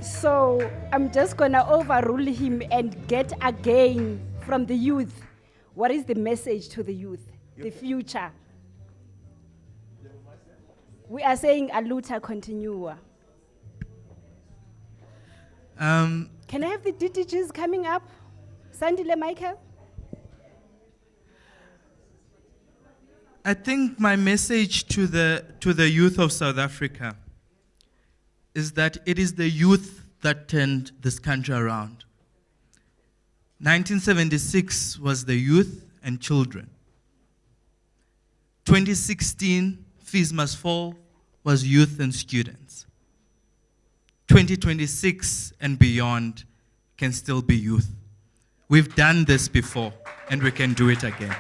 So I'm just gonna overrule him and get again from the youth. What is the message to the youth? The future. We are saying aluta continua. Can I have the DDGs coming up? Sandile Michael? I think my message to the youth of South Africa is that it is the youth that turned this country around. 1976 was the youth and children. 2016, Fees Must Fall, was youth and students. 2026 and beyond can still be youth. We've done this before, and we can do it again.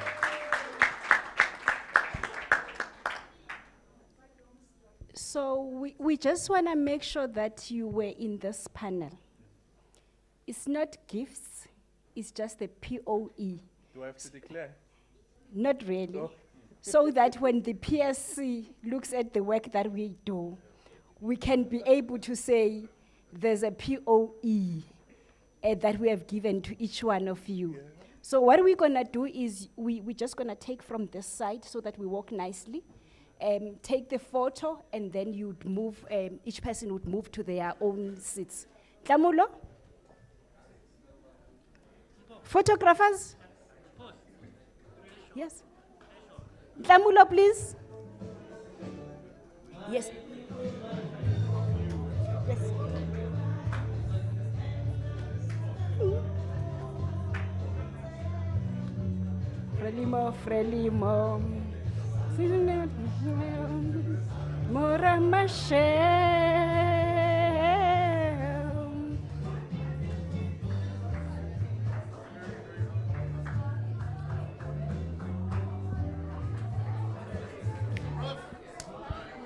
So we just want to make sure that you were in this panel. It's not gifts, it's just the POE. Do I have to declare? Not really. No. So that when the PSC looks at the work that we do, we can be able to say there's a POE that we have given to each one of you. Yeah. So what we're going to do is we're just going to take from this side so that we walk nicely. Take the photo, and then you'd move, each person would move to their own seats. Tlamulo? Photographers? Yes. Tlamulo, please. Yes. Yes. Frelimo. Mora Michelle.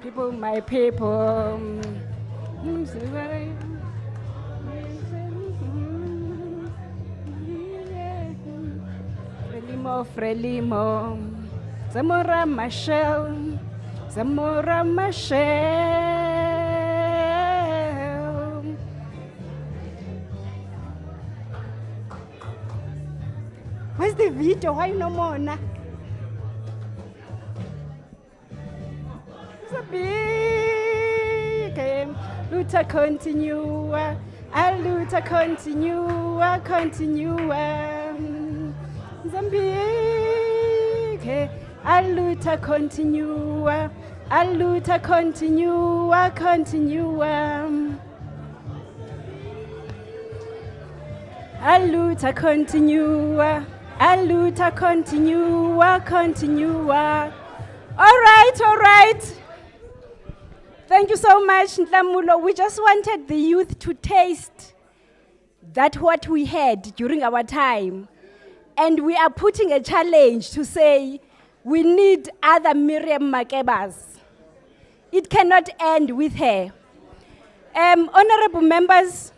People, my people. Frelimo. Zamora Michelle. Zamora Michelle. Where's the video? Why no more? It's a big game. Luta continua. Luta continua. Zambique. Luta continua. Luta continua. Luta continua. Luta continua. All right. Thank you so much, Ntlamulo. We just wanted the youth to taste that what we had during our time. And we are putting a challenge to say we need other Miriam Makebas. It cannot end with her. Honorable members,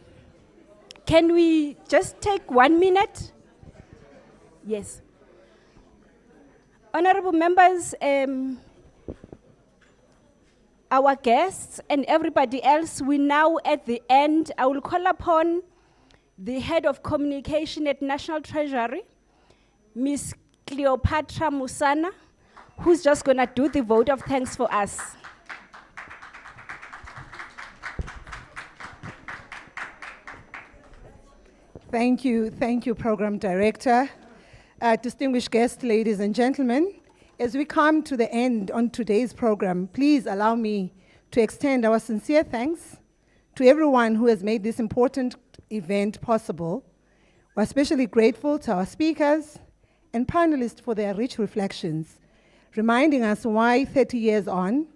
can we just take 1 minute? Yes. Honorable members, our guests and everybody else, we now at the end, I will call upon the head of communication at National Treasury, Ms. Cleopatra Musana, who's just gonna do the vote of thanks for us. Thank you, Program Director. Distinguished guests, ladies and gentlemen, as we come to the end on today's program, please allow me to extend our sincere thanks to everyone who has made this important event possible. We're especially grateful to our speakers and panelists for their rich reflections, reminding us why 30 years on,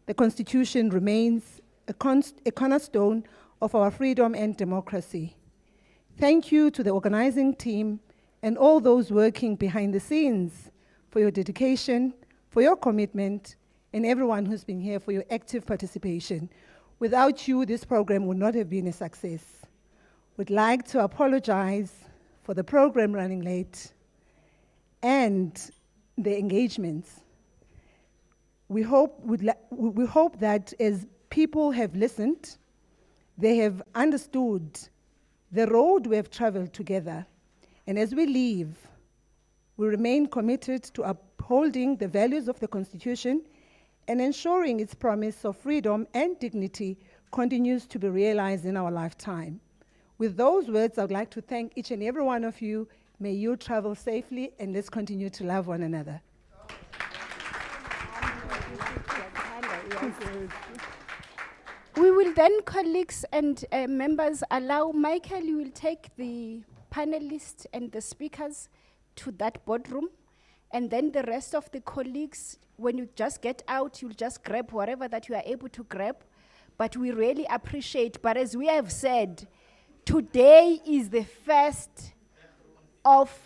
the Constitution remains a cornerstone of our freedom and democracy. Thank you to the organizing team and all those working behind the scenes for your dedication, for your commitment, and everyone who's been here for your active participation. Without you, this program would not have been a success. We'd like to apologize for the program running late and the engagements. We hope that as people have listened, they have understood the road we have traveled together. And as we leave, we remain committed to upholding the values of the Constitution and ensuring its promise of freedom and dignity continues to be realized in our lifetime. With those words, I would like to thank each and every one of you. May you travel safely, and let's continue to love one another. We will then, colleagues and members, allow Michael, you will take the panelists and the speakers to that boardroom, and then the rest of the colleagues, when you just get out, you'll just grab whatever that you are able to grab. But we really appreciate, but as we have said, today is the first of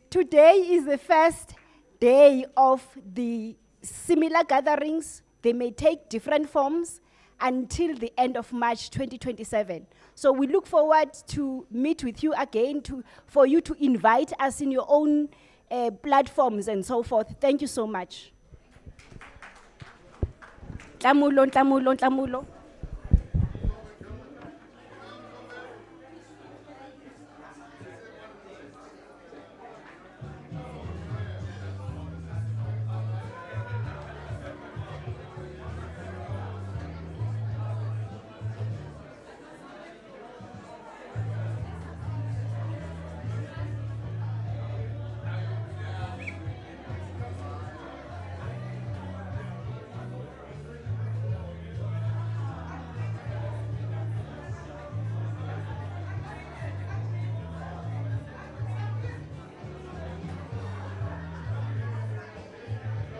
today is the first day of the similar gatherings. They may take different forms until the end of March 2027. So we look forward to meet with you again, for you to invite us in your own platforms and so forth. Thank you so much. Tlamulo, tlamulo, tlamulo.